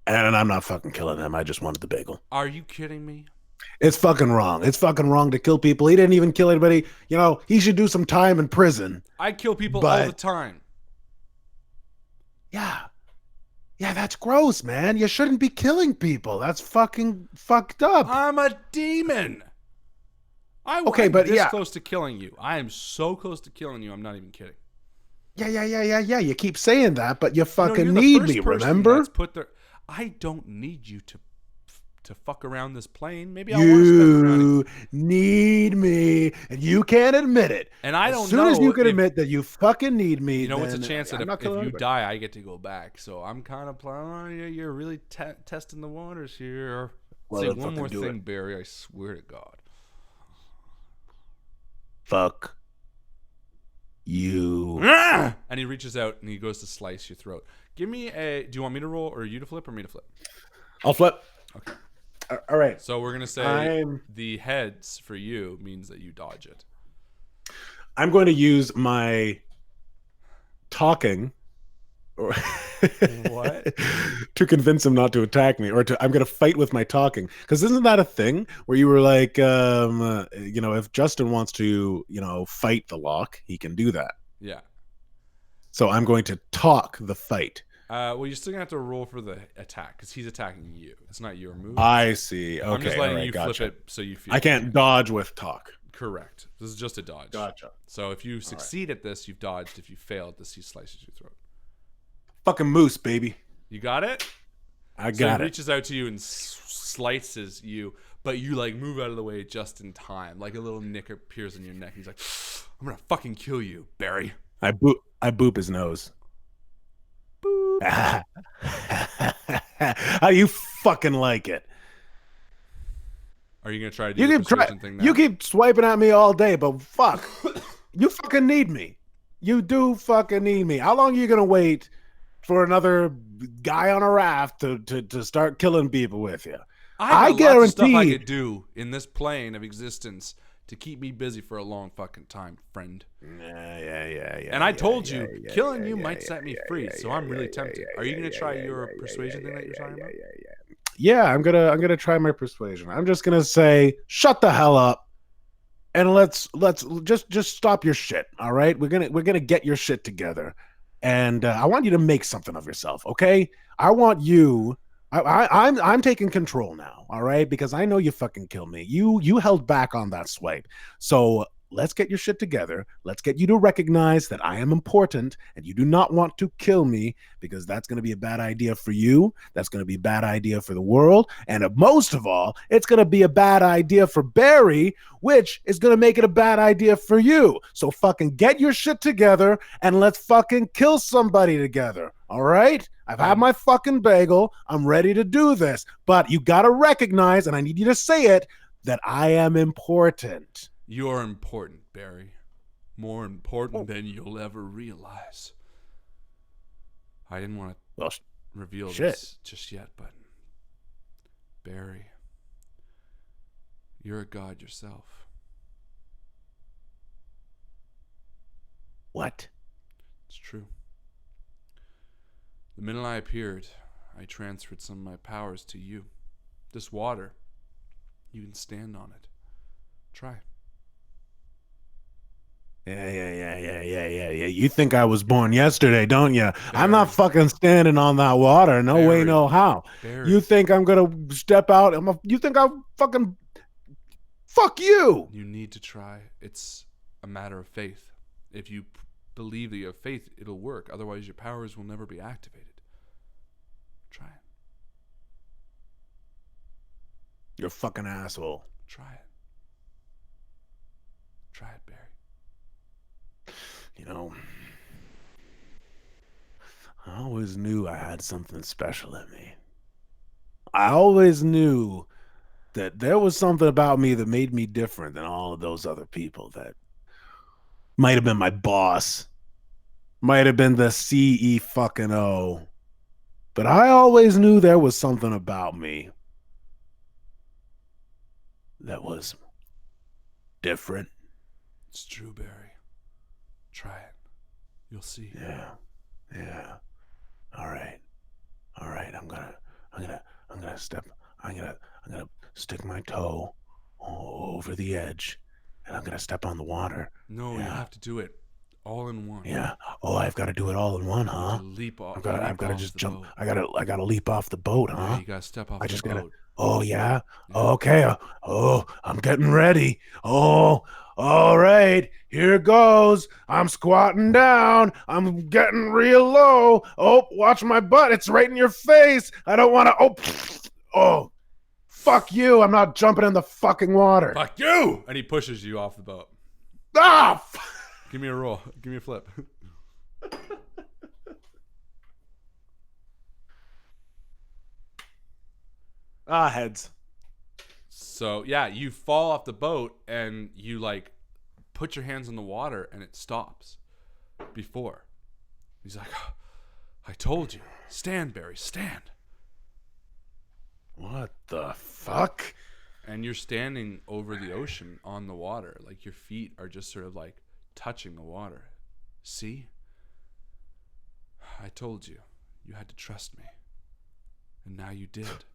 And I'm not fucking killing him. I just wanted the bagel. Are you kidding me? It's fucking wrong. It's fucking wrong to kill people. He didn't even kill anybody. He should do some time in prison. I kill people all the time. Yeah. Yeah, that's gross, man. You shouldn't be killing people. That's fucking fucked up. I'm a demon. I'm this close to killing you. I am so close to killing you. I'm not even kidding. Yeah. You keep saying that, but you No, fucking you're the need first me, person remember? that's put their. I don't need you to fuck around this plane. Maybe I want to spend around it. You need me, and you can't admit it. And I As don't soon as know you can if admit that you fucking need me, you know what's a then chance that I'm not if killing you anybody. die, I get to go back. So I'm kind of planning. You're really testing the waters here. Well, Say then one more fucking do thing, it. Barry. I swear to God. Fuck you. And he reaches out and he goes to slice your throat. Give me a. Do you want me to roll or you to flip or me to flip? I'll flip. Okay. All right. So we're gonna say I'm the heads for you means that you dodge it. going to use my talking or What? to convince him not to attack me, or I'm going to fight with my talking. Because isn't that a thing where you were like, if Justin wants to, fight the lock, he can do that. Yeah. So I'm going to talk the fight. Well, you're still gonna have to roll for the attack because he's attacking you. It's not your move. I see. Okay, I'm just letting you gotcha. flip it so you feel. I can't dodge with talk. Correct. This is just a dodge. Gotcha. So if you succeed at this, you've dodged. If you fail at this, he slices your throat. Fucking moose, baby. You got it? I So got he it. reaches out to you and slices you, but you like move out of the way just in time. Like a little nick appears in your neck. He's like, "I'm gonna fucking kill you, Barry." I boop his nose. Boop. How do you fucking like it? Are you gonna try to do the persuasion thing now? You keep swiping at me all day, but fuck, you fucking need me. You do fucking need me. How long are you gonna wait for another guy on a raft to start killing people with you? I got lots of stuff I guarantee- could do in this plane of existence to keep me busy for a long fucking time, friend. Yeah. And I told you, killing you might set me free, so I'm really tempted. Are you gonna try your persuasion thing that you're talking about? Yeah, I'm gonna try my persuasion. I'm just gonna say, shut the hell up, and let's just stop your shit. All right, we're gonna get your shit together, and I want you to make something of yourself. Okay, I want you. I'm taking control now. All right, because I know you fucking killed me. You held back on that swipe, so let's get your shit together. Let's get you to recognize that I am important and you do not want to kill me, because that's going to be a bad idea for you. That's going to be a bad idea for the world. And most of all, it's going to be a bad idea for Barry, which is going to make it a bad idea for you. So fucking get your shit together and let's fucking kill somebody together. All right? I've had my fucking bagel. I'm ready to do this. But you got to recognize, and I need you to say it, that I am important. You're important, Barry. More important than you'll ever realize. I didn't want to reveal this just yet, but Barry, you're a god yourself. What? It's true. The minute I appeared, I transferred some of my powers to you. This water, you can stand on it. Try. Yeah. You think I was born yesterday, don't you? I'm not fucking standing on that water. No way, no how. Barry. You think I'm gonna step out? You think I'll fucking fuck you? You need to try. It's a matter of faith. If you believe that you have faith, it'll work. Otherwise, your powers will never be activated. Try it. You're a fucking asshole. Try it. Try it, Barry. You know, I always knew I had something special in me. I always knew that there was something about me that made me different than all of those other people that might have been my boss, might have been the CE fucking O. But I always knew there was something about me that was different. It's true, Barry. Try it. You'll see. Yeah. All right. I'm gonna stick my toe over the edge, and I'm gonna step on the water. No, you have to do it All in one. Yeah. Oh, I've got to do it all in one, huh? Leap off. I've got to just jump. Boat. I gotta leap off the boat, huh? Yeah, you gotta step off the boat. Oh yeah. Okay. Oh, I'm getting ready. Oh, all right. Here goes. I'm squatting down. I'm getting real low. Oh, watch my butt. It's right in your face. I don't want to. Oh. Fuck you. I'm not jumping in the fucking water. Fuck you. And he pushes you off the boat. Ah. Give me a roll. Give me a flip. Heads. So yeah, you fall off the boat and you like put your hands in the water and it stops. Before he's like, oh, I told you, stand, Barry, stand. What the fuck? And you're standing over the ocean on the water, like your feet are just sort of like touching the water. See? I told you, you had to trust me, and now you did.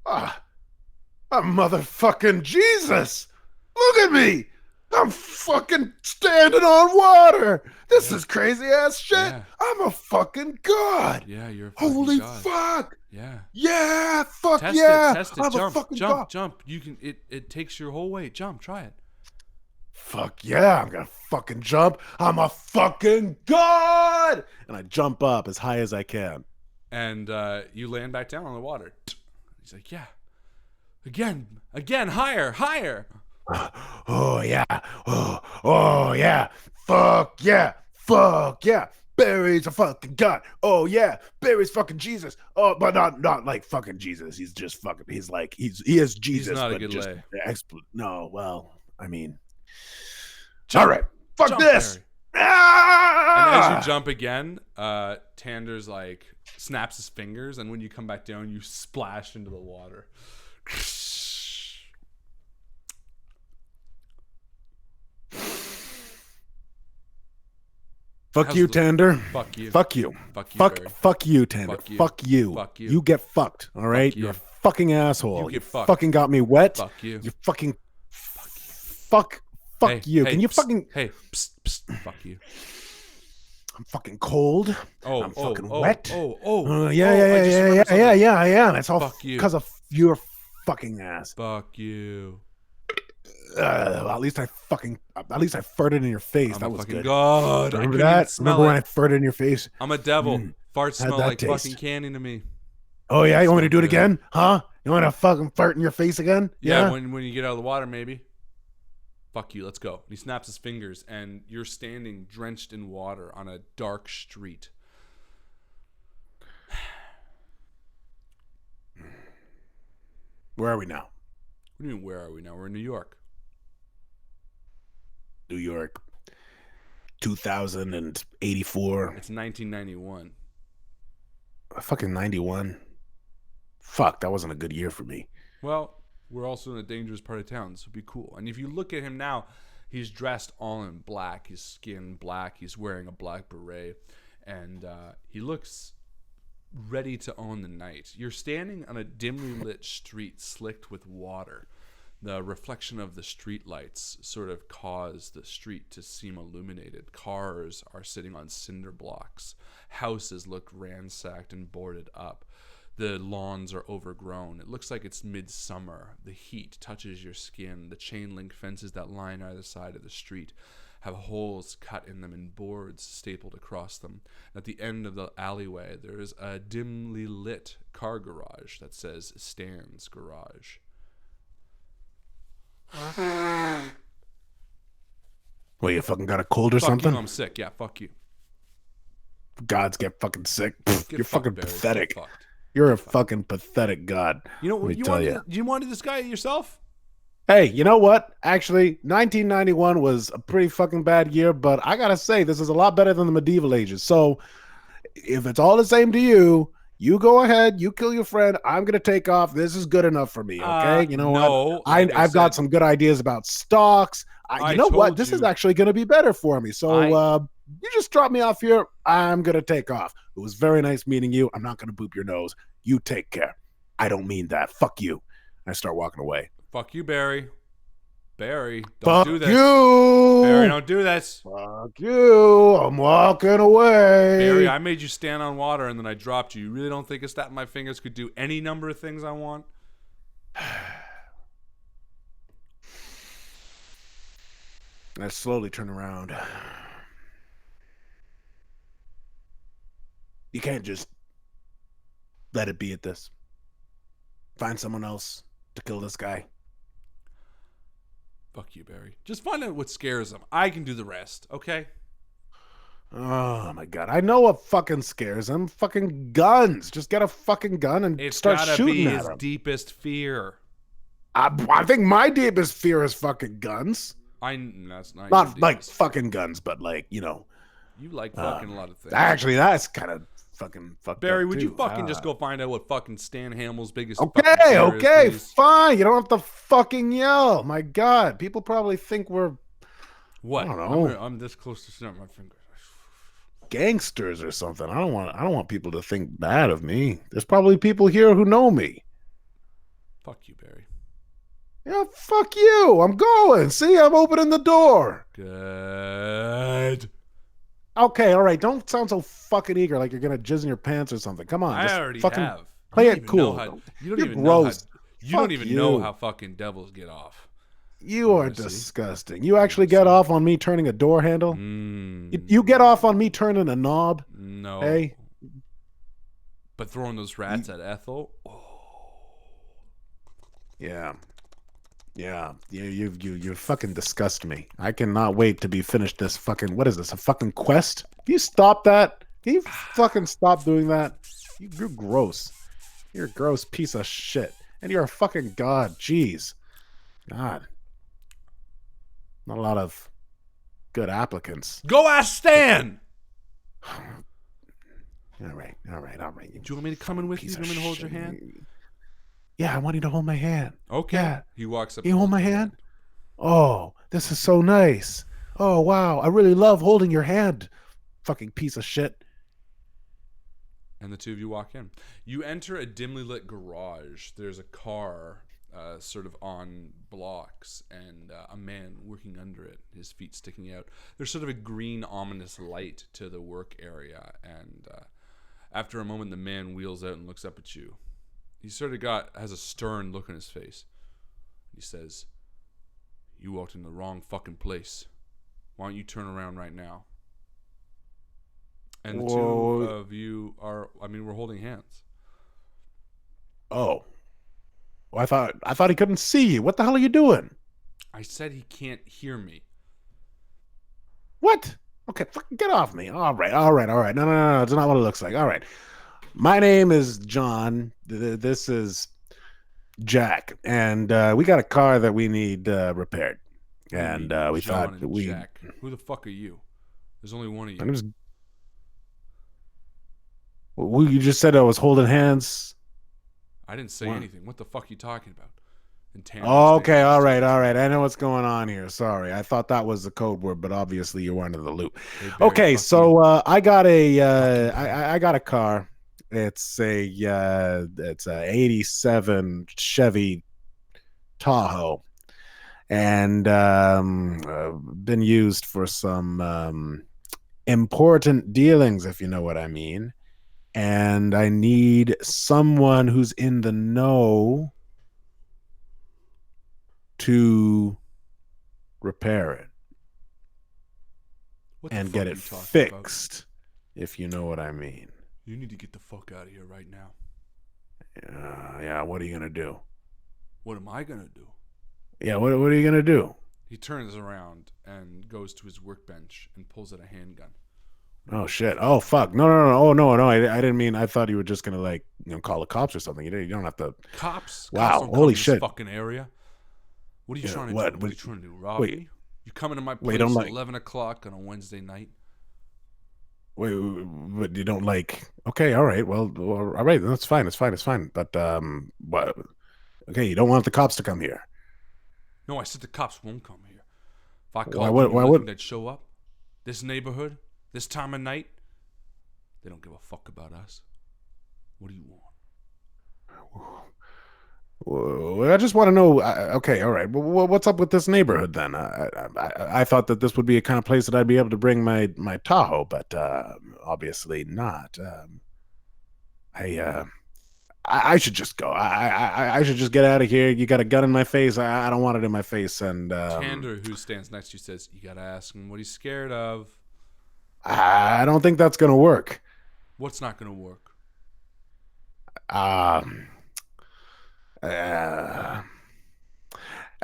I'm motherfucking Jesus! Look at me! I'm fucking standing on water! This is crazy ass shit! Yeah. I'm a fucking god! Yeah, you're a fucking Holy god. Fuck! Yeah. Yeah! Fuck test yeah! It, test it. I'm jump, a fucking jump, god. jump. You can it takes your whole weight. Jump, try it. Fuck yeah, I'm gonna fucking jump. I'm a fucking god! And I jump up as high as I can. And you land back down on the water. He's like, yeah. Again, higher. Oh yeah. Oh yeah. Fuck yeah. Barry's a fucking god. Oh yeah. Barry's fucking Jesus. Oh, but not like fucking Jesus. He's just fucking. He's like he is Jesus. He's not but a good just lay. No. Well, I mean. Jump, all right. Fuck jump, this. And as you jump again, Tander's like snaps his fingers, and when you come back down, you splash into the water. Fuck you, Tander. Fuck you. Fuck you. Fuck you. Fuck you, Tander. Fuck you. Fuck you. You get fucked. All right. You're a fucking asshole. You get fucked. Fucking got me wet. Fuck you. You fucking. Fuck you. Can you fucking? Hey. Psst, psst, fuck you. I'm fucking cold. I'm fucking wet. Yeah. I am. It's all because of your fucking ass. Fuck you. At least I farted in your face. That was good. God. Remember that? Remember when I farted in your face? I'm a devil. Farts smell like fucking candy to me. Oh yeah, you want me to do it again? Huh? You want to fucking fart in your face again? Yeah, when you get out of the water, maybe. Fuck you, let's go. He snaps his fingers, and you're standing drenched in water on a dark street. Where are we now? What do you mean, where are we now? We're in New York. New York, 2084. It's 1991. Fucking 91. Fuck, that wasn't a good year for me. Well, we're also in a dangerous part of town, so be cool. And if you look at him now, he's dressed all in black. His skin black. He's wearing a black beret. And he looks ready to own the night. You're standing on a dimly lit street slicked with water. The reflection of the street lights sort of cause the street to seem illuminated. Cars are sitting on cinder blocks. Houses look ransacked and boarded up. The lawns are overgrown. It looks like it's midsummer. The heat touches your skin. The chain link fences that line either side of the street have holes cut in them and boards stapled across them. At the end of the alleyway, there is a dimly lit car garage that says Stan's Garage. Well, you fucking got a cold or Fuck something? You, I'm sick. Yeah, fuck you. Gods get fucking sick. You're fucking Barry. pathetic. You're a fucking pathetic god. You know what? Do you want to do this guy yourself? Hey, you know what? Actually, 1991 was a pretty fucking bad year, but I gotta say, this is a lot better than the medieval ages. So, if it's all the same to you, you go ahead, you kill your friend. I'm gonna take off. This is good enough for me. Okay, you know what? I've got some good ideas about stocks. You know what? This is actually gonna be better for me. So you just drop me off here. I'm gonna take off. It was very nice meeting you. I'm not gonna boop your nose. You take care. I don't mean that. Fuck you. I start walking away. Fuck you, Barry. Barry, don't Fuck do this. you. Barry, don't do this. Fuck you. I'm walking away. Barry, I made you stand on water and then I dropped you. You really don't think a snap of my fingers could do any number of things I want? I slowly turn around. You can't just let it be at this. Find someone else to kill this guy. Fuck you, Barry. Just find out what scares him. I can do the rest, okay? Oh my god. I know what fucking scares him. Fucking guns. Just get a fucking gun and start shooting at him. It's gotta be his deepest fear. I think my deepest fear is fucking guns. That's not like fucking guns, but like, you know. You like fucking a lot of things. Actually, that's kind of fucking fucked Barry, up would too. you fucking just go find out what fucking Stan Hamill's biggest Okay, fine. You don't have to fucking yell. My God, people probably think we're what? I don't know. I'm this close to snapping my fingers. Gangsters or something. I don't want people to think bad of me. There's probably people here who know me. Fuck you, Barry. Yeah, fuck you. I'm going. See, I'm opening the door. Good. Okay, all right. Don't sound so fucking eager like you're gonna jizz in your pants or something. Come on. I already have. Play it cool. You don't even know how fucking devils get off. You are disgusting. You actually get off on me turning a door handle? You get off on me turning a knob? No. Hey? But throwing those rats at Ethel? Oh. Yeah. Yeah. You fucking disgust me. I cannot wait to be finished this fucking, what is this, a fucking quest? Can you stop that? Can you fucking stop doing that? You're gross. You're a gross piece of shit. And you're a fucking god. Jeez. God. Not a lot of good applicants. Go ask Stan! All right. Do you want me to come in with you? Do you want me to hold your hand? Yeah, I want you to hold my hand. Okay. Yeah. He walks up. You hold my hand? Oh, this is so nice. Oh, wow. I really love holding your hand. Fucking piece of shit. And the two of you walk in. You enter a dimly lit garage. There's a car sort of on blocks and a man working under it, his feet sticking out. There's sort of a green, ominous light to the work area. And after a moment, the man wheels out and looks up at you. He sort of has a stern look on his face. He says, "You walked in the wrong fucking place. Why don't you turn around right now?" And the two of you we're holding hands. Oh. Well, I thought he couldn't see you. What the hell are you doing? I said he can't hear me. What? Okay, fucking get off me. All right. No. It's not what it looks like. All right. My name is John. This is Jack. And we got a car that we need repaired. And we John thought and Jack. Who the fuck are you? There's only one of you. You just said I was holding hands. I didn't say anything. What the fuck are you talking about? Okay, all right. I know what's going on here. Sorry, I thought that was the code word, but obviously you weren't in the loop. Hey, Barry, okay, so I got I got a car. It's a 87 Chevy Tahoe, and been used for some important dealings, if you know what I mean. And I need someone who's in the know to repair it and get it fixed, if you know what I mean. You need to get the fuck out of here right now. Yeah, what are you going to do? What am I going to do? Yeah, what are you going to do? He turns around and goes to his workbench and pulls out a handgun. Oh shit! Oh fuck! No! Oh no! I didn't mean. I thought you were just gonna call the cops or something. You don't have to. Cops? Wow! Cops Holy shit! Fucking area. What are you trying to do? What are you trying to do? Rob me? You coming to my place at 11 o'clock on a Wednesday night? Wait, but you don't like? Okay, all right. Well, all right. That's fine. It's fine. But what? Okay, you don't want the cops to come here. No, I said the cops won't come here. If I called them, you think they'd show up? This neighborhood? This time of night, they don't give a fuck about us. What do you want? I just want to know. Okay, all right. What's up with this neighborhood then? I thought that this would be a kind of place that I'd be able to bring my Tahoe, but obviously not. I should just go. I should just get out of here. You got a gun in my face. I don't want it in my face. And Tander, who stands next to you, says, "You gotta ask him what he's scared of." I don't think that's gonna work. What's not gonna work?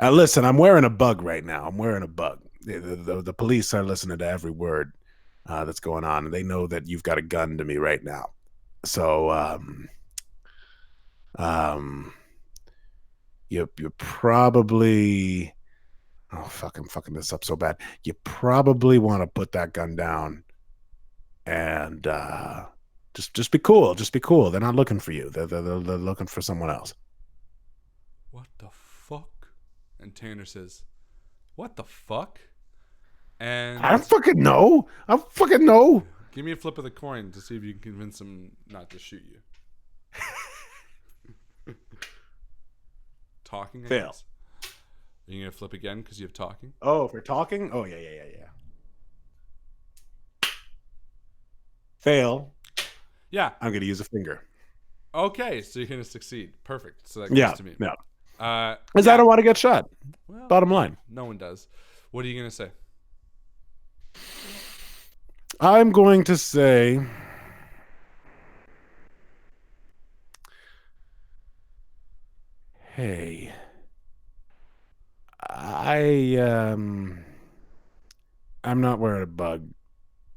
Listen, I'm wearing a bug right now. I'm wearing a bug. The police are listening to every word that's going on, and they know that you've got a gun to me right now. So, you probably, oh fuck, I'm fucking this up so bad. You probably want to put that gun down and just be cool. Just be cool. They're not looking for you. They're looking for someone else. What the fuck? And Tanner says, "What the fuck?" And I don't fucking know. I don't fucking know. Give me a flip of the coin to see if you can convince him not to shoot you. Talking, I Fail. guess. Are you gonna flip again because you have talking? Oh, if we're talking? Oh, yeah. Fail. Yeah. I'm going to use a finger. Okay, so you're gonna succeed. Perfect. So that goes to me. Yeah. Yeah. Because I don't want to get shot. Well, Bottom line. no one does. What are you gonna say? I'm going to say, hey, I'm not wearing a bug,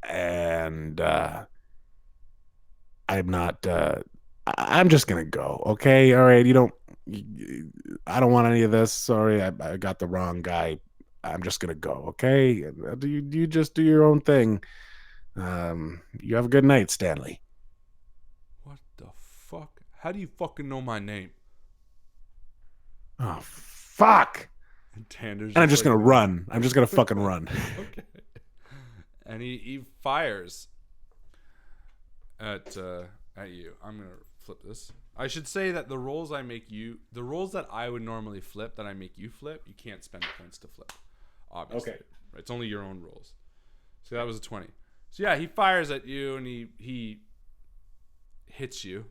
and I'm just gonna go. Okay, all right. I don't want any of this. Sorry, I got the wrong guy. I'm just gonna go. Okay, you just do your own thing. You have a good night, Stanley. What the fuck? How do you fucking know my name? Oh, fuck. And I'm just gonna run. I'm just gonna fucking run. Okay. And he fires at you. I'm gonna flip this. I should say that the rolls that I would normally flip, that I make you flip, you can't spend points to flip. Obviously. Okay. It's only your own rolls. So that was a 20. So yeah, he fires at you and he hits you.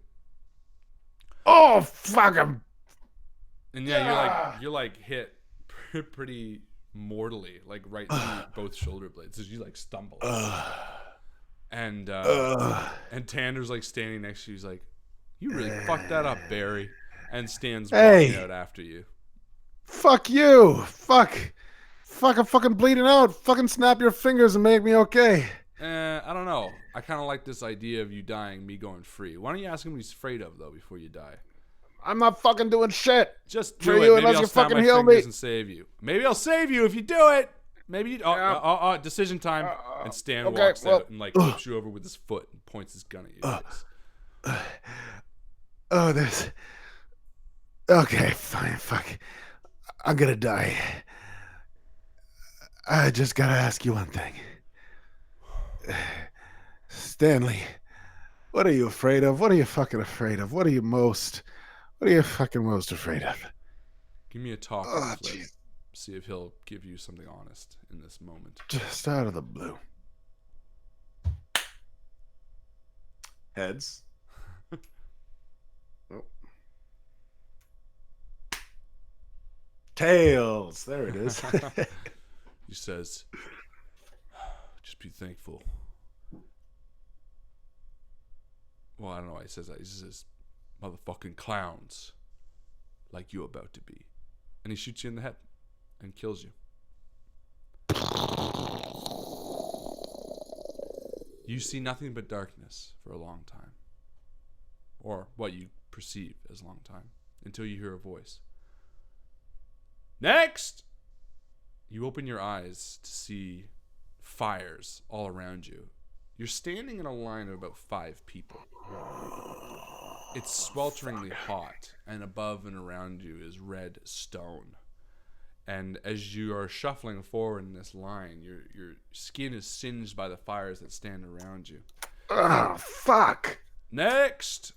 Oh, fuck him. And yeah, you're like hit pretty mortally, like right through both shoulder blades. So you like stumble. And Tanner's like standing next to you. He's like, "You really fucked that up, Barry." And stands walking out after you. Fuck you. Fuck, I'm fucking bleeding out. Fucking snap your fingers and make me okay. I don't know. I kind of like this idea of you dying, me going free. Why don't you ask him what he's afraid of, though, before you die? I'm not fucking doing shit. Just for do you it. Maybe unless I'll you snap fucking my heal fingers me. and save you. Maybe I'll save you if you do it. Maybe you... decision time. And Stan walks out and, like, flips you over with his foot and points his gun at you. There's... Okay, fine, fuck. I'm gonna die. I just gotta ask you one thing. Stanley, what are you afraid of? What are you fucking afraid of? What are you fucking most afraid of? Give me a talk. Oh, flip. jeez. See if he'll give you something honest in this moment. Just out of the blue. Heads. Oh. Tails. There it is. He says, "Just be thankful." Well, I don't know why he says that. He says, "Motherfucking clowns like you about to be." And he shoots you in the head and kills you. You see nothing but darkness for a long time. Or what you perceive as a long time. Until you hear a voice. Next! You open your eyes to see fires all around you. You're standing in a line of about 5 people. It's swelteringly hot, and above and around you is red stone. And as you are shuffling forward in this line, your skin is singed by the fires that stand around you. Oh, fuck. Next!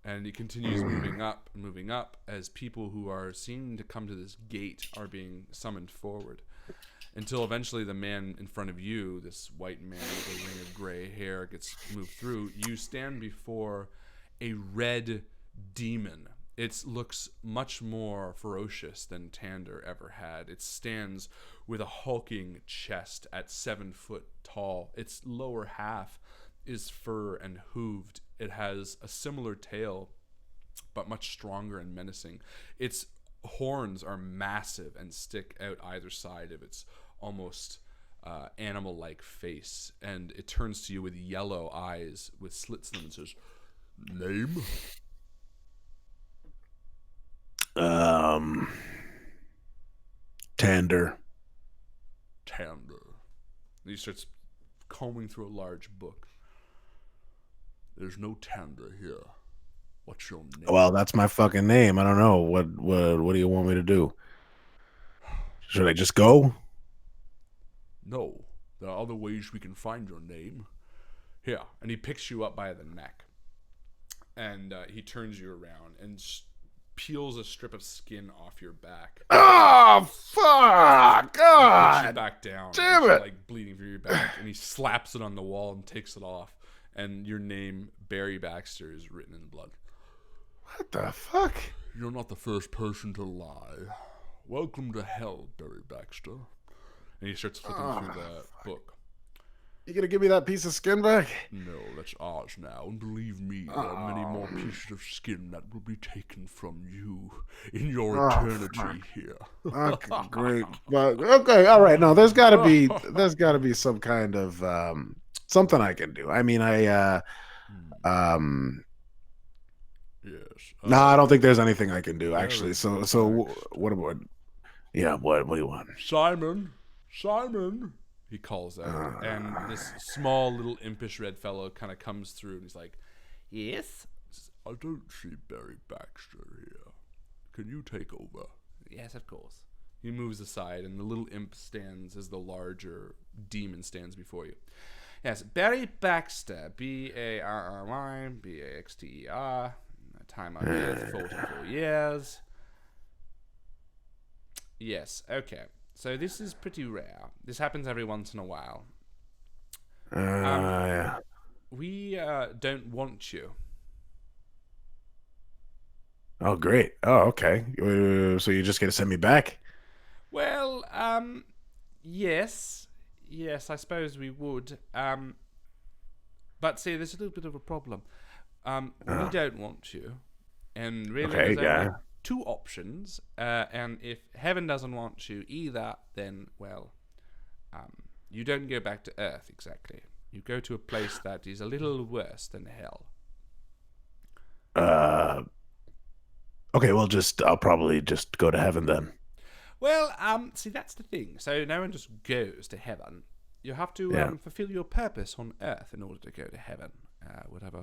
And he continues moving up as people who are seen to come to this gate are being summoned forward. Until eventually the man in front of you, this white man with a ring of gray hair, gets moved through. You stand before a red demon. It looks much more ferocious than Tander ever had. It stands with a hulking chest at 7 foot tall. Its lower half is fur and hooved. It has a similar tail, but much stronger and menacing. Its horns are massive and stick out either side of its almost animal-like face, and it turns to you with yellow eyes with slits in them and says, "Name?" Tander. Tander. He starts combing through a large book. "There's no Tander here. What's your name?" Well, that's my fucking name. I don't know. What do you want me to do? Should I just go? "No. There are other ways we can find your name. Here." And he picks you up by the neck. And he turns you around and peels a strip of skin off your back. Oh, fuck! God! Pushes you back down. Damn it! Like bleeding through your back. And he slaps it on the wall and takes it off. And your name, Barry Baxter, is written in blood. What the fuck? "You're not the first person to lie. Welcome to hell, Barry Baxter." And he starts flipping through the book. You gonna give me that piece of skin back? "No, that's ours now. And believe me, there are many more pieces of skin that will be taken from you in your eternity here." Okay, great. But, okay, all right. No, there's gotta be some kind of something I can do. I mean, Yes. no, I don't think there's anything I can do actually. So what about? Yeah, what do you want? Simon, he calls out, and this small little impish red fellow kind of comes through, and he's like, "Yes." "I don't see Barry Baxter here. Can you take over?" "Yes, of course." He moves aside, and the little imp stands as the larger demon stands before you. "Yes, Barry Baxter, Barry Baxter, time of death, 44 years. Yes, okay. So this is pretty rare. This happens every once in a while. Yeah. We don't want you." Oh, great. Oh, okay. So you're just gonna send me back? "Well, yes. Yes, I suppose we would. But see, there's a little bit of a problem. We don't want you. And really, Okay, there's only 2 options. And if heaven doesn't want you either, then, well, you don't go back to Earth exactly. You go to a place that is a little worse than hell." Okay, well, I'll probably just go to heaven then. "Well, see, that's the thing. So no one just goes to heaven. You have to fulfill your purpose on Earth in order to go to heaven. Whatever.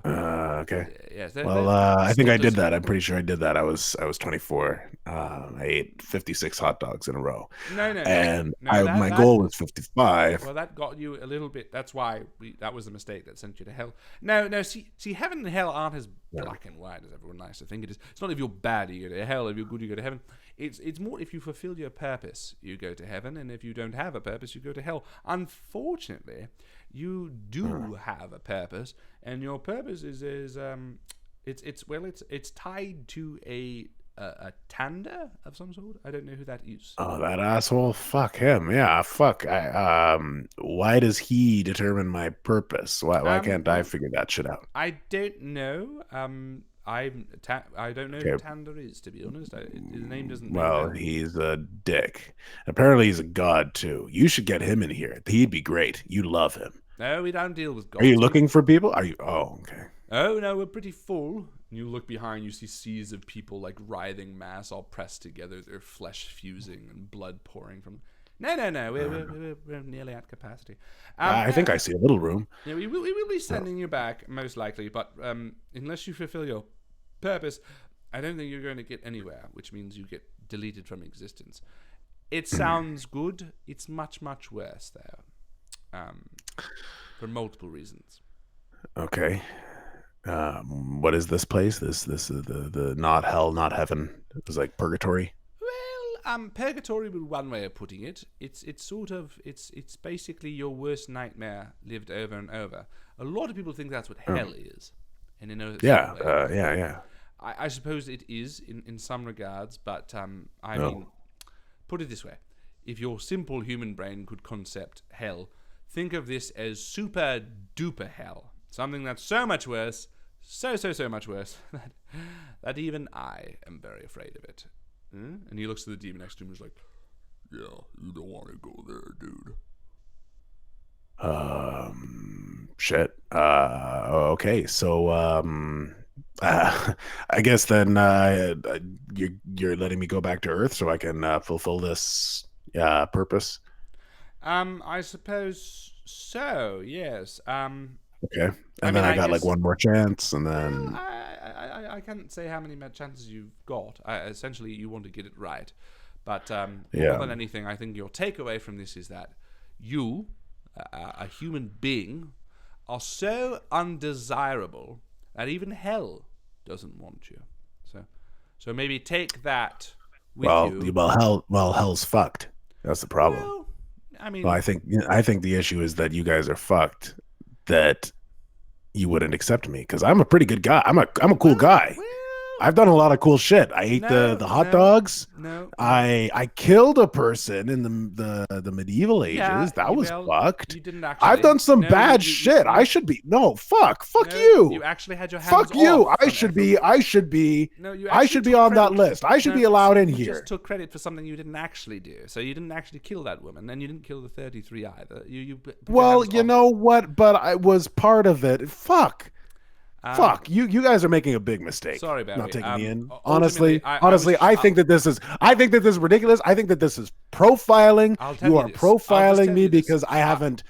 Okay. Yes. Well, I think I did that. I'm pretty sure I did that. I was 24. I ate 56 hot dogs in a row. No. And my goal was 55. Well, that got you a little bit. That's why that was the mistake that sent you to hell. No. See, heaven and hell aren't as black and white as everyone likes to think it is. It's not if you're bad you go to hell. If you're good you go to heaven. It's more if you fulfill your purpose you go to heaven, and if you don't have a purpose you go to hell. Unfortunately, you do have a purpose, and your purpose is it's tied to a Tander of some sort. I don't know who that is. Oh, that asshole! Fuck him! Yeah, fuck. Why does he determine my purpose? Why can't I figure that shit out? I don't know. I don't know who Tander is, to be honest. His name doesn't. Well, he's a dick. Apparently, he's a god too. You should get him in here. He'd be great. You'd love him. No, we don't deal with gods. Are you looking for people? Are you? Oh, okay. Oh no, we're pretty full. And you look behind, you see seas of people like writhing mass, all pressed together, their flesh fusing and blood pouring from. No. We're nearly at capacity. I think I see a little room. Yeah, we will be sending you back most likely, but unless you fulfill your purpose, I don't think you're going to get anywhere. Which means you get deleted from existence. It sounds good. It's much worse though, for multiple reasons. Okay. What is this place? This is the not hell, not heaven. It was like purgatory. Well, purgatory would be one way of putting it. It's basically your worst nightmare lived over and over. A lot of people think that's what hell is, and in a Yeah, certain way. yeah. I suppose it is in some regards, but I mean, put it this way: if your simple human brain could concept hell, think of this as super duper hell, something that's so much worse, so much worse that even I am very afraid of it. And he looks to the demon next to him and is like, "Yeah, you don't want to go there, dude." Shit. Okay. So, I guess then you're letting me go back to Earth so I can fulfill this purpose. I suppose so. Yes. Okay. And then I got like one more chance, and then I can't say how many chances you've got. Essentially, you want to get it right. But more than anything, I think your takeaway from this is that you, a human being, are so undesirable that even hell doesn't want you. So maybe take that with you. Well, hell's fucked. That's the problem. Well, I mean, I think the issue is that you guys are fucked. That you wouldn't accept me because I'm a pretty good guy. I'm a cool guy. I've done a lot of cool shit. I ate the hot dogs. I killed a person in the medieval ages. Yeah, that was fucked. You didn't actually. I've done some bad shit. I should be fuck you. You actually had your hands fuck you. off I should be No, you I should be on that list. I should be allowed in here. You just took credit for something you didn't actually do. So you didn't actually kill that woman, and you didn't kill the 33 either. Well, you know what? But I was part of it. Fuck. Fuck you! You guys are making a big mistake. Sorry, Barry. Not taking me in. Ultimately, Honestly, I think that this is ridiculous. I think that this is profiling. You are profiling me because I haven't.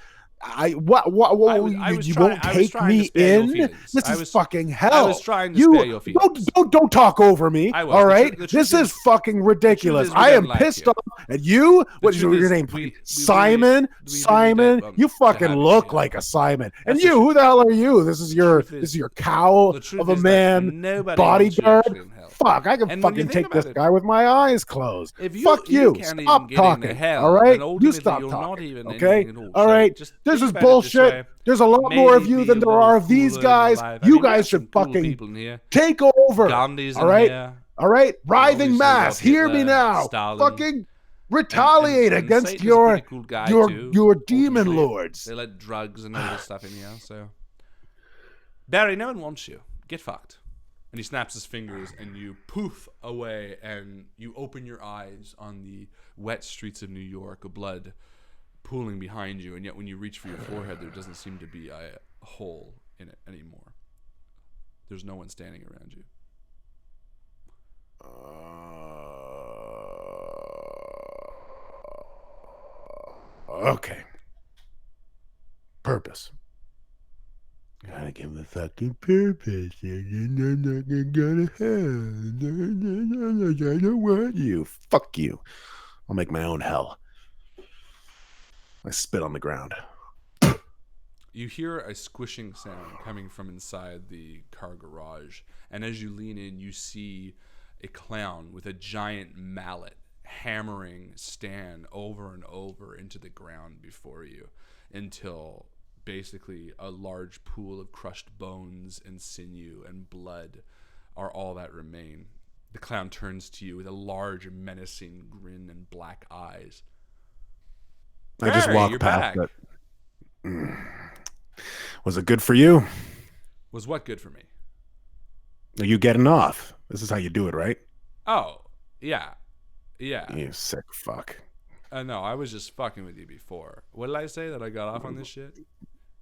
You won't take me in. This is fucking hell. I was trying to spare your feelings. Don't talk over me. All right, this is fucking ridiculous. I am pissed off at you. What is your name? Simon. Simon. You fucking look like a Simon. And you, who the hell are you? This is your cow of a man, bodyguard. Fuck, I can fucking take this guy with my eyes closed. Fuck you. Stop talking. All right, you stop talking. Okay. All right. This is bullshit. There's a lot more of you than there are of these guys. You guys should fucking take over. All right? All right? Writhing mass, hear me now. Fucking retaliate against your demon lords. They let drugs and all this stuff in here. So, Barry, no one wants you. Get fucked. And he snaps his fingers, and you poof away, and you open your eyes on the wet streets of New York, blood pooling behind you, and yet when you reach for your forehead, there doesn't seem to be a hole in it anymore. There's no one standing around you. Okay. Purpose. Gotta give the fucking purpose. I'm not gonna go to hell. I don't want you. Fuck you. I'll make my own hell. I spit on the ground. You hear a squishing sound coming from inside the car garage, and as you lean in, you see a clown with a giant mallet hammering Stan over and over into the ground before you until basically a large pool of crushed bones and sinew and blood are all that remain. The clown turns to you with a large, menacing grin and black eyes. I just walked past it. Was it good for you? Was what good for me? Are you getting off? This is how you do it, right? Oh, yeah. Yeah. You sick fuck. No, I was just fucking with you before. What did I say? That I got off on this shit?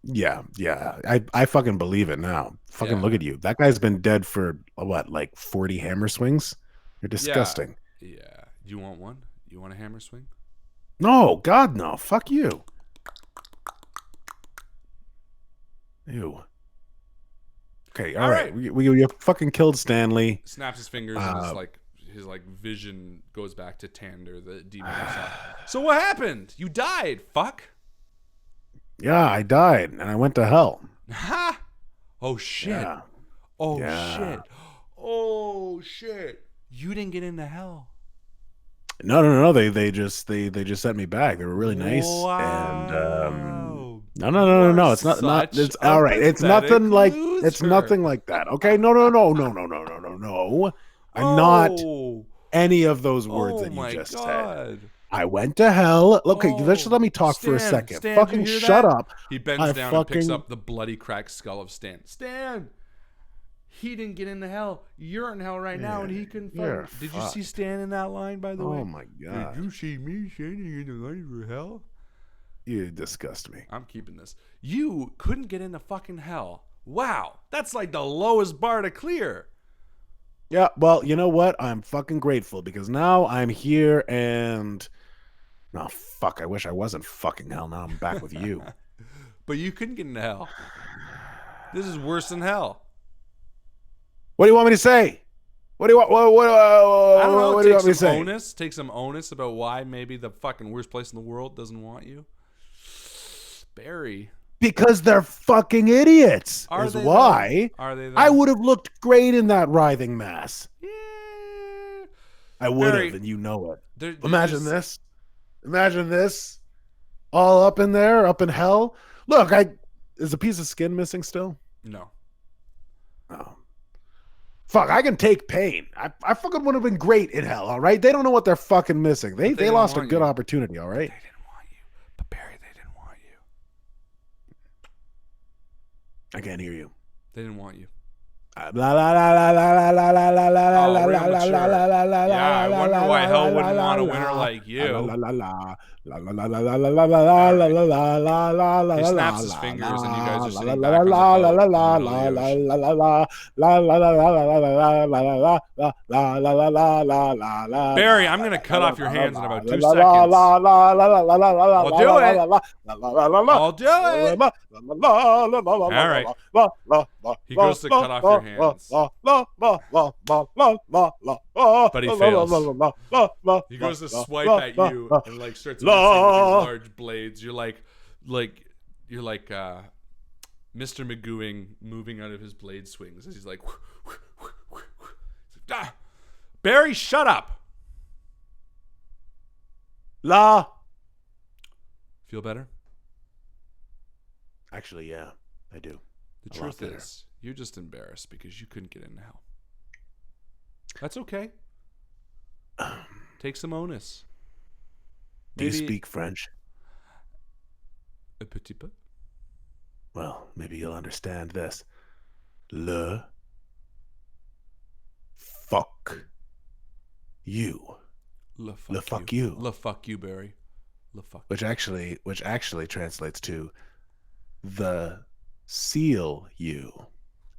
Yeah. I fucking believe it now. Fucking look at you. That guy's been dead for, what, like 40 hammer swings? You're disgusting. Yeah. You want one? You want a hammer swing? No, God, no. Fuck you. Ew. Okay, all right. We fucking killed Stanley. Snaps his fingers and his vision goes back to Tander, the demon himself. So what happened? You died, fuck. Yeah, I died, and I went to hell. Ha! Oh, shit. Oh Yeah. shit. Oh shit. You didn't get into hell. No. They just sent me back. They were really nice. And Wow. no. It's not. It's all right. It's nothing like. It's nothing like that. Okay. No. I'm not any of those words that you just said. I went to hell. Okay, let's just let me talk for a second. Stan, fucking shut up. He bends down and picks up the bloody cracked skull of Stan. Stan! He didn't get into hell. You're in hell right now, and he couldn't fuck. Did you see Stan in that line, by the way? Oh, my God. Did you see me standing in the line for hell? You disgust me. I'm keeping this. You couldn't get into fucking hell. Wow. That's like the lowest bar to clear. Yeah, well, you know what? I'm fucking grateful because now I'm here and... Oh, fuck. I wish I wasn't fucking hell. Now I'm back with you. But you couldn't get into hell. This is worse than hell. What do you want me to say? What do you want? I don't know. What do you want me to say? Take some onus about why maybe the fucking worst place in the world doesn't want you. Barry. Because they're fucking idiots. Is why. Are they? I would have looked great in that writhing mass. Yeah. I would have, and you know it. Imagine this. Imagine this. All up in there, up in hell. Look, is a piece of skin missing still? No. Oh. Fuck, I can take pain. I fucking would have been great in hell, all right? They don't know what they're fucking missing. They lost a good opportunity, all right? They didn't want you. But Barry, they didn't want you. I can't hear you. They didn't want you. La la la la la la la la la la la real la mature. la la la la Yeah, I la wonder la why la hell la wouldn't la want a la winner la like you. la la la la la la la la la la la la la la la la. He la snaps his la fingers la and you guys are sitting la back on the la la boat in the la middle of the la ocean. la la la la. Barry, I'm going to cut off your hands in about 2 seconds. I'll do it. I'll do it. All right. He goes to cut off your hands. But he fails. He goes to swipe at you and like starts messing with these large blades. You're like Mr. Magooing moving out of his blade swings as he's like, ah. Barry, shut up. Feel better? Actually, yeah, I do. The truth is, you're just embarrassed because you couldn't get into hell. That's okay. Take some onus. Do you speak French? A petit peu. Well, maybe you'll understand this. Le fuck you. Le fuck you. Le fuck you, Barry. Le fuck. Which actually translates to the seal you,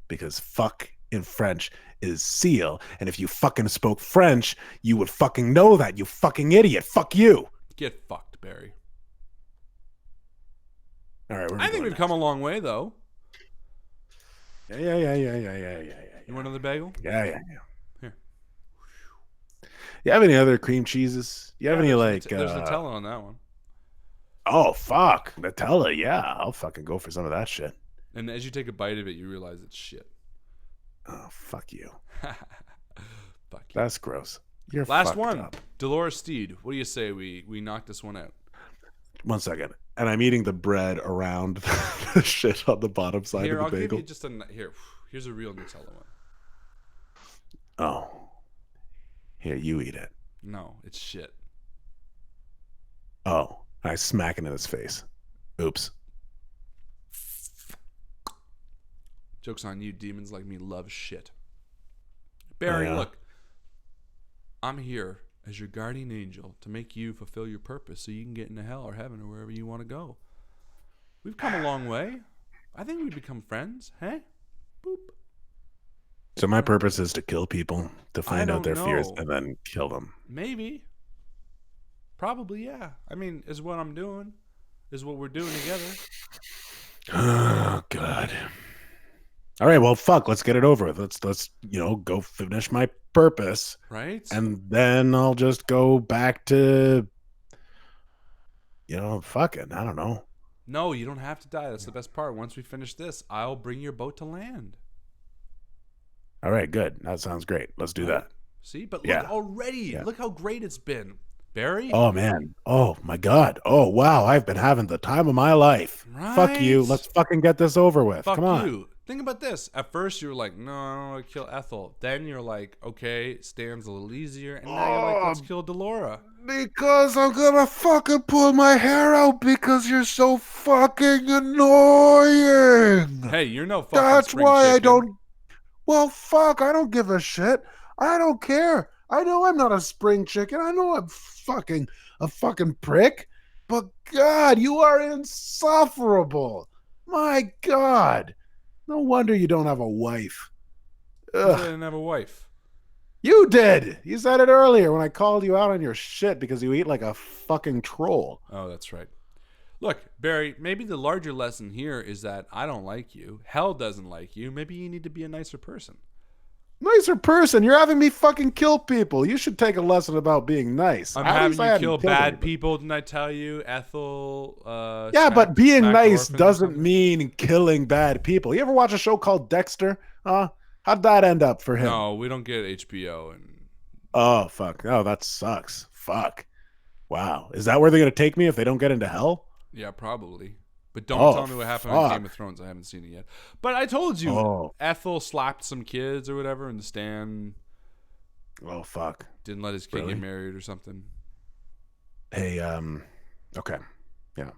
because fuck in French is seal, and if you fucking spoke French, you would fucking know that, you fucking idiot. Fuck you. Get fucked, Barry. All right, I think we've come a long way, though. Yeah. You want another bagel? Yeah. Here. You have any other cream cheeses? You have any like? There's Nutella on that one. Oh fuck, Nutella. Yeah, I'll fucking go for some of that shit. And as you take a bite of it, you realize it's shit. Oh fuck you. Fuck you. That's gross. You're last fucked one. Up. Dolores Steed. What do you say we knock this one out? 1 second. And I'm eating the bread around the shit on the bottom side Here, of the I'll bagel. give you just here. Here's a real Nutella one. Oh. Here, you eat it. No, it's shit. Oh. I smack it in his face. Oops. Joke's on you. Demons like me love shit. Barry, look. I'm here as your guardian angel to make you fulfill your purpose so you can get into hell or heaven or wherever you want to go. We've come a long way. I think we've become friends. Hey? Boop. So my purpose is to kill people, to find out their fears, know. and then kill them. Maybe. Probably, yeah. I mean, is what I'm doing. Is what we're doing together. Oh, God. All right, well, fuck. Let's get it over with. Let's go finish my purpose. Right? And then I'll just go back to, fucking, I don't know. No, you don't have to die. That's the best part. Once we finish this, I'll bring your boat to land. All right, good. That sounds great. Let's do that. See, but look Yeah. already. Yeah. Look how great it's been, Barry. Oh man. Oh my God. Oh wow. I've been having the time of my life. Fuck you. Right? Let's fucking get this over with. Fuck Come on. you. Think about this. At first, you were like, no, I don't want to kill Ethel. Then you're like, okay, Stan's a little easier. And now you're like, let's kill Delora. Because I'm gonna fucking pull my hair out because you're so fucking annoying. Hey, you're no fucking That's spring why I chicken. don't. Well, fuck, I don't give a shit. I don't care. I know I'm not a spring chicken. I know I'm fucking a fucking prick. But God, you are insufferable. My God. No wonder you don't have a wife. I Ugh. didn't have a wife. You did. You said it earlier when I called you out on your shit because you eat like a fucking troll. Oh, that's right. Look, Barry, maybe the larger lesson here is that I don't like you. Hell doesn't like you. Maybe you need to be a nicer person. Nicer person. You're having me fucking kill people. You should take a lesson about being nice. I'm At having least I you hadn't kill killed bad anybody. people, didn't I tell you? Ethel, Yeah, but being smacked nice orphans or doesn't something? mean killing bad people. You ever watch a show called Dexter? How'd that end up for him? No, we don't get HBO. And Oh, fuck. Oh, that sucks. Fuck. Wow. Is that where they're going to take me if they don't get into hell? yeah, probably. But don't Oh, tell me what happened on fuck. Game of Thrones. I haven't seen it yet. But I told you, Oh. Ethel slapped some kids or whatever, and Stan Oh, fuck. didn't let his kid Really? get married or something. Hey, okay. Yeah.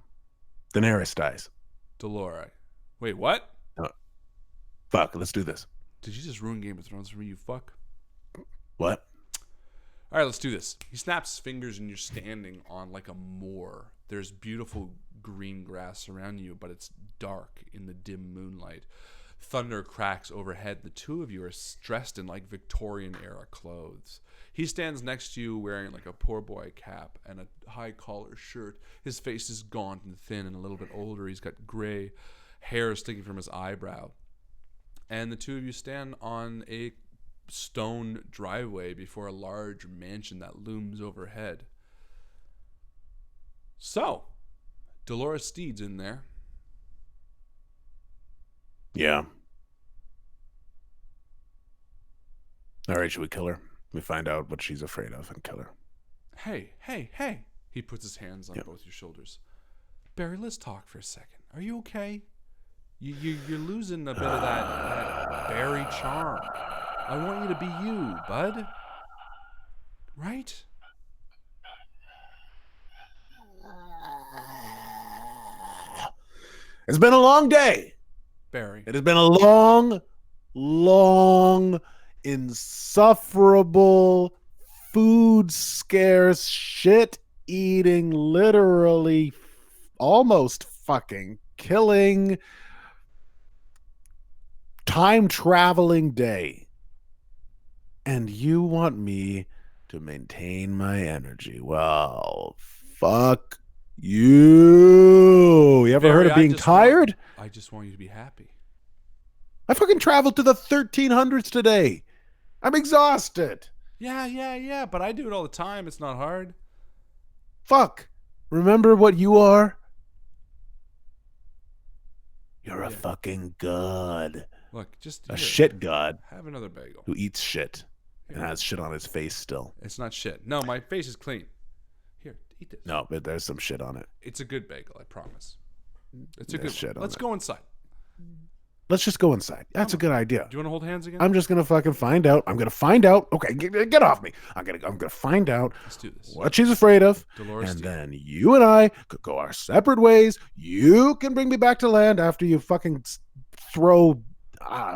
Daenerys dies. Delora. Wait, what? Fuck, let's do this. Did you just ruin Game of Thrones for me, you fuck? What? All right, let's do this. He snaps his fingers and you're standing on like a moor. There's beautiful green grass around you, but it's dark in the dim moonlight. Thunder cracks overhead. The two of you are dressed in like Victorian era clothes. He stands next to you wearing like a poor boy cap and a high collar shirt. His face is gaunt and thin and a little bit older. He's got gray hair sticking from his eyebrow. And the two of you stand on a stone driveway before a large mansion that looms overhead. So, Dolores Steed's in there. Yeah. All right, should we kill her? We find out what she's afraid of and kill her. Hey, hey, hey. He puts his hands on both your shoulders. Barry, let's talk for a second. Are you okay? You're losing a bit of that Barry charm. I want you to be you, bud. Right? It's been a long day. Barry. It has been a long, insufferable, food scarce, shit eating, literally almost fucking killing, time traveling day. And you want me to maintain my energy. Well, fuck you. You ever Barry, heard of being tired? I just want you to be happy. I fucking traveled to the 1300s today. I'm exhausted. Yeah, but I do it all the time. It's not hard. Fuck. Remember what you are? You're a fucking god. Look, just A here, shit god have another bagel. who eats shit and has shit on his face still. It's not shit. No, my face is clean. Here, eat this. No, but there's some shit on it. It's a good bagel, I promise. It's a There's good shit one. on Let's it. go inside. Let's just go inside. That's a good idea. Do you want to hold hands again? I'm just gonna fucking find out. I'm gonna find out. Okay, get off me. I'm gonna find out Let's do this. what she's afraid of, Dolores and Steed. then you and I could go our separate ways. You can bring me back to land after you fucking throw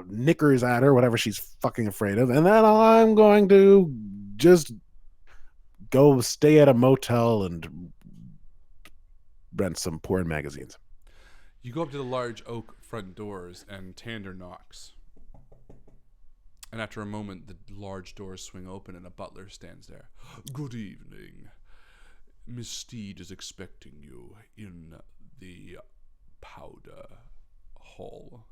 knickers at her, whatever she's fucking afraid of, and then I'm going to just go stay at a motel and rent some porn magazines. You go up to the large oak front doors and Tander knocks. And after a moment, the large doors swing open and a butler stands there. Good evening. Miss Steed is expecting you in the powder hall.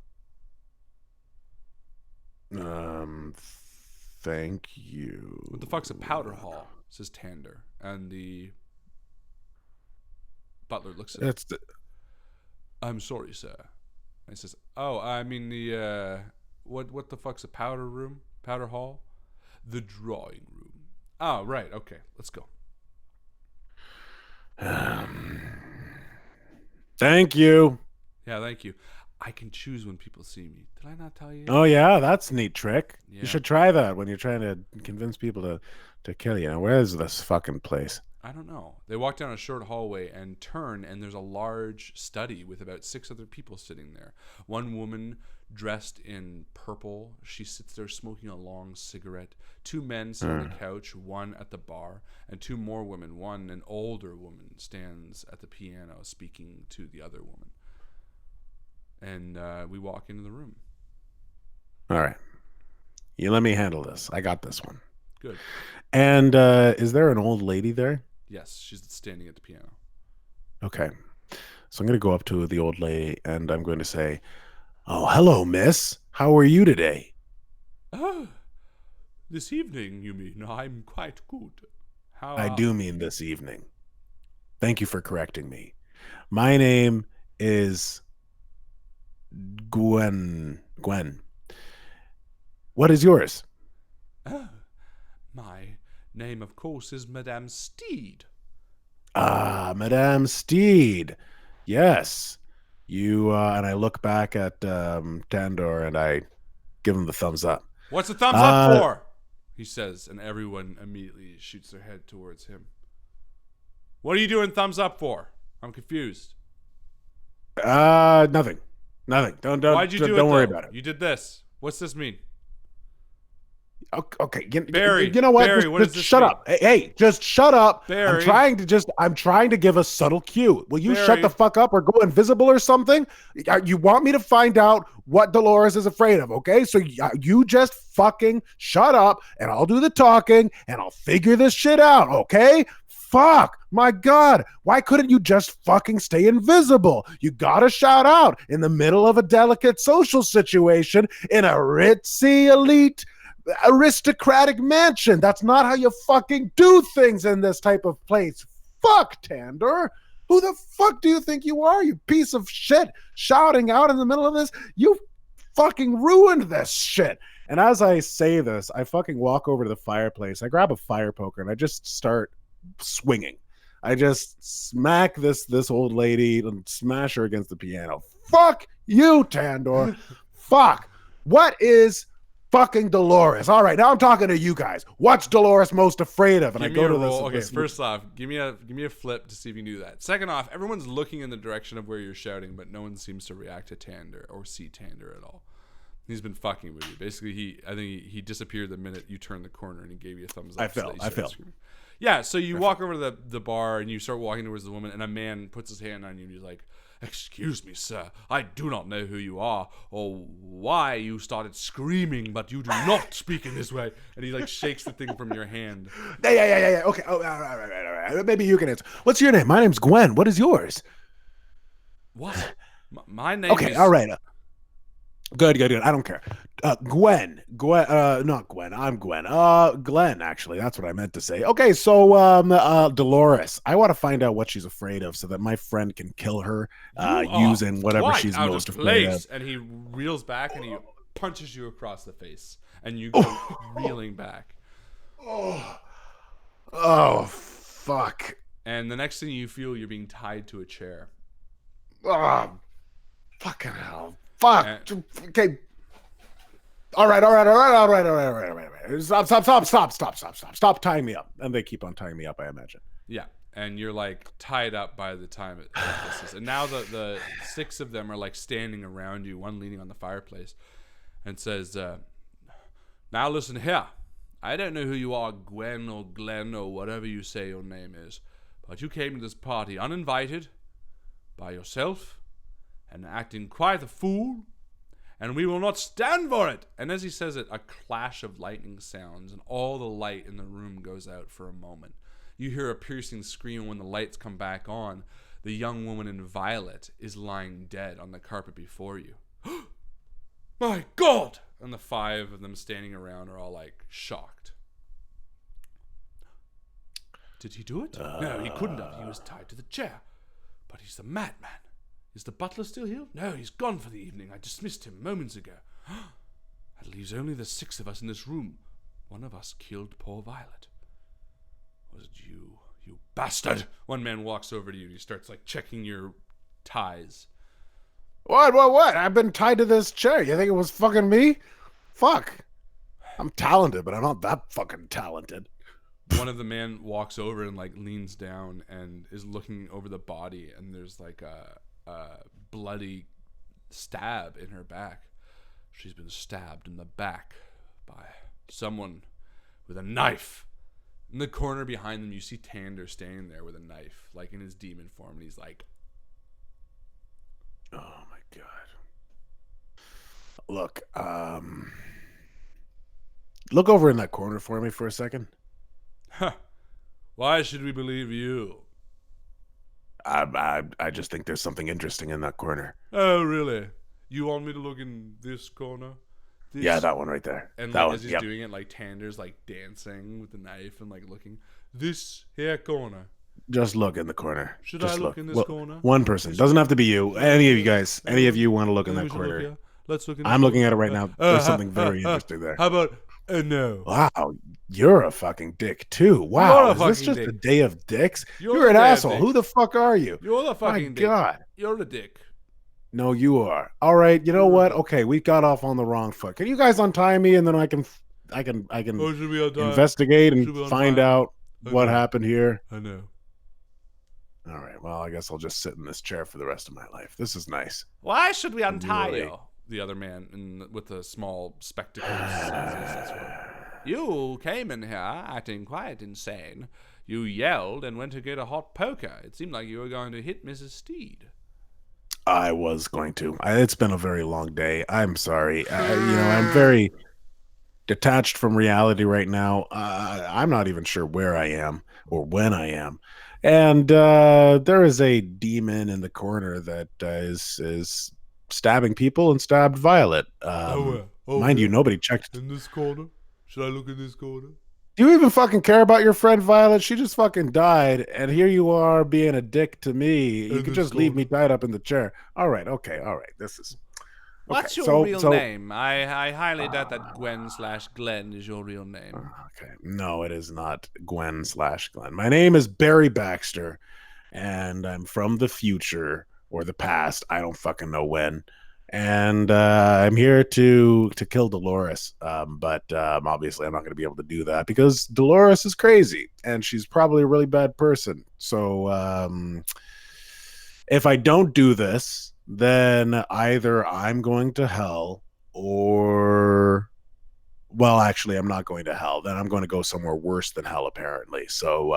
Thank you. What the fuck's a powder hall? Says Tander. And the butler looks at him. That's the, I'm sorry, sir. And he says, oh, I mean the What the fuck's a powder room? Powder hall? The drawing room. Oh, right. Okay, let's go. Thank you. Yeah, thank you. I can choose when people see me. Did I not tell you? Oh yeah, that's a neat trick. Yeah. You should try that when you're trying to convince people to kill you. Now, where is this fucking place? I don't know. They walk down a short hallway and turn, and there's a large study with about 6 other people sitting there. One woman dressed in purple. She sits there smoking a long cigarette. 2 men sit on the couch, one at the bar, and 2 more women. One, an older woman, stands at the piano speaking to the other woman. And we walk into the room. All right. You let me handle this. I got this one. Good. And is there an old lady there? Yes, she's standing at the piano. Okay. So I'm going to go up to the old lady and I'm going to say, "Oh, hello, miss. How are you today?" Oh, this evening, you mean? I'm quite good. How? I do mean this evening. Thank you for correcting me. My name is Gwen. What is yours? Oh, my name, of course, is Madame Steed. Ah, Madame Steed. Yes. You, and I look back at Tandor and I give him the thumbs up. What's the thumbs up for? He says, and everyone immediately shoots their head towards him. What are you doing thumbs up for? I'm confused. Nothing. Don't Why'd you do it, don't worry though? about it. You did this. What's this mean? Okay, Barry, you know what? Barry, just, what does just this shut mean? up. Hey, just shut up. Barry. I'm trying to give a subtle cue. Will you Barry. shut the fuck up or go invisible or something? You want me to find out what Dolores is afraid of, okay? So you just fucking shut up and I'll do the talking and I'll figure this shit out, okay? Fuck, my God. Why couldn't you just fucking stay invisible? You gotta shout out in the middle of a delicate social situation in a ritzy elite aristocratic mansion. That's not how you fucking do things in this type of place. Fuck, Tandor. Who the fuck do you think you are, you piece of shit? Shouting out in the middle of this? You fucking ruined this shit. And as I say this, I fucking walk over to the fireplace. I grab a fire poker and I just start swinging. I just smack this old lady and smash her against the piano. Fuck you, Tandor. Fuck. What is fucking Dolores? All right, now I'm talking to you guys. What's Dolores most afraid of? And Give I me go a to roll. this. Okay, first off, give me a flip to see if you can do that. Second off, everyone's looking in the direction of where you're shouting, but no one seems to react to Tandor or see Tandor at all. He's been fucking with you. Basically, I think he disappeared the minute you turned the corner and he gave you a thumbs up. I fell. Yeah, so you walk over to the bar and you start walking towards the woman, and a man puts his hand on you and he's like, "Excuse me, sir, I do not know who you are or why you started screaming, but you do not speak in this way." And he like shakes the thing from your hand. Yeah. Okay. Oh, all right. Maybe you can answer. What's your name? My name's Gwen. What is yours? What? My name is... Okay, all right. Good. I don't care. Gwen. Not Gwen. I'm Gwen. Glenn, actually. That's what I meant to say. Okay, so Dolores. I want to find out what she's afraid of so that my friend can kill her using whatever she's most afraid of. And he reels back and he punches you across the face. And you go reeling back. Oh, fuck. And the next thing you feel, you're being tied to a chair. Oh, fucking hell. Fuck. Okay. All right. Stop tying me up. And they keep on tying me up, I imagine. Yeah. And you're like tied up by the time this is. And now the 6 of them are like standing around you, one leaning on the fireplace, and says, "Now listen here. I don't know who you are, Gwen or Glenn or whatever you say your name is, but you came to this party uninvited, by yourself, and acting quite a fool, and we will not stand for it." And as he says it, a clash of lightning sounds, and all the light in the room goes out for a moment. You hear a piercing scream, and when the lights come back on, the young woman in violet is lying dead on the carpet before you. "My God!" And the 5 of them standing around are all like shocked. "Did he do it?" "No, he couldn't have. He was tied to the chair. But he's the madman. Is the butler still here?" "No, he's gone for the evening. I dismissed him moments ago." That leaves only the 6 of us in this room. One of us killed poor Violet. Was it you, you bastard? One man walks over to you and he starts like checking your ties. What? I've been tied to this chair. You think it was fucking me? Fuck. I'm talented, but I'm not that fucking talented. One of the men walks over and like leans down and is looking over the body, and there's like a bloody stab in her back. She's been stabbed in the back by someone with a knife. In the corner behind them, you see Tander standing there with a knife, like in his demon form, and he's like, "Oh my god! Look, look over in that corner for me for a second." Huh. Why should we believe you? I just think there's something interesting in that corner. Oh, really? You want me to look in this corner? Yeah, that one right there. And that like, one, as he's doing it, like Tander's like dancing with the knife and like looking. This here corner. Just look in the corner. Should just I look in this corner? One person. Doesn't have to be you. Any of you guys. Any of you want to look in that corner? Let's look in I'm looking at it right now. There's something very interesting there. How about no? Wow, you're a fucking dick too. Wow, is this just a day of dicks? You're an asshole. Who the fuck are you? You're the fucking dick. My God. You're the dick. No, you are. All right, you know what? Okay, we got off on the wrong foot. Can you guys untie me and then I can investigate and find out what happened here? I know. All right, well, I guess I'll just sit in this chair for the rest of my life. This is nice. Why should we untie you? The other man with the small spectacles. You came in here acting quite insane. You yelled and went to get a hot poker. It seemed like you were going to hit Mrs. Steed. I was going to. It's been a very long day. I'm sorry. I'm very detached from reality right now. I'm not even sure where I am or when I am. And there is a demon in the corner that is stabbing people and stabbed Violet. Mind you, nobody checked. In this corner? Should I look in this corner? Do you even fucking care about your friend Violet? She just fucking died, and here you are being a dick to me. You could just leave me tied up in the chair. All right, okay, all right. This is... Okay, what's your real name? I highly doubt that Gwen/Glenn is your real name. Okay, no, it is not Gwen/Glenn. My name is Barry Baxter, and I'm from the future or the past. I don't fucking know when. And I'm here to kill Dolores. But obviously I'm not going to be able to do that because Dolores is crazy and she's probably a really bad person. So if I don't do this, then either I'm going to hell or... Well, actually, I'm not going to hell. Then I'm going to go somewhere worse than hell, apparently. So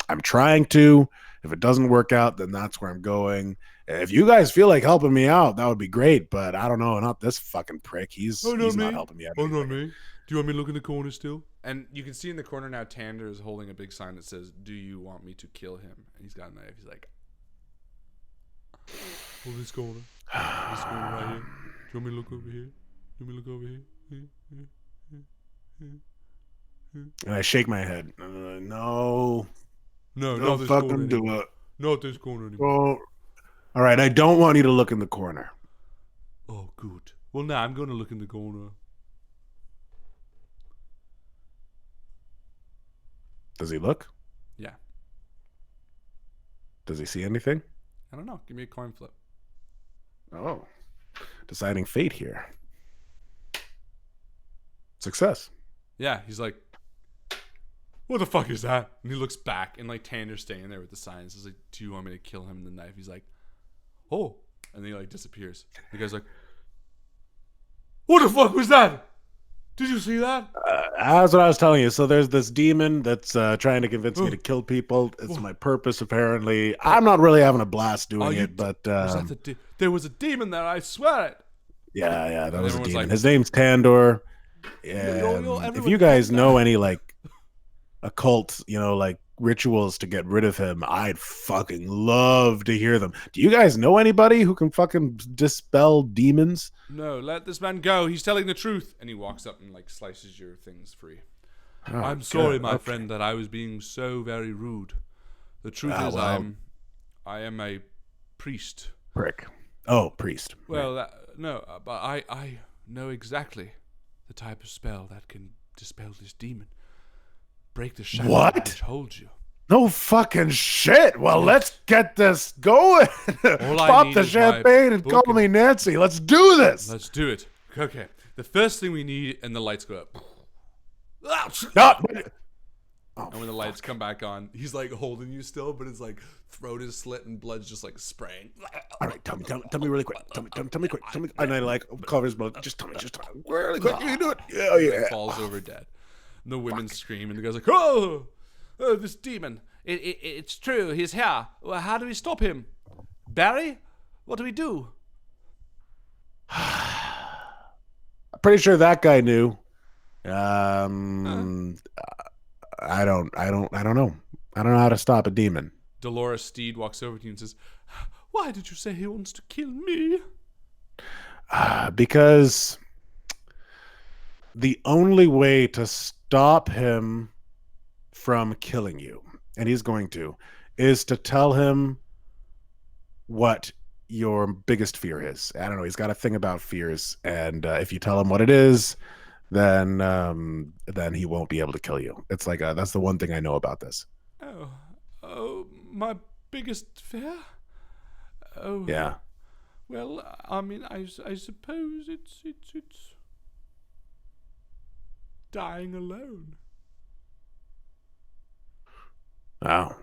I'm trying to. If it doesn't work out, then that's where I'm going. If you guys feel like helping me out, that would be great. But I don't know. Not this fucking prick. He's not helping me out. Oh, not me. Do you want me to look in the corner still? And you can see in the corner now, Tander is holding a big sign that says, "Do you want me to kill him?" And he's got a knife. He's like, "Oh, this corner. This corner right here. Do you want me to look over here? Do you want me to look over here?" And I shake my head. No, not this fucking corner do anymore. it. Not this corner anymore. Oh. All right, I don't want you to look in the corner. Oh, good. Well, now I'm going to look in the corner. Does he look? Yeah. Does he see anything? I don't know. Give me a coin flip. Oh, deciding fate here. Success. Yeah, he's like, "What the fuck is that?" And he looks back, and like Tander's standing there with the signs. He's like, "Do you want me to kill him?" And the knife. He's like, "Oh," and then he like disappears. The guy's like, "What the fuck was that? Did you see that?" That's what I was telling you. So there's this demon that's trying to convince me to kill people. It's my purpose, apparently. I'm not really having a blast doing it, but there was a demon there. I swear it. Yeah, that was a demon. Like, his name's Tandor. Yeah, if you guys know any like occult, like rituals to get rid of him, I'd fucking love to hear them. Do you guys know anybody who can fucking dispel demons? No, let this man go. He's telling the truth. And he walks up and like slices your things free. Oh, I'm sorry, my friend, that I was being so very rude. The truth is, I am a priest. Prick. Oh, priest. Well, right. No, but I know exactly type of spell that can dispel this demon. Break the shackles What? which hold you. No fucking shit. Well, let's get this going. Pop need the is champagne my and book call me Nancy. Let's do this. Let's do it. Okay. The first thing we need, and the lights go up. No. And when the lights come back on, he's like holding you still, but his like throat is slit and blood's just like spraying. All right, tell me really quick. Tell me quick. And I like cover his mouth. Just tell me really quick. You do it. Yeah, He like, falls over dead. And the women scream, and the guy's like, "Oh, this demon! It's true. He's here. Well, how do we stop him, Barry? What do we do?" I'm pretty sure that guy knew. I don't know. I don't know how to stop a demon. Dolores Steed walks over to you and says, "Why did you say he wants to kill me?" Because the only way to stop him from killing you, and he's going to, is to tell him what your biggest fear is. I don't know. He's got a thing about fears, and if you tell him what it is, then he won't be able to kill you. It's like that's the one thing I know about this. Oh, my biggest fear? Oh, Yeah. Well, I mean, I suppose it's dying alone. Oh.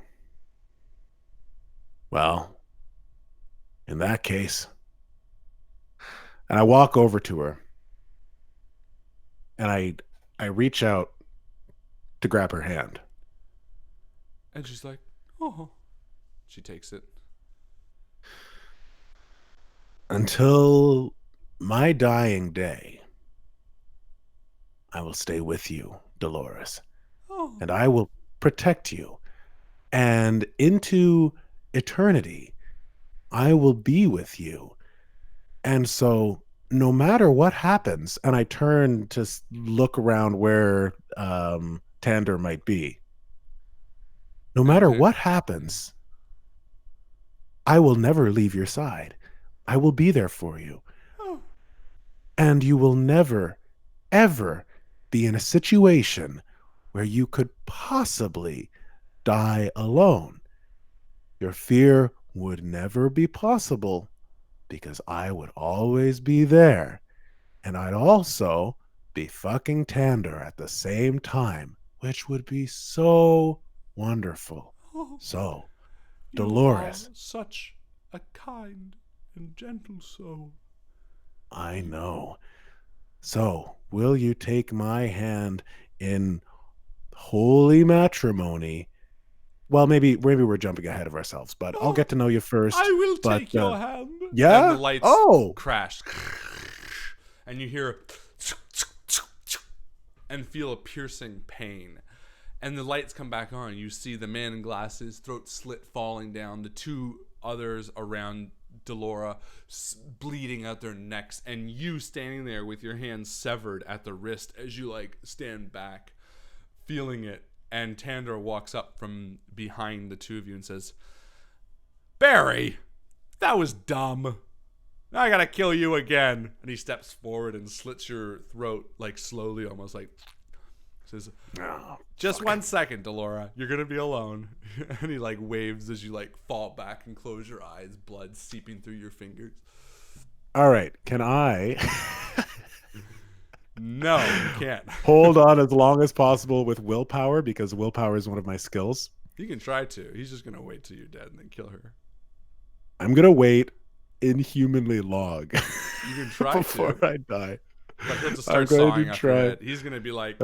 Well, in that case, and I walk over to her, and I reach out to grab her hand. And she's like, "Oh." She takes it. Until my dying day, I will stay with you, Dolores. Oh. And I will protect you. And into eternity, I will be with you. And so no matter what happens, and I turn to look around where Tander might be, no matter what happens, I will never leave your side. I will be there for you. Oh. And you will never, ever be in a situation where you could possibly die alone. Your fear would never be possible because I would always be there. And I'd also be fucking Tander at the same time, which would be so wonderful. Oh. So, You Dolores. are such a kind and gentle soul. I know. So, will you take my hand in holy matrimony? Well, maybe we're jumping ahead of ourselves, but I'll get to know you first. I will take your hand. Yeah? And the lights crash. And you hear and feel a piercing pain. And the lights come back on. You see the man in glasses, throat slit, falling down. The two others around Delora bleeding out their necks. And you standing there with your hands severed at the wrist as you like stand back, feeling it. And Tander walks up from behind the two of you and says, "Barry, that was dumb. I gotta kill you again." And he steps forward and slits your throat, like slowly, almost like... Says, "Just 1 second, Delora. You're gonna be alone." And he like waves as you like fall back and close your eyes, blood seeping through your fingers. All right, can I No, you can't. hold on as long as possible with willpower, because willpower is one of my skills? You can try to. He's just gonna wait till you're dead and then kill her. I'm gonna wait inhumanly long. You can try before to. I die. But he'll just start I'm going sawing to after try. that. He's gonna be like.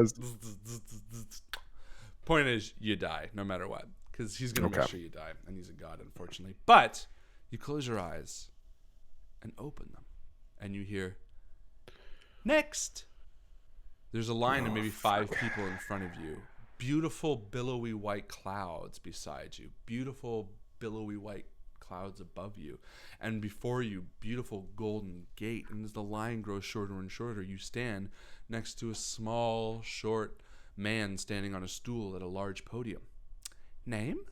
Point is, you die no matter what, because he's gonna make sure you die, and he's a god, unfortunately. But you close your eyes and open them, and you hear, "Next." There's a line of maybe 5 people in front of you. Beautiful billowy white clouds beside you. Beautiful billowy white clouds above you. And before you, beautiful golden gate. And as the line grows shorter and shorter, you stand next to a small, short man standing on a stool at a large podium. Name?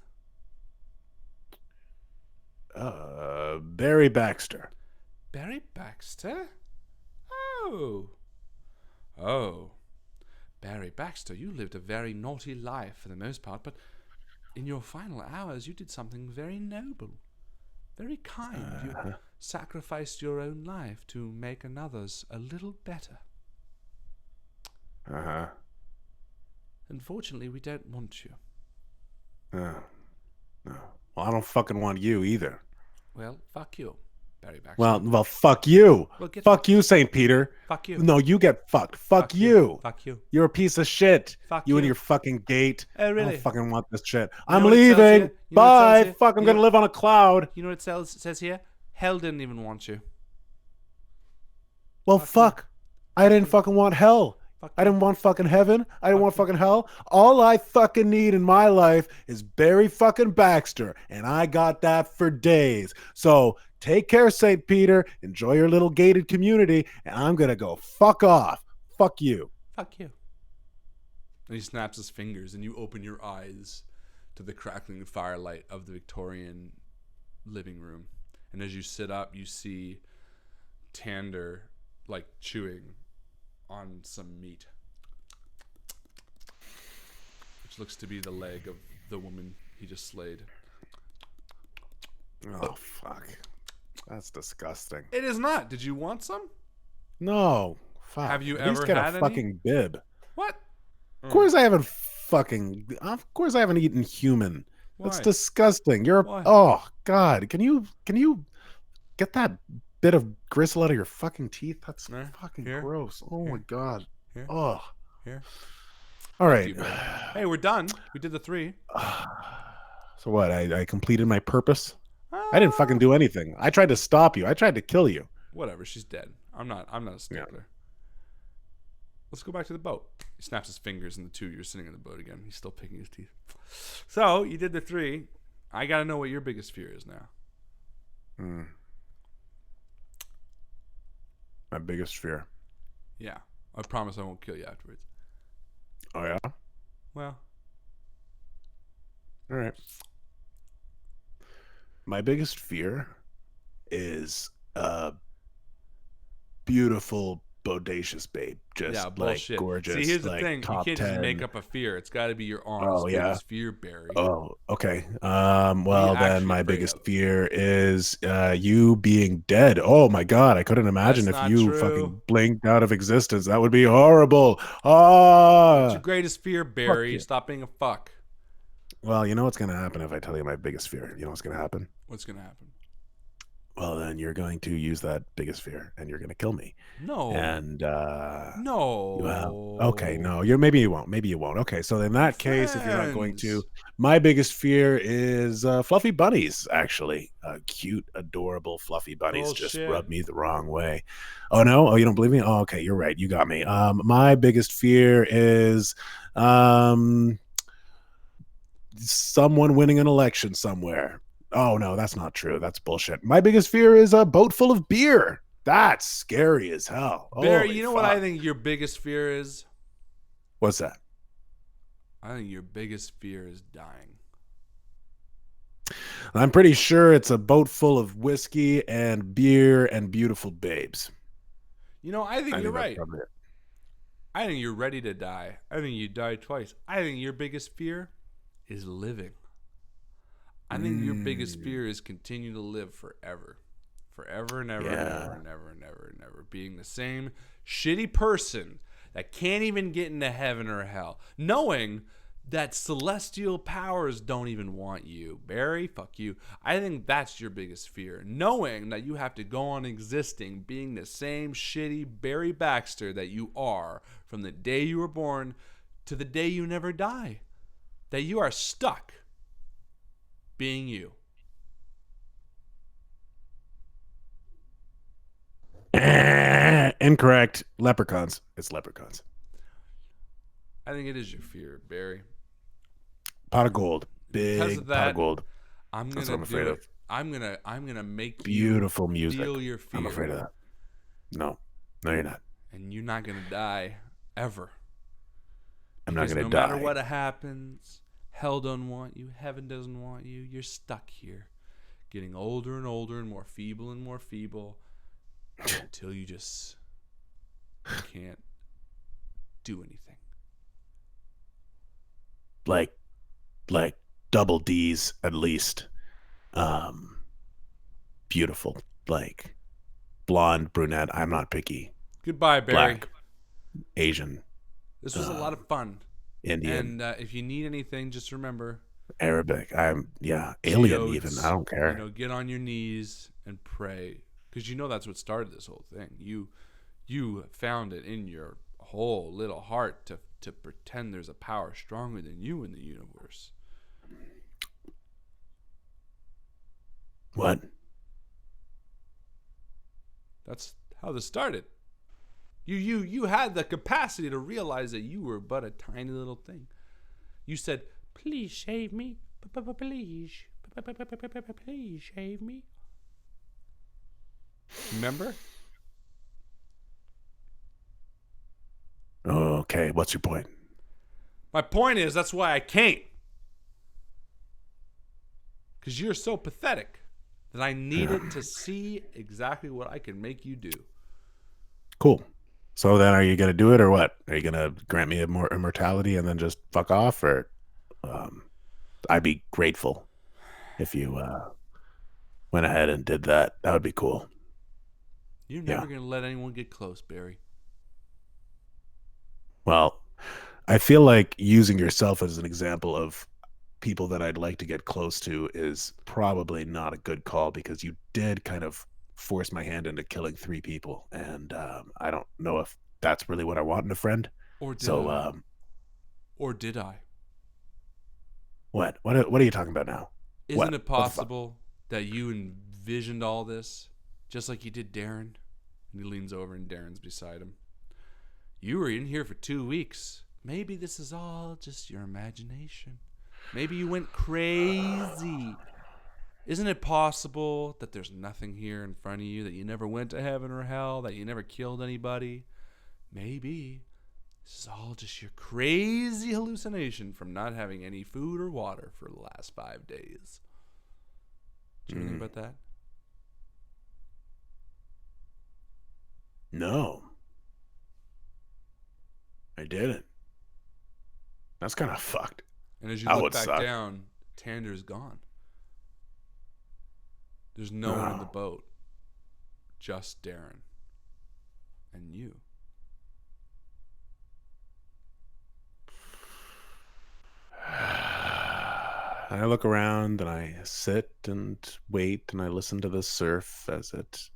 Barry Baxter. Barry Baxter? Oh. Oh, Barry Baxter, you lived a very naughty life for the most part, but in your final hours you did something very noble, very kind. You sacrificed your own life to make another's a little better. Uh-huh. Unfortunately, we don't want you. No. Well, I don't fucking want you either. Well, fuck you, Barry Baxter. Well, fuck you. Well, get fuck you, St. Peter. Fuck you. No, you get fucked. Fuck you. Fuck you. You're a piece of shit. Fuck you you. and your fucking gate. Oh, really? I don't fucking want this shit. know I'm what it says leaving. here? You know what it Bye. says here? Fuck, I'm You going to know- live on a cloud. You know what it says here? Hell didn't even want you. Well, fuck. I didn't fucking want hell. Fuck I didn't want fucking heaven. I didn't want fucking hell. All I fucking need in my life is Barry fucking Baxter, and I got that for days. So take care, St. Peter. Enjoy your little gated community, and I'm gonna go fuck off. Fuck you. Fuck you. And he snaps his fingers, and you open your eyes to the crackling firelight of the Victorian living room. And as you sit up, you see Tander, like, chewing on some meat, which looks to be the leg of the woman he just slayed. Oh, fuck. That's disgusting. It is not. Did you want some? No. Fuck. Have you At least ever get had a any? fucking bib. What? Of course I haven't fucking... Of course I haven't eaten human. That's Why? disgusting. You're... Why? Oh, God. Can you get that bit of gristle out of your fucking teeth? That's There. fucking Here. gross. Oh, Here. my God. Here. Oh. Here. All right. Hey, we're done. We did the 3. So what? I completed my purpose? I didn't fucking do anything. I tried to stop you. I tried to kill you. Whatever. She's dead. I'm not a stickler. Let's go back to the boat. He snaps his fingers, and the two of you are sitting in the boat again. He's still picking his teeth. So you did the 3. I gotta know what your biggest fear is now. My biggest fear. Yeah. I promise I won't kill you afterwards. Oh, yeah? Well, All right. My biggest fear is a beautiful, bodacious babe. Just yeah, like bullshit. gorgeous. See, here's the like, thing. You top can't just 10. make up a fear. It's got to be your honest biggest fear, Barry. Oh, okay. Well, then actually my afraid biggest of? fear is you being dead. Oh my God, I couldn't imagine That's if not you true. fucking blinked out of existence. That would be horrible. What's Ah. your greatest fear, Barry? you. Stop being a fuck. Well, you know what's gonna happen if I tell you my biggest fear. You know what's gonna happen? What's gonna happen? Well, then you're going to use that biggest fear, and you're gonna kill me. No. And No. well, okay, no, maybe you won't. Maybe you won't. Okay, so in that case, if you're not going to, my biggest fear is fluffy bunnies. Actually, cute, adorable fluffy bunnies just Bullshit. rub me the wrong way. Oh no! Oh, you don't believe me? Oh, okay, you're right. You got me. My biggest fear is someone winning an election somewhere. Oh no, that's not true. That's bullshit. My biggest fear is a boat full of beer. That's scary as hell. Barry, Holy you know what I fuck. think your biggest fear is? What's that? I think your biggest fear is dying. I'm pretty sure it's a boat full of whiskey and beer and beautiful babes. You know, I think you're that's right. probably it. I think you're ready to die. I think you died twice. I think your biggest fear is living. I think your biggest fear is continue to live forever. Forever and ever and ever and ever and ever and ever. Being the same shitty person that can't even get into heaven or hell. Knowing that celestial powers don't even want you. Barry, fuck you. I think that's your biggest fear. Knowing that you have to go on existing being the same shitty Barry Baxter that you are from the day you were born to the day you never die. That you are stuck being you. Incorrect. Leprechauns. It's leprechauns. I think it is your fear, Barry. Pot of gold. Because Big of pot that, of gold. I'm That's gonna what I'm do afraid it. of. I'm gonna make Beautiful you music. feel your fear. I'm afraid of that. No. No, you're not. And you're not gonna die ever. I'm not Because going to no die. matter what happens, hell doesn't want you, heaven doesn't want you. You're stuck here, getting older and older and more feeble until you just can't do anything. Like double D's at least. Beautiful, like blonde, brunette. I'm not picky. Goodbye, Barry. Black, Asian. This was a lot of fun. Indian. And if you need anything, just remember. Arabic. Alien Geodes, even. I don't care. Get on your knees and pray, because that's what started this whole thing. You found it in your whole little heart to pretend there's a power stronger than you in the universe. What? That's how this started. You had the capacity to realize that you were but a tiny little thing. You said, "Please save me, please, please save me." Remember? Okay, what's your point? My point is, that's why I can't. Because you're so pathetic that I needed to see exactly what I can make you do. Cool. So then are you going to do it or what? Are you going to grant me more immortality and then just fuck off? Or I'd be grateful if you went ahead and did that. That would be cool. You're never going to let anyone get close, Barry. Well, I feel like using yourself as an example of people that I'd like to get close to is probably not a good call, because you did kind of force my hand into killing 3 people, and I don't know if that's really what I want in a friend. Or did I? Or did I? What are you talking about now? Isn't it possible that you envisioned all this just like you did Darren? And he leans over and Darren's beside him. You were in here for 2 weeks. Maybe this is all just your imagination. Maybe you went crazy. Isn't it possible that there's nothing here in front of you, that you never went to heaven or hell, that you never killed anybody? Maybe this is all just your crazy hallucination from not having any food or water for the last 5 days. Did you think about that? No. I didn't. That's kind of fucked. And as you look back down, Tander's gone. There's no one in the boat. Just Darren. And you. I look around and I sit and wait and I listen to the surf as it,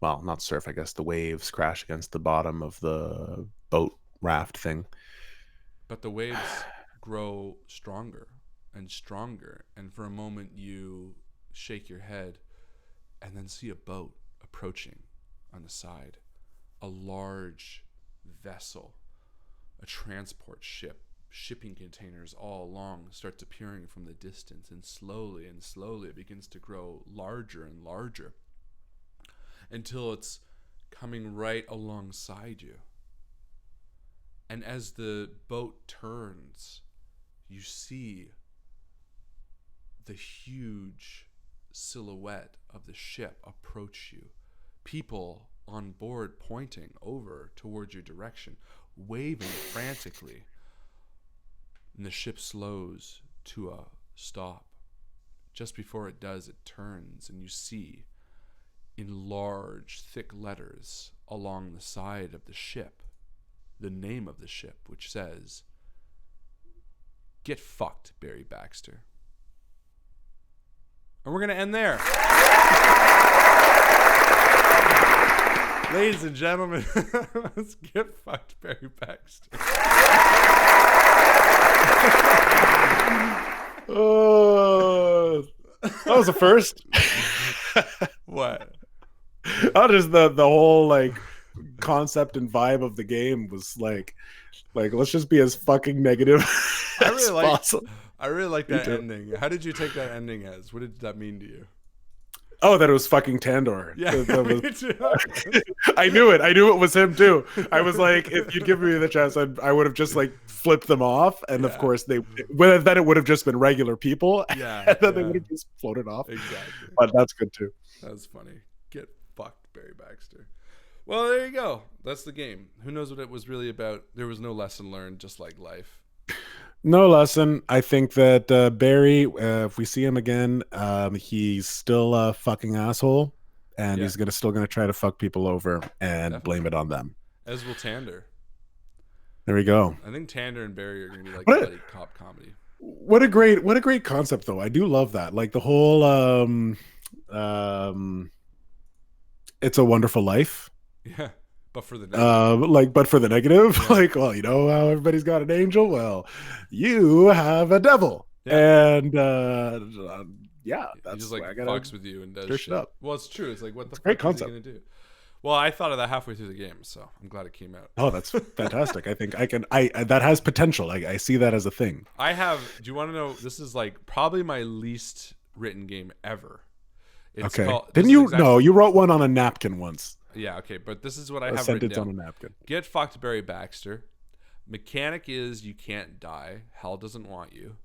well, not surf, I guess the waves crash against the bottom of the boat raft thing. But the waves grow stronger and stronger, and for a moment you shake your head and then see a boat approaching on the side. A large vessel, a transport ship, shipping containers all along starts appearing from the distance, and slowly it begins to grow larger and larger until it's coming right alongside you. And as the boat turns, you see the huge silhouette of the ship approach you. People on board pointing over towards your direction, waving frantically. And the ship slows to a stop. Just before it does, it turns, and you see in large, thick letters along the side of the ship the name of the ship, which says, "Get fucked, Barry Baxter." And we're going to end there. Ladies and gentlemen, let's get fucked, Barry Baxter. Oh, that was the first. What? Oh, just the whole like concept and vibe of the game was like let's just be as fucking negative as possible. I really like that ending. How did you take that ending as? What did that mean to you? Oh, that it was fucking Tandor. Yeah, me too. I knew it. I knew it was him too. I was like, if you'd given me the chance, I would have just like flipped them off, and of course then it would have just been regular people. Yeah, and then they would have just floated off. Exactly. But that's good too. That was funny. Get fucked, Barry Baxter. Well, there you go. That's the game. Who knows what it was really about? There was no lesson learned, just like life. No lesson. I think that Barry, if we see him again, he's still a fucking asshole, and he's still gonna try to fuck people over and blame it on them. As will Tander. There we go. I think Tander and Barry are gonna be like a buddy cop comedy. What a great concept, though. I do love that. Like the whole It's a Wonderful Life. Yeah. But for the negative. But for the negative, like, well, you know how everybody's got an angel. Well, you have a devil, and that's he just like fucks with you and does shit. Up. Well, it's true. It's like, what the fuck is he gonna do? Well, I thought of that halfway through the game, so I'm glad it came out. Oh, that's fantastic. I think that has potential. I see that as a thing. Do you want to know? This is like probably my least written game ever. It's called, didn't you? No, you wrote one on a napkin once. Yeah, okay, but this is what I have written down. On a napkin. Get fucked, Barry Baxter. Mechanic is you can't die. Hell doesn't want you.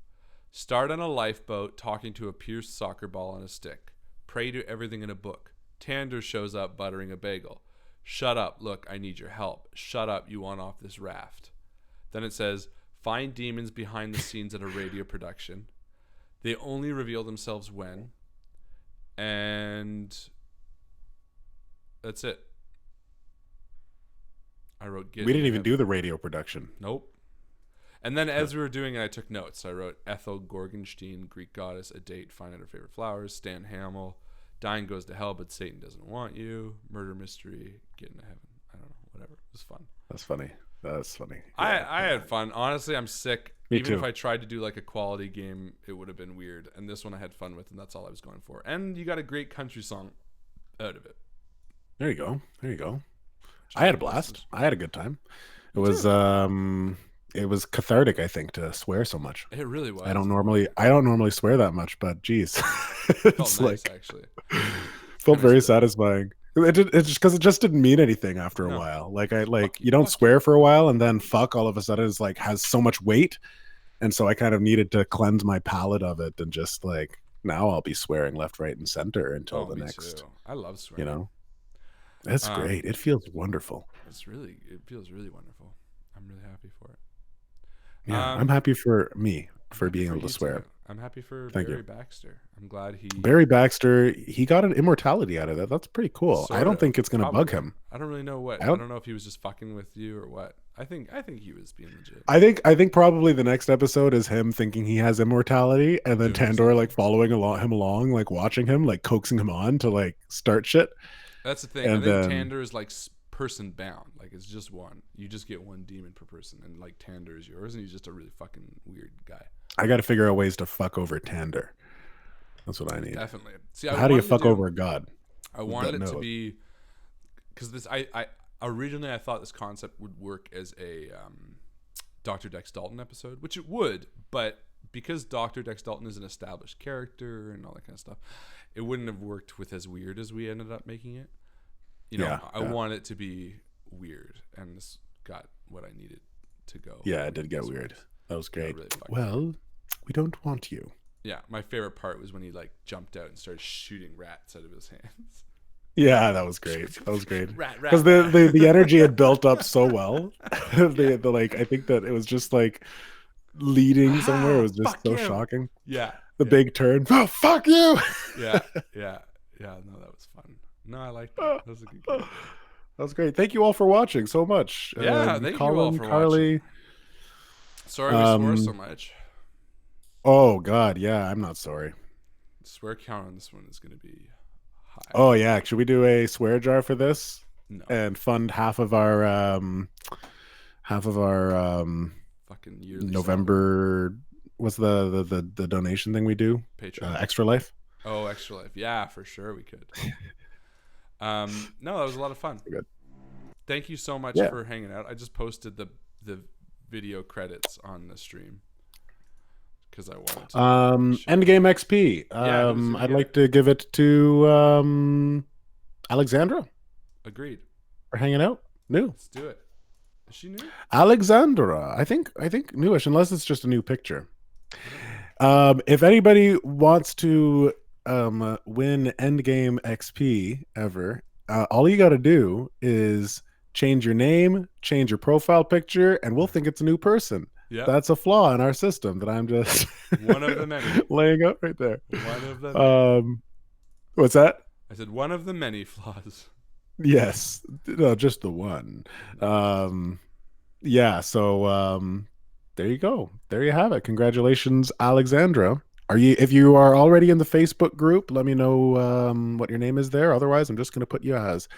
Start on a lifeboat talking to a pierced soccer ball on a stick. Pray to everything in a book. Tander shows up buttering a bagel. Shut up. Look, I need your help. Shut up. You want off this raft. Then it says, find demons behind the scenes at a radio production. They only reveal themselves when. And that's it. I wrote. We didn't even do the radio production. Nope. And then as we were doing it, I took notes. I wrote Ethel Gorgenstein, Greek goddess, a date, find out her favorite flowers, Stan Hamill, dying goes to hell, but Satan doesn't want you, murder mystery, get into heaven. I don't know, whatever. It was fun. That's funny. That's funny. Yeah. I had fun. Honestly, I'm sick. Me Even too. if I tried to do like a quality game, it would have been weird. And this one I had fun with, and that's all I was going for. And you got a great country song out of it. There you go. There you go. I had a blast. I had a good time. It was cathartic, I think, to swear so much. It really was. I don't normally swear that much, but geez, it's nice, actually. Felt very satisfying. It just because it just didn't mean anything after a while. You don't swear for a while, and then fuck all of a sudden is like has so much weight, and so I kind of needed to cleanse my palate of it, and just like now I'll be swearing left, right, and center until the next. Too. I love swearing. You know, that's great. It feels wonderful. It feels really wonderful. I'm really happy for it. Yeah, I'm happy for me for being able to swear. Too. I'm happy for Barry Baxter. I'm glad Barry Baxter, he got an immortality out of that. That's pretty cool. I don't think it's going to bug him. I don't really know what. I don't know if he was just fucking with you or what. I think he was being legit. I think probably the next episode is him thinking he has immortality, and then Tandor like following him along, like watching him, like coaxing him on to like start shit. That's the thing. And I think Tander is like person bound. Like it's just one. You just get one demon per person, and like Tander is yours, and he's just a really fucking weird guy. I got to figure out ways to fuck over Tander. That's what I need. Definitely. See, how do you fuck over a god? I wanted it to be because this. I originally I thought this concept would work as a Dr. Dex Dalton episode, which it would, but because Dr. Dex Dalton is an established character and all that kind of stuff, it wouldn't have worked with as weird as we ended up making it. You know, I want it to be weird, and this got what I needed to go. Yeah, it did get weird. That was great. Really we don't want you. Yeah, my favorite part was when he like jumped out and started shooting rats out of his hands. Yeah, that was great. That was great because the energy had built up so well. I think that it was just like leading somewhere. It was just so shocking. Yeah, the big turn. Oh, fuck you. Yeah. No, that was fun. No, I liked that. That was a good game. That was great. Thank you all for watching so much. Yeah, thank you all for watching. Sorry we swore so much. Oh God, yeah, I'm not sorry. The swear count on this one is going to be high. Oh yeah, should we do a swear jar for this? No. And fund half of our fucking yearly November. What's the donation thing we do? Patreon. Extra Life. Oh, Extra Life. Yeah, for sure we could. No, that was a lot of fun. Good. Thank you so much for hanging out. I just posted the video credits on the stream because I wanted to. Endgame XP. I'd like to give it to Alexandra. Agreed. For hanging out. New. Let's do it. Is she new? Alexandra. I think newish, unless it's just a new picture. If anybody wants to win Endgame XP ever, all you got to do is change your name, change your profile picture, and we'll think it's a new person. Yeah, that's a flaw in our system that I'm just one of the many laying out right there. One of the many. What's that? I said one of the many flaws. Yes, no, just the one. Yeah, so there you go. There you have it. Congratulations, Alexandra. If you are already in the Facebook group, let me know what your name is there. Otherwise, I'm just going to put you as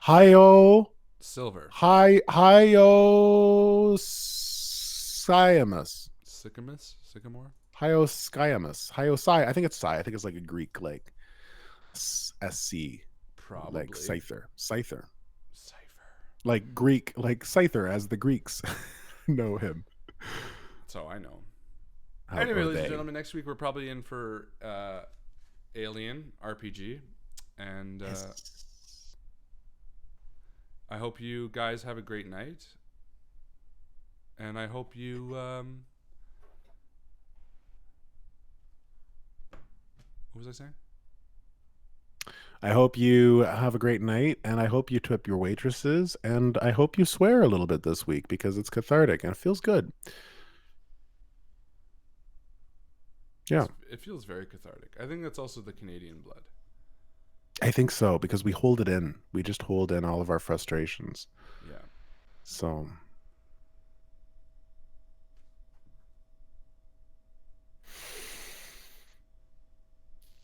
Hyo Silver. Hyoscyamus. Sycamore? Hyoscyamus. Hyosci. I think it's Psy. I think it's like a Greek like SC. Probably. Like Scyther. Cipher. Like Greek, like Scyther as the Greeks know him. That's how I know him. Anyway, ladies and gentlemen, next week we're probably in for Alien RPG. And Yes. I hope you guys have a great night. And I hope you what was I saying? I hope you have a great night, and I hope you tip your waitresses, and I hope you swear a little bit this week because it's cathartic and it feels good. Yeah. It feels very cathartic. I think that's also the Canadian blood. I think so, because we hold it in. We just hold in all of our frustrations. Yeah. So...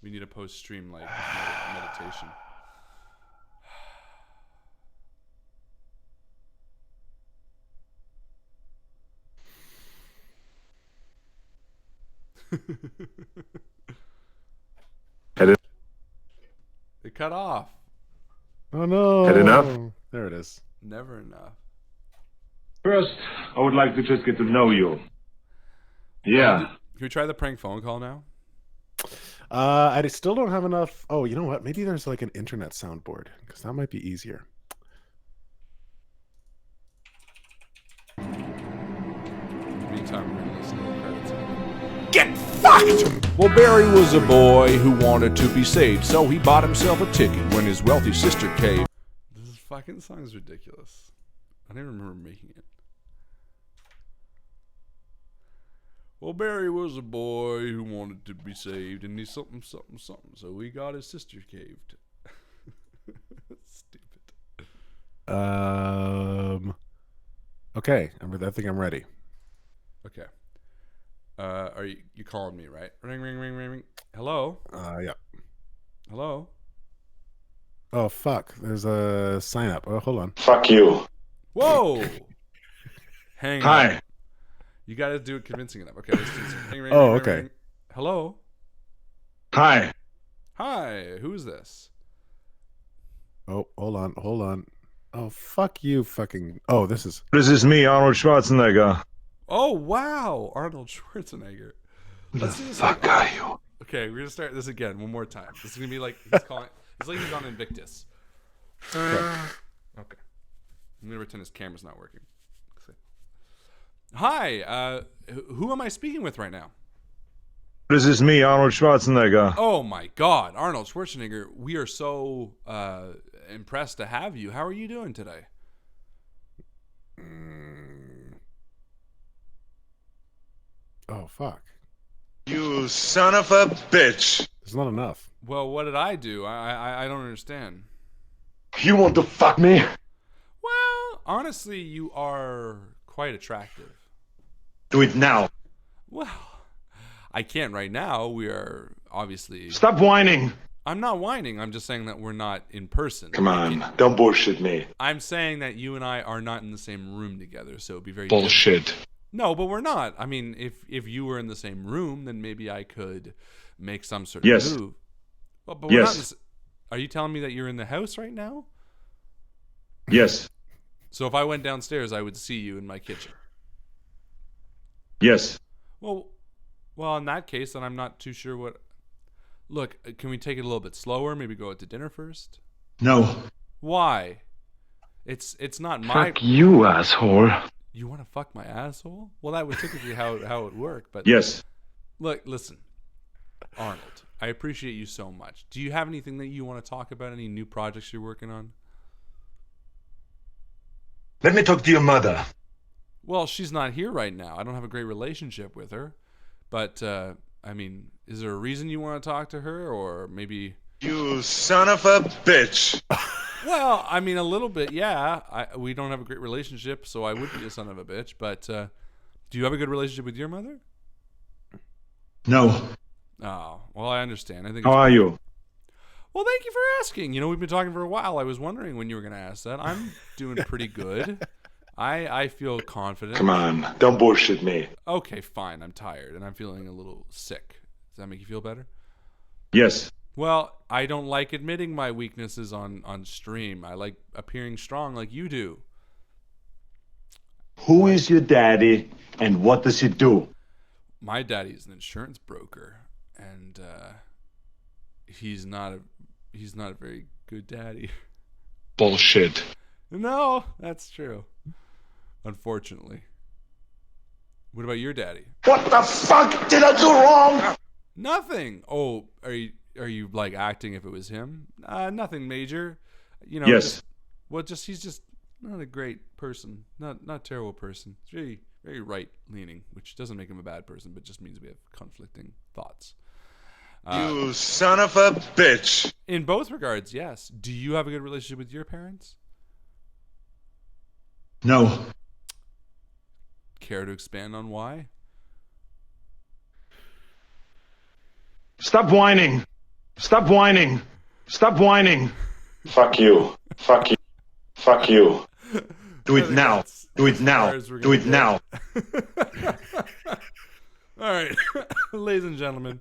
we need a post-stream like meditation. It cut off. Oh no. Had enough? There it is. Never enough. First, I would like to just get to know you. Yeah. Can we try the prank phone call now? I still don't have enough. Oh, you know what? Maybe there's like an internet soundboard, because that might be easier. Meantime, we're gonna listen to the credits. Get fucked! Well, Barry was a boy who wanted to be saved, so he bought himself a ticket when his wealthy sister caved. This fucking song is ridiculous. I don't even remember making it. Well, Barry was a boy who wanted to be saved, and he's something, so he got his sister caved. Stupid. Okay, I think I'm ready. Okay. Are you calling me, right? Ring, ring, ring, ring, ring. Hello? Yeah. Hello? Oh, fuck. There's a sign up. Oh, hold on. Fuck you. Whoa! Hang on. Hi. You gotta do it convincing enough. Okay, let's do this. Ring, ring, Oh, ring, okay. ring, ring. Hello? Hi. Hi, who's this? Oh, hold on. Oh, fuck you, fucking... Oh, this is... This is me, Arnold Schwarzenegger. Oh, wow! Arnold Schwarzenegger. Let's do this Fuck again. are you? Okay, we're gonna start this again one more time. This is gonna be like he's calling. It's like he's on Invictus. Okay. I'm gonna pretend his camera's not working. Hi, who am I speaking with right now? This is me, Arnold Schwarzenegger. Oh my God, Arnold Schwarzenegger! We are so impressed to have you. How are you doing today? Oh, fuck. You son of a bitch. There's not enough. Well, what did I do? I don't understand. You want to fuck me? Well, honestly, you are quite attractive. Do it now. Well, I can't right now. We are obviously... Stop whining. I'm not whining. I'm just saying that we're not in person. Come on, don't bullshit me. I'm saying that you and I are not in the same room together, so it'd be very Bullshit. different. No, but we're not. I mean, if you were in the same room, then maybe I could make some sort of move. Well, but we're not in are you telling me that you're in the house right now? Yes. So if I went downstairs, I would see you in my kitchen. Yes. Well, in that case, then I'm not too sure what... Look, can we take it a little bit slower? Maybe go out to dinner first? No. Why? It's not my... Fuck you, asshole. You want to fuck my asshole? Well, that was typically how it worked, but... Yes. Look, listen. Arnold, I appreciate you so much. Do you have anything that you want to talk about? Any new projects you're working on? Let me talk to your mother. Well, she's not here right now. I don't have a great relationship with her. But, I mean, is there a reason you want to talk to her? Or maybe... You son of a bitch. Well, I mean, a little bit, yeah. We don't have a great relationship, so I would be a son of a bitch. But do you have a good relationship with your mother? No. Oh, well, I understand. I think. How are you? Well, thank you for asking. You know, we've been talking for a while. I was wondering when you were going to ask that. I'm doing pretty good. I feel confident. Come on, don't bullshit me. Okay, fine. I'm tired, and I'm feeling a little sick. Does that make you feel better? Yes. Well, I don't like admitting my weaknesses on stream. I like appearing strong like you do. Who is your daddy, and what does he do? My daddy is an insurance broker, and he's not a very good daddy. Bullshit. No, that's true. Unfortunately. What about your daddy? What the fuck did I do wrong? Nothing. Oh, are you like acting if it was him? Nothing major. You know. Yes. He's just not a great person. Not a terrible person. He's very, very right leaning, which doesn't make him a bad person, but just means we have conflicting thoughts. You son of a bitch. In both regards, yes. Do you have a good relationship with your parents? No. Care to expand on why? Stop whining. Stop whining. Stop whining. Fuck you. Fuck you. Fuck you. Do it now. Do it now. Do it now. All right. Ladies and gentlemen,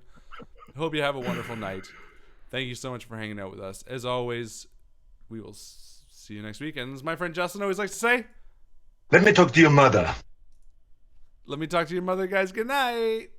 hope you have a wonderful night. Thank you so much for hanging out with us. As always, we will see you next week. And as my friend Justin always likes to say, let me talk to your mother. Let me talk to your mother, guys. Good night.